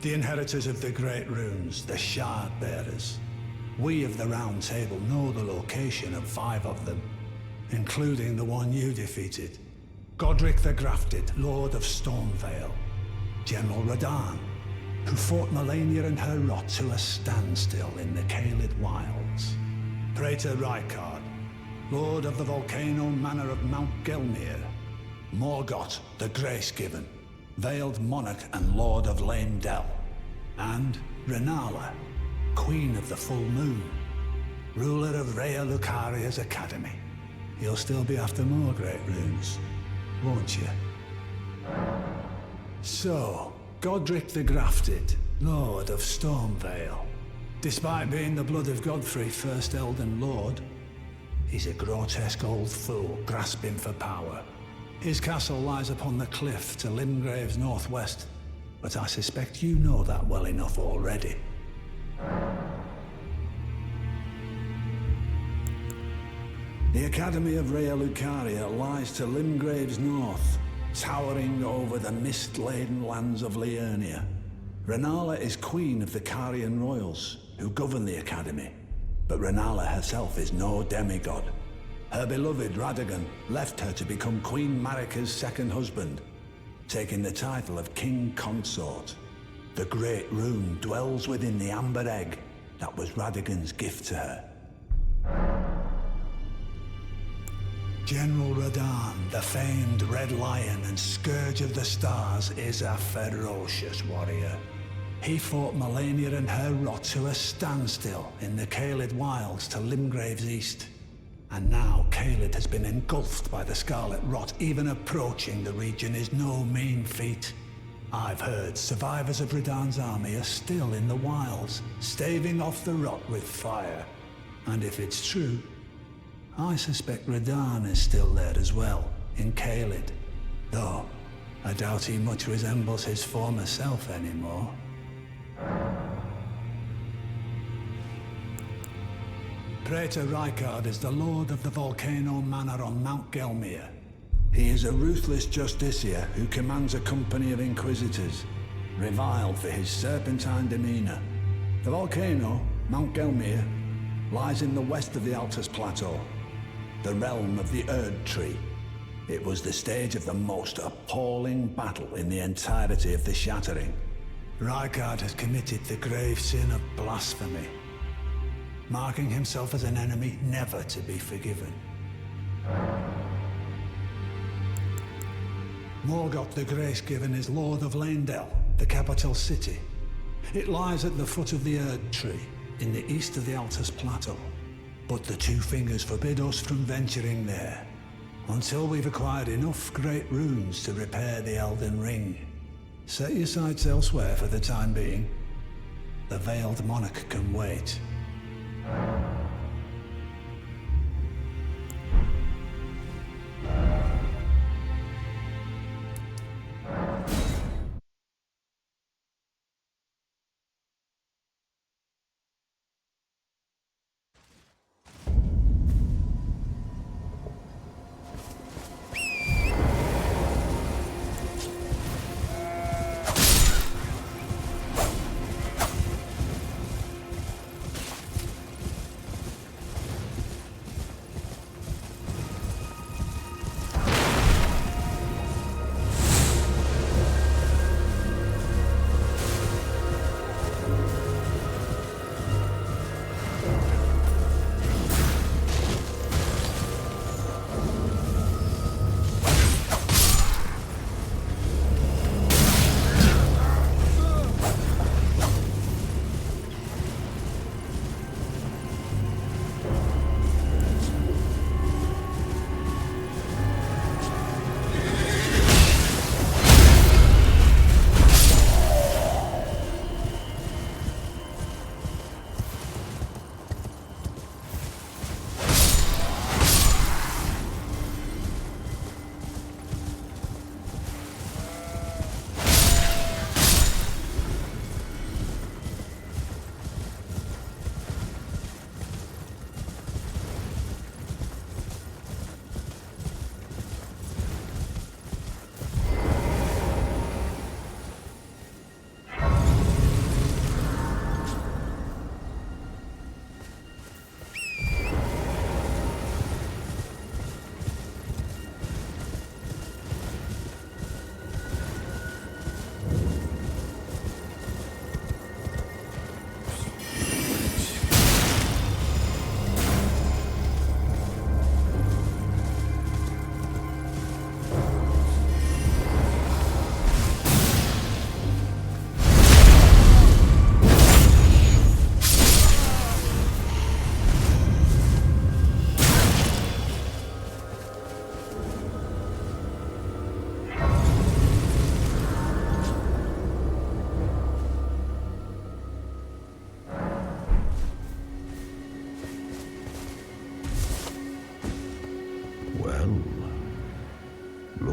The inheritors of the great runes, the Shard Bearers. We of the Round Table know the location of 5 of them, including the one you defeated. Godric the Grafted, Lord of Stormvale. General Radahn, who fought Melania and her rot to a standstill in the Caelid Wilds. Praetor Rykard, Lord of the Volcano Manor of Mount Gelmir. Morgoth the Grace-Given, Veiled Monarch and Lord of Leyndell. And Renala, Queen of the Full Moon, ruler of Rhea Lucaria's Academy. You'll still be after more great runes, won't you? So, Godric the Grafted, Lord of Stormvale. Despite being the blood of Godfrey, first Elden Lord, he's a grotesque old fool grasping for power. His castle lies upon the cliff to Limgrave's northwest, but I suspect you know that well enough already. The Academy of Rhea Lucaria lies to Limgrave's north, towering over the mist-laden lands of Liurnia. Renala is queen of the Carian royals, who govern the Academy, but Renala herself is no demigod. Her beloved Radagon left her to become Queen Marika's second husband, taking the title of King Consort. The Great Rune dwells within the amber egg that was Radagon's gift to her. General Radahn, the famed Red Lion and Scourge of the Stars, is a ferocious warrior. He fought Melania and her rot to a standstill in the Caelid Wilds to Limgrave's east. And now Caelid has been engulfed by the Scarlet Rot. Even approaching the region is no mean feat. I've heard survivors of Radahn's army are still in the wilds, staving off the rot with fire. And if it's true, I suspect Radahn is still there as well, in Caelid. Though, I doubt he much resembles his former self anymore. Praetor Rykard is the Lord of the Volcano Manor on Mount Gelmir. He is a ruthless justiciar who commands a company of inquisitors, reviled for his serpentine demeanor. The volcano, Mount Gelmir, lies in the west of the Altus Plateau, the realm of the Erdtree. It was the stage of the most appalling battle in the entirety of the Shattering. Rykard has committed the grave sin of blasphemy, marking himself as an enemy never to be forgiven. Morgoth the Grace-Given is Lord of Leyndell, the capital city. It lies at the foot of the Erdtree, in the east of the Altus Plateau. But the Two Fingers forbid us from venturing there, until we've acquired enough great runes to repair the Elden Ring. Set your sights elsewhere for the time being. The Veiled Monarch can wait.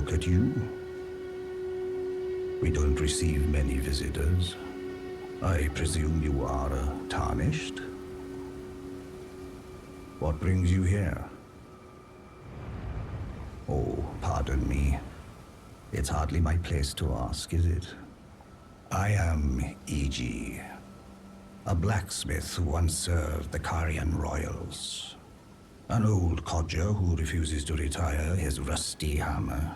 look at you. We don't receive many visitors. I presume you are tarnished? What brings you here? Oh, pardon me. It's hardly my place to ask, is it? I am E.G., a blacksmith who once served the Carian royals. An old codger who refuses to retire his rusty hammer.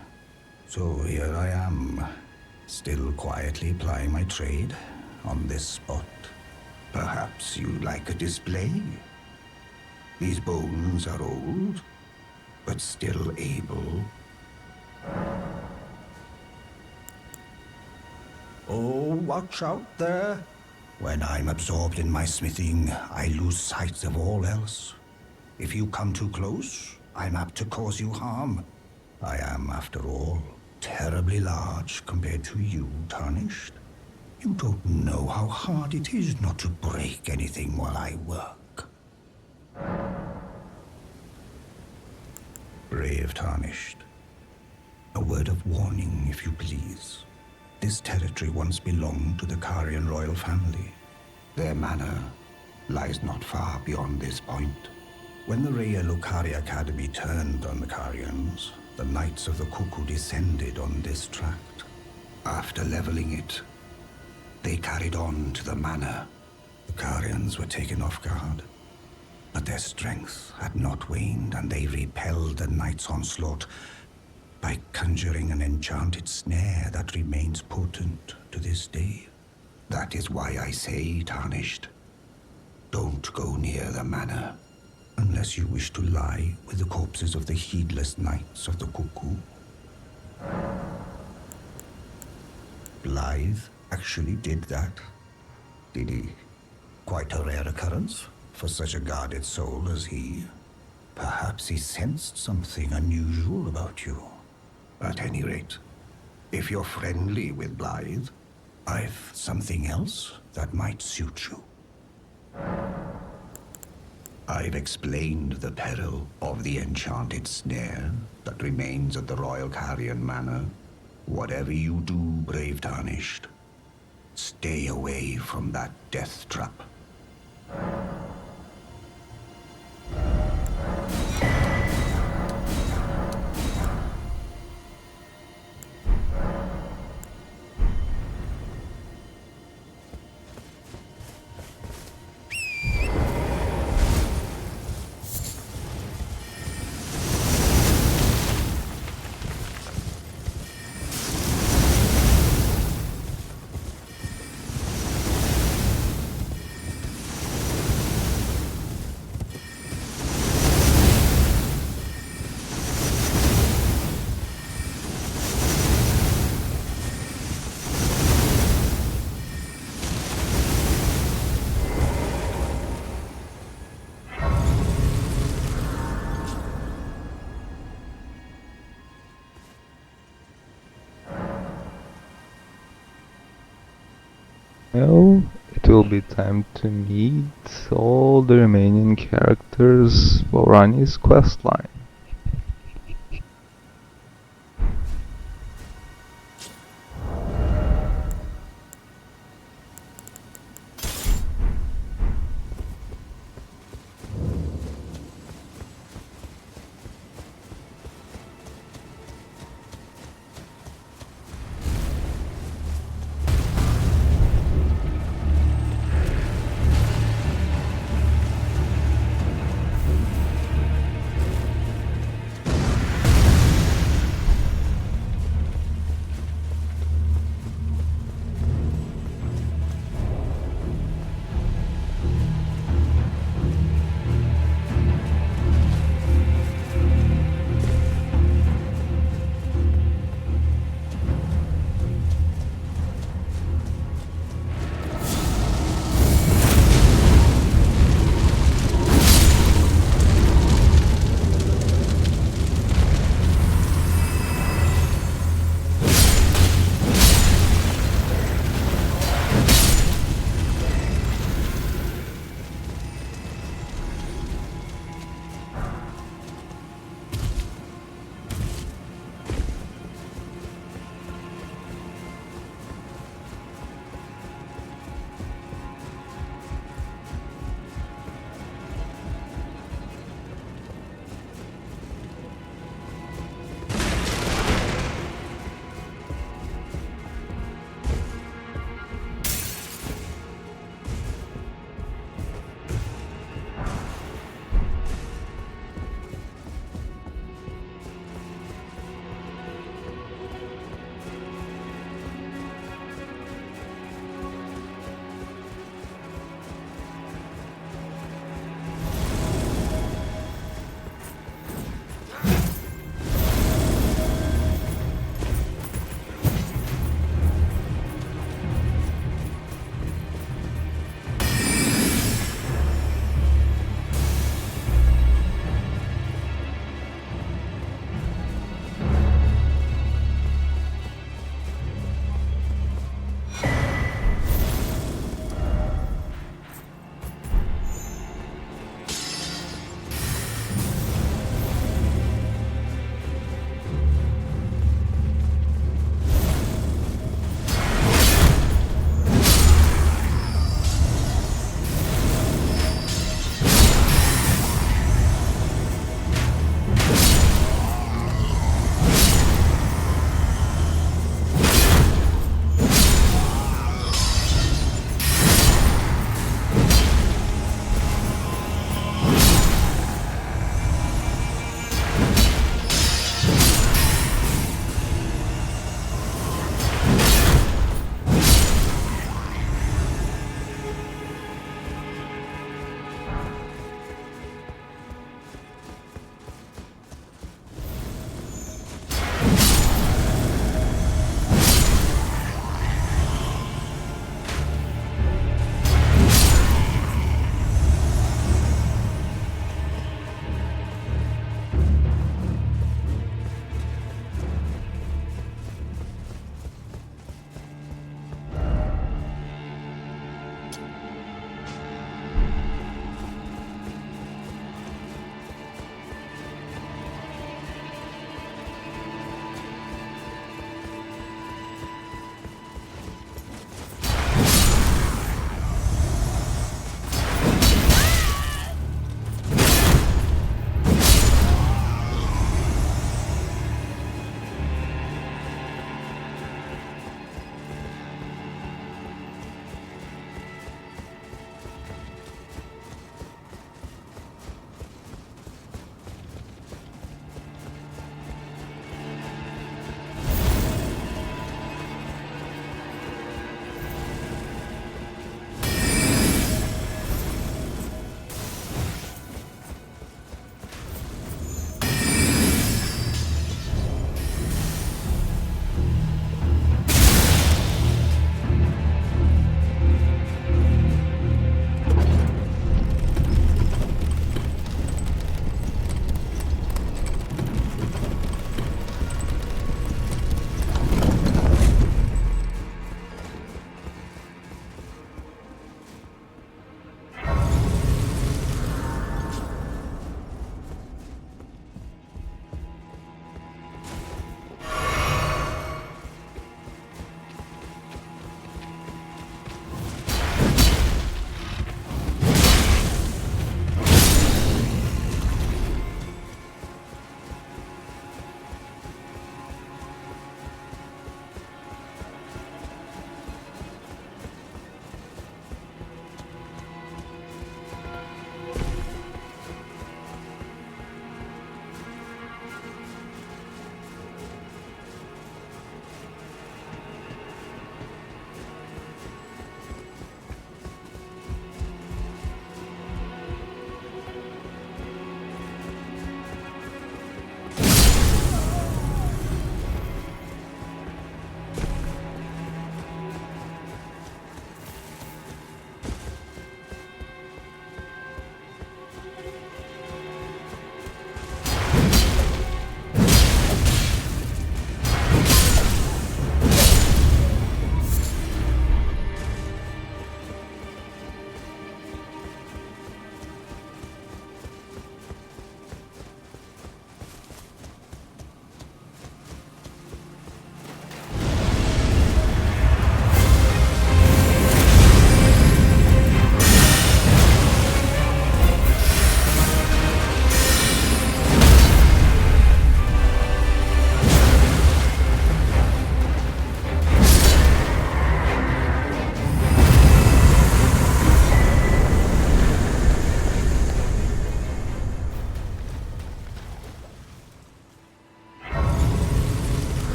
So here I am, still quietly plying my trade on this spot. Perhaps you'd like a display? These bones are old, but still able. Oh, watch out there. When I'm absorbed in my smithing, I lose sight of all else. If you come too close, I'm apt to cause you harm. I am, after all, terribly large compared to you, Tarnished. You don't know how hard it is not to break anything while I work. Brave Tarnished. A word of warning, if you please. This territory once belonged to the Carian royal family. Their manor lies not far beyond this point. When the Raya Lucari Academy turned on the Carians, the Knights of the Cuckoo descended on this tract. After leveling it, they carried on to the manor. The Carians were taken off guard, but their strength had not waned, and they repelled the Knights' onslaught by conjuring an enchanted snare that remains potent to this day. That is why I say, Tarnished, don't go near the manor, unless you wish to lie with the corpses of the heedless Knights of the Cuckoo. Blythe actually did that, did he? Quite a rare occurrence for such a guarded soul as he. Perhaps he sensed something unusual about you. At any rate, if you're friendly with Blythe, I've something else that might suit you. I've explained the peril of the enchanted snare that remains at the Royal Carian Manor. Whatever you do, brave Tarnished, stay away from that death trap. Well, it will be time to meet all the remaining characters for Rani's questline.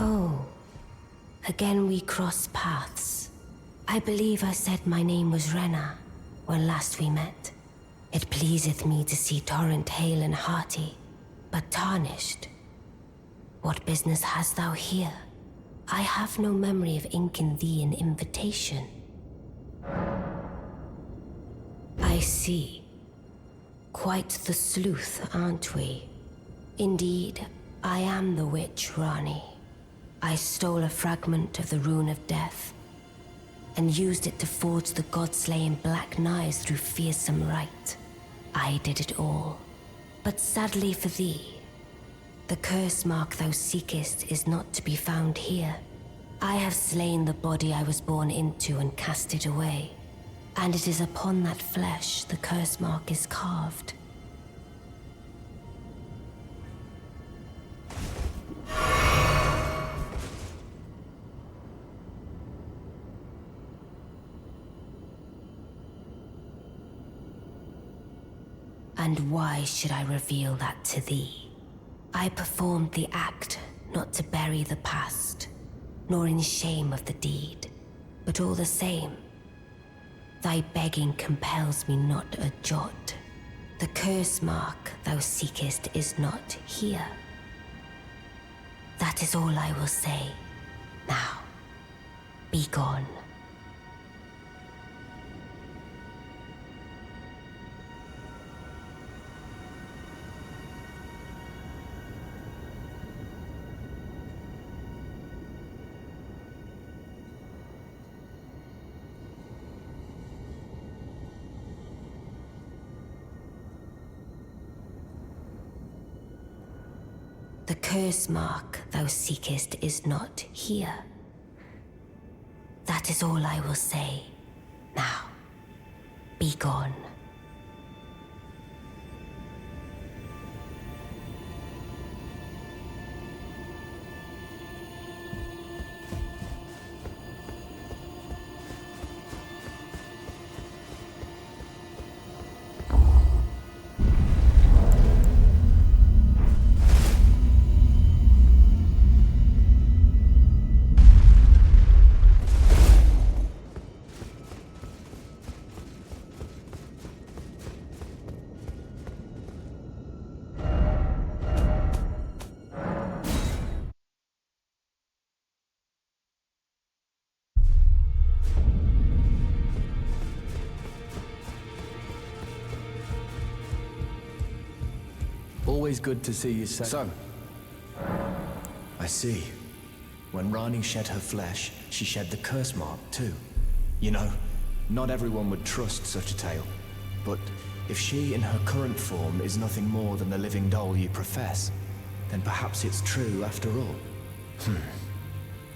Oh, again we cross paths. I believe I said my name was Rena when last we met. It pleaseth me to see Torrent hale and hearty, but tarnished. What business hast thou here? I have no memory of inking thee an invitation. I see. Quite the sleuth, aren't we? Indeed, I am the witch, Rani. I stole a fragment of the Rune of Death and used it to forge the god-slaying black knives through fearsome rite. I did it all. But sadly for thee, the curse mark thou seekest is not to be found here. I have slain the body I was born into and cast it away, and it is upon that flesh the curse mark is carved. And why should I reveal that to thee? I performed the act not to bury the past, nor in shame of the deed, but all the same, thy begging compels me not a jot. The curse mark thou seekest is not here. That is all I will say. Now, be gone. The curse mark thou seekest is not here. That is all I will say. Now, be gone. Always good to see you, So, I see. When Rani shed her flesh, she shed the curse mark, too. You know, not everyone would trust such a tale. But if she, in her current form, is nothing more than the living doll you profess, then perhaps it's true after all.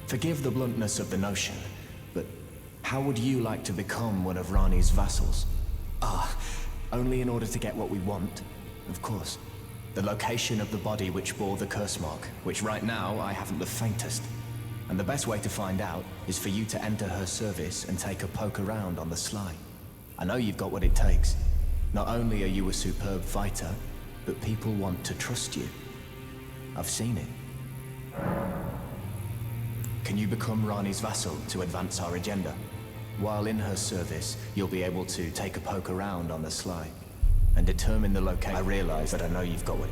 Forgive the bluntness of the notion, but how would you like to become one of Rani's vassals? Only in order to get what we want, of course. The location of the body which bore the curse mark, which right now I haven't the faintest. And the best way to find out is for you to enter her service and take a poke around on the sly. I know you've got what it takes. Not only are you a superb fighter, but people want to trust you. I've seen it. Can you become Rani's vassal to advance our agenda? While in her service, you'll be able to take a poke around on the sly and determine the location. I realize that I know you've got it.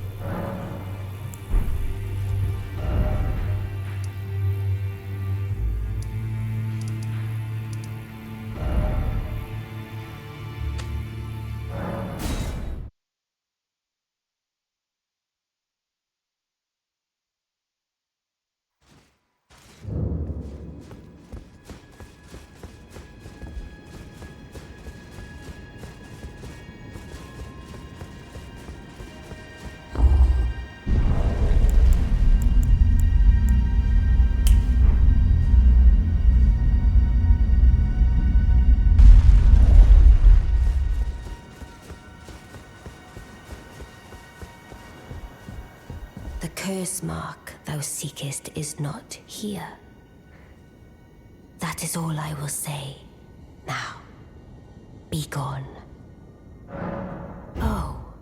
The curse mark thou seekest is not here. That is all I will say. Now, be gone. Oh,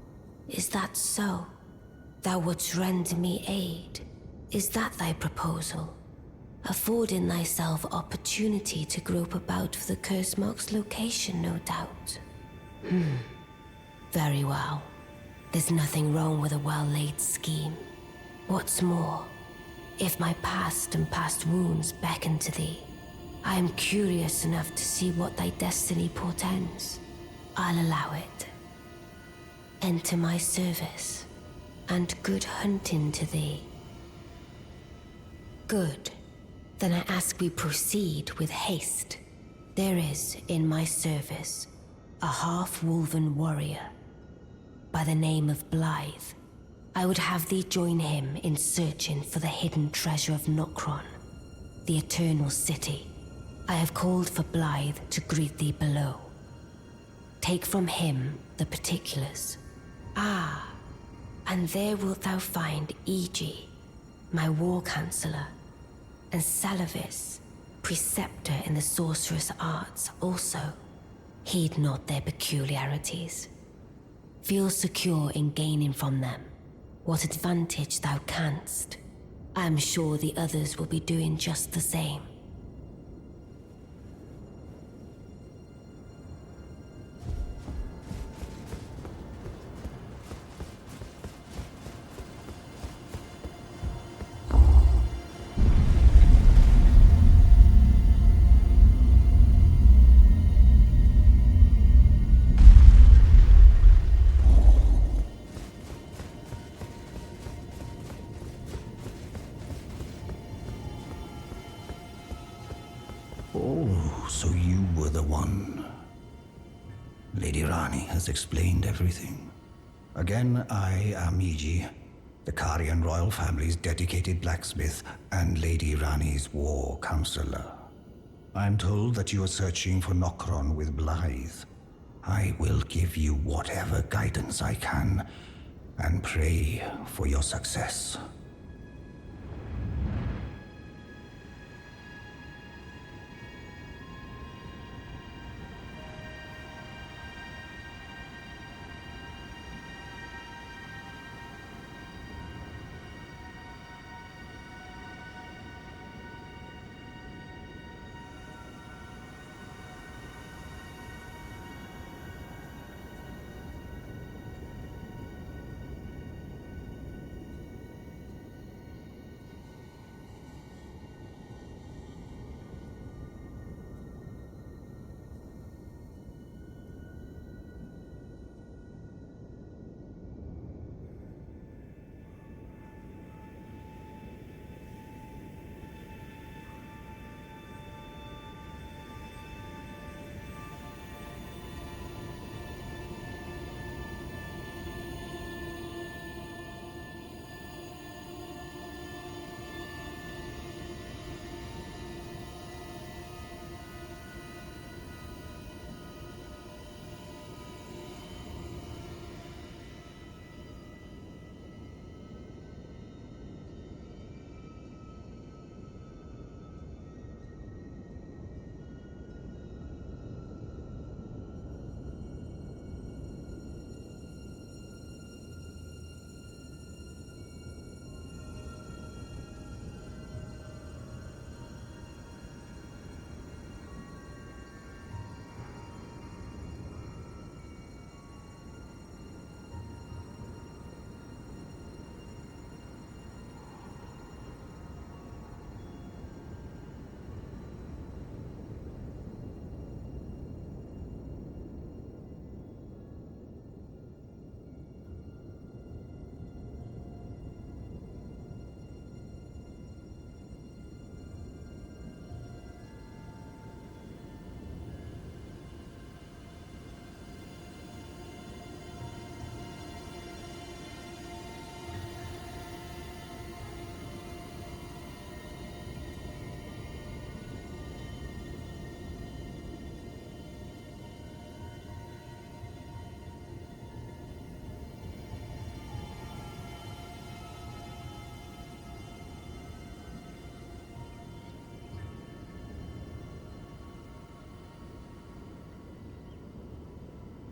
is that so? Thou wouldst render me aid? Is that thy proposal? affording thyself opportunity to grope about for the curse mark's location, no doubt. Very well. There's nothing wrong with a well-laid scheme. What's more, if my past and past wounds beckon to thee, I am curious enough to see what thy destiny portends. I'll allow it. Enter my service, and good hunting to thee. Good. Then I ask we proceed with haste. There is, in my service, a half-wolven warrior by the name of Blythe. I would have thee join him in searching for the hidden treasure of Nokron, the Eternal City. I have called for Blythe to greet thee below. Take from him the particulars. Ah, and there wilt thou find Iji, my war counselor, and Salavis, preceptor in the sorcerous arts also. Heed not their peculiarities. Feel secure in gaining from them what advantage thou canst. I am sure the others will be doing just the same. Oh, so you were the one. Lady Rani has explained everything. Again, I am Iji, the Karian royal family's dedicated blacksmith and Lady Rani's war counselor. I'm told that you are searching for Nokron with Blythe. I will give you whatever guidance I can, and pray for your success.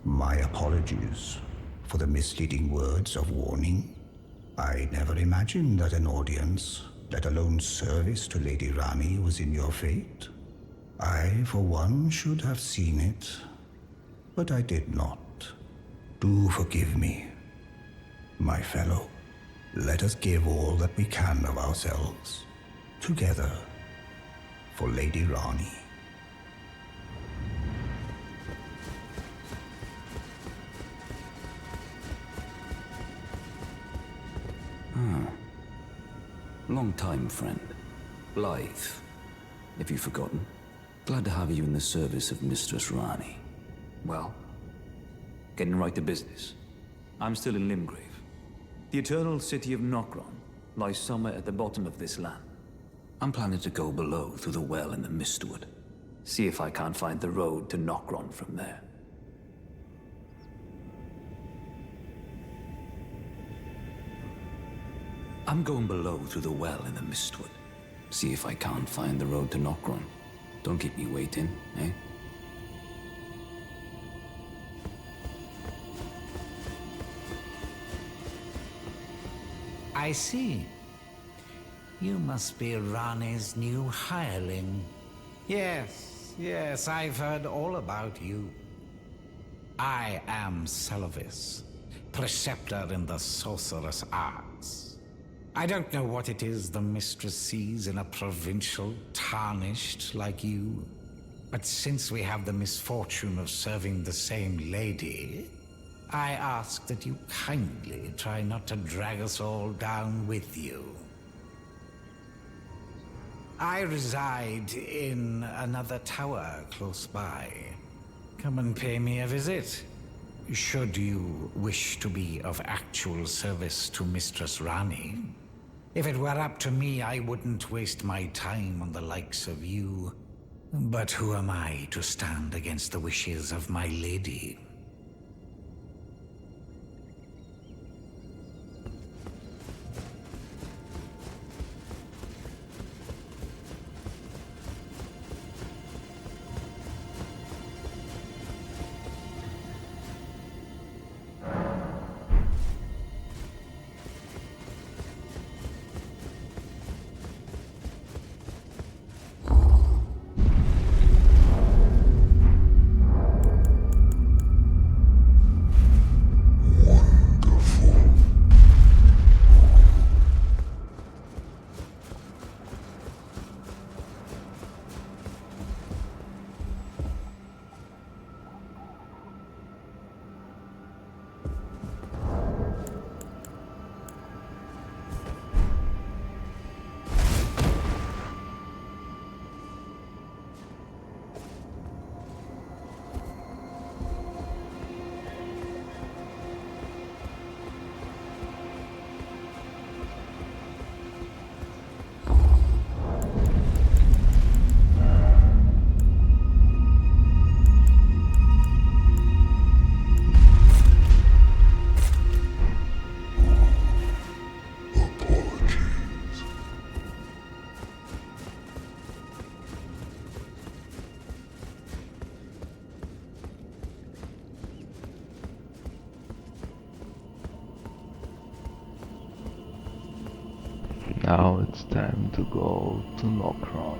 My apologies for the misleading words of warning. I never imagined that an audience let alone service to Lady Rani, was in your fate. I, for one, should have seen it, but I did not. Do forgive me, my fellow. Let us give all that we can of ourselves, together, for Lady Rani. Long time, friend. Blythe, if you've forgotten. Glad to have you in the service of Mistress Rani. Well, getting right to business. I'm still in Limgrave. The eternal city of Nokron lies somewhere at the bottom of this land. I'm planning to go below through the well in the Mistwood. See if I can't find the road to Nokron from there. I'm going below through the well in the Mistwood. See if I can't find the road to Nokron. Don't keep me waiting, eh? I see. You must be Rani's new hireling. Yes, I've heard all about you. I am Celovis, preceptor in the sorcerous arts. I don't know what it is the mistress sees in a provincial tarnished like you, but since we have the misfortune of serving the same lady, I ask that you kindly try not to drag us all down with you. I reside in another tower close by. Come and pay me a visit, should you wish to be of actual service to Mistress Rani. If it were up to me, I wouldn't waste my time on the likes of you. But who am I to stand against the wishes of my lady? Now it's time to go to Nokron.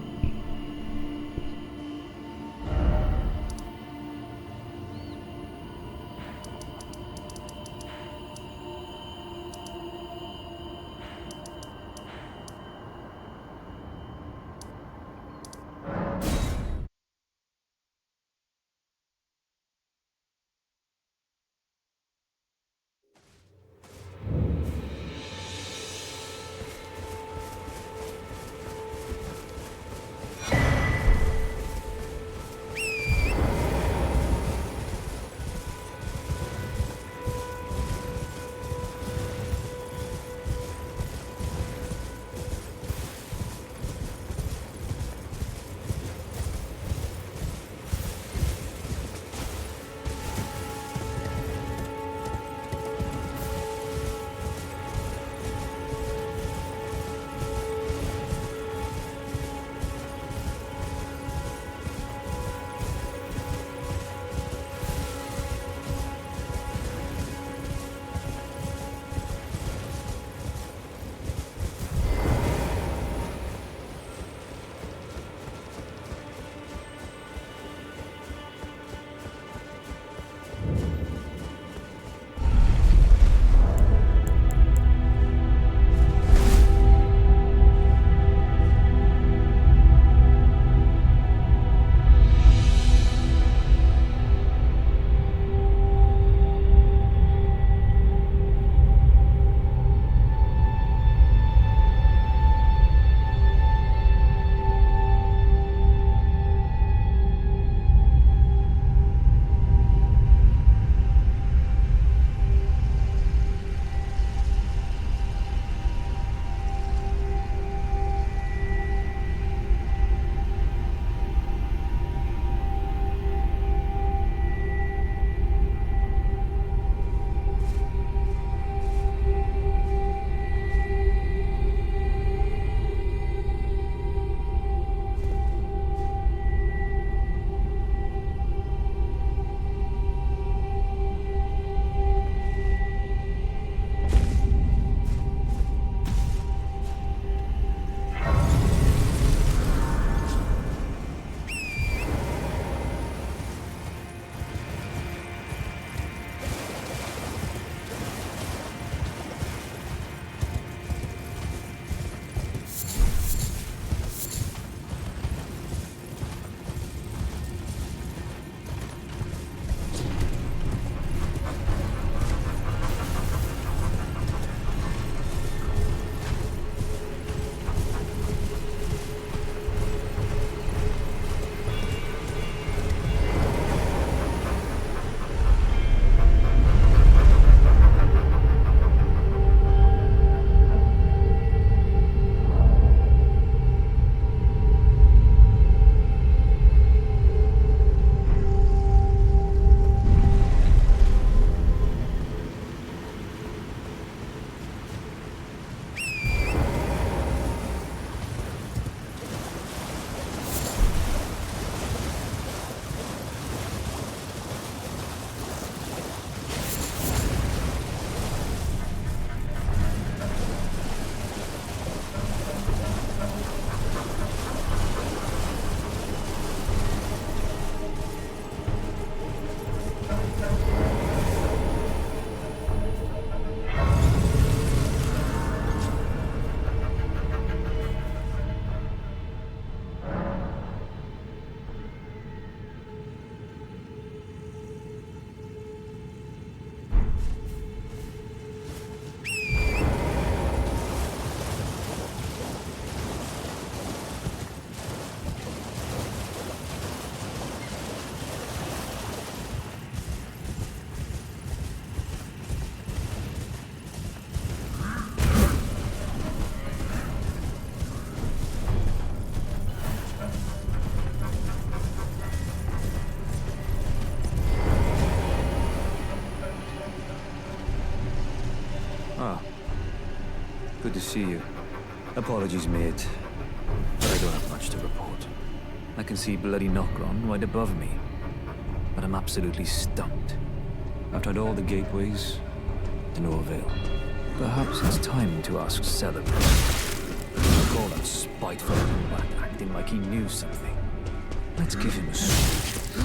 see you. Apologies, mate. But I don't have much to report. I can see bloody Nokron right above me. But I'm absolutely stumped. I've tried all the gateways, to no avail. Perhaps it's time to ask Celebrate. Call that spiteful back acting like he knew something. Let's give him a sword.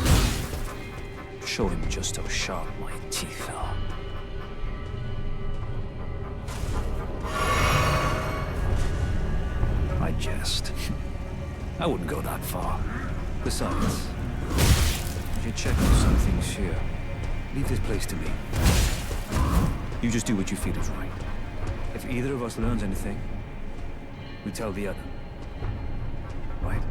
Show him just how sharp my teeth are. I jest. I wouldn't go that far. Besides, I should check on some things here. Leave this place to me. You just do what you feel is right. If either of us learns anything, we tell the other. Right?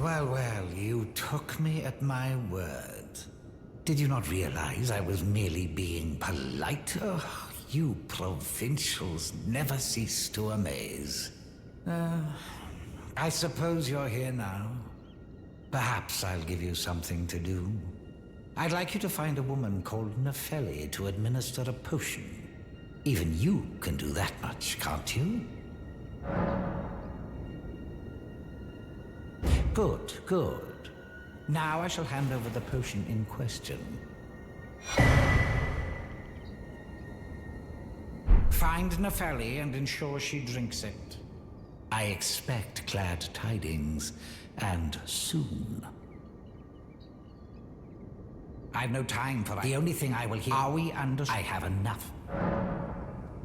Well, well, you took me at my word. Did you not realize I was merely being polite? Oh, you provincials never cease to amaze. I suppose you're here now. Perhaps I'll give you something to do. I'd like you to find a woman called Nefeli to administer a potion. Even you can do that much, can't you? Good, good. Now I shall hand over the potion in question. Find Nefeli and ensure she drinks it. I expect glad tidings, and soon. I've no time for the only thing I will hear. Are we under? I have enough.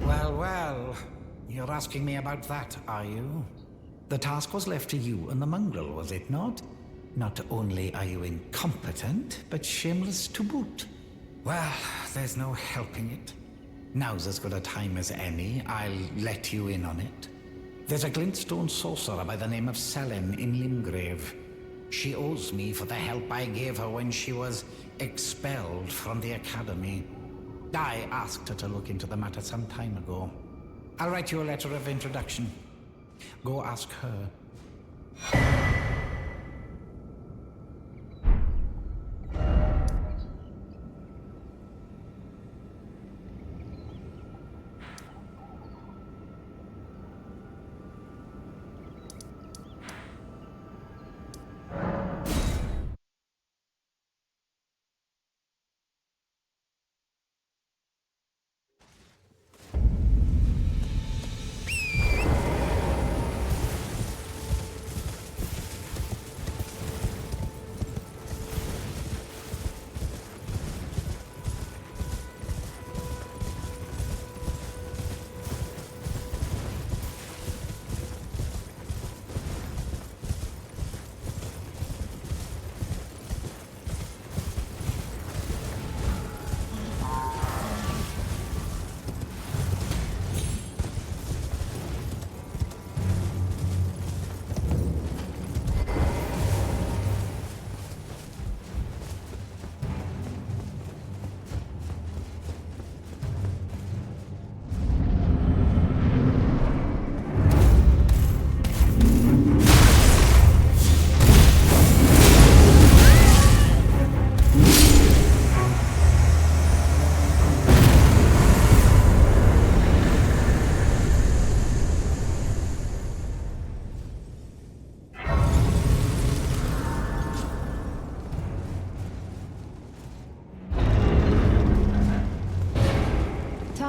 Well, well. You're asking me about that, are you? The task was left to you and the mongrel, was it not? Not only are you incompetent, but shameless to boot. Well, there's no helping it. Now's as good a time as any. I'll let you in on it. There's a glintstone sorcerer by the name of Selin in Limgrave. She owes me for the help I gave her when she was expelled from the academy. I asked her to look into the matter some time ago. I'll write you a letter of introduction. Go ask her.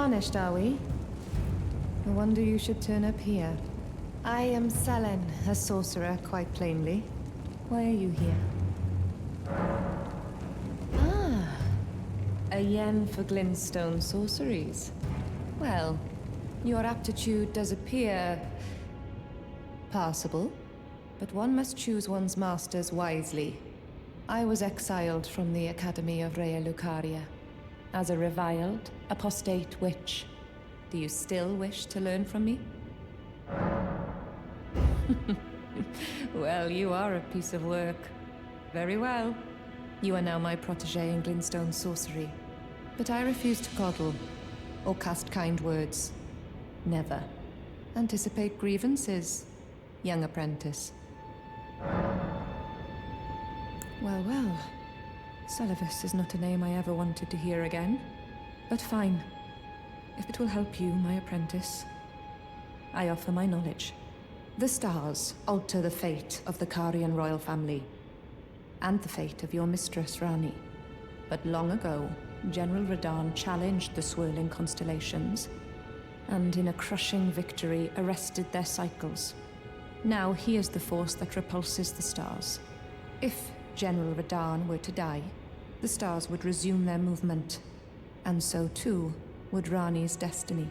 Tarnished, are we? No wonder you should turn up here. I am Selen, a sorcerer, quite plainly. Why are you here? Ah, a yen for glintstone sorceries. Well, your aptitude does appear passable, but one must choose one's masters wisely. I was exiled from the Academy of Rea Lucaria as a reviled, apostate witch. Do you still wish to learn from me? Well, you are a piece of work. Very well. You are now my protege in glintstone sorcery. But I refuse to coddle or cast kind words. Never. Anticipate grievances, young apprentice. Well, well. Sullivan is not a name I ever wanted to hear again. But fine. If it will help you, my apprentice, I offer my knowledge. The stars alter the fate of the Karian royal family, and the fate of your mistress, Rani. But long ago, General Radahn challenged the swirling constellations, and in a crushing victory arrested their cycles. Now he is the force that repulses the stars. If General Radahn were to die, the stars would resume their movement, and so too would Rani's destiny.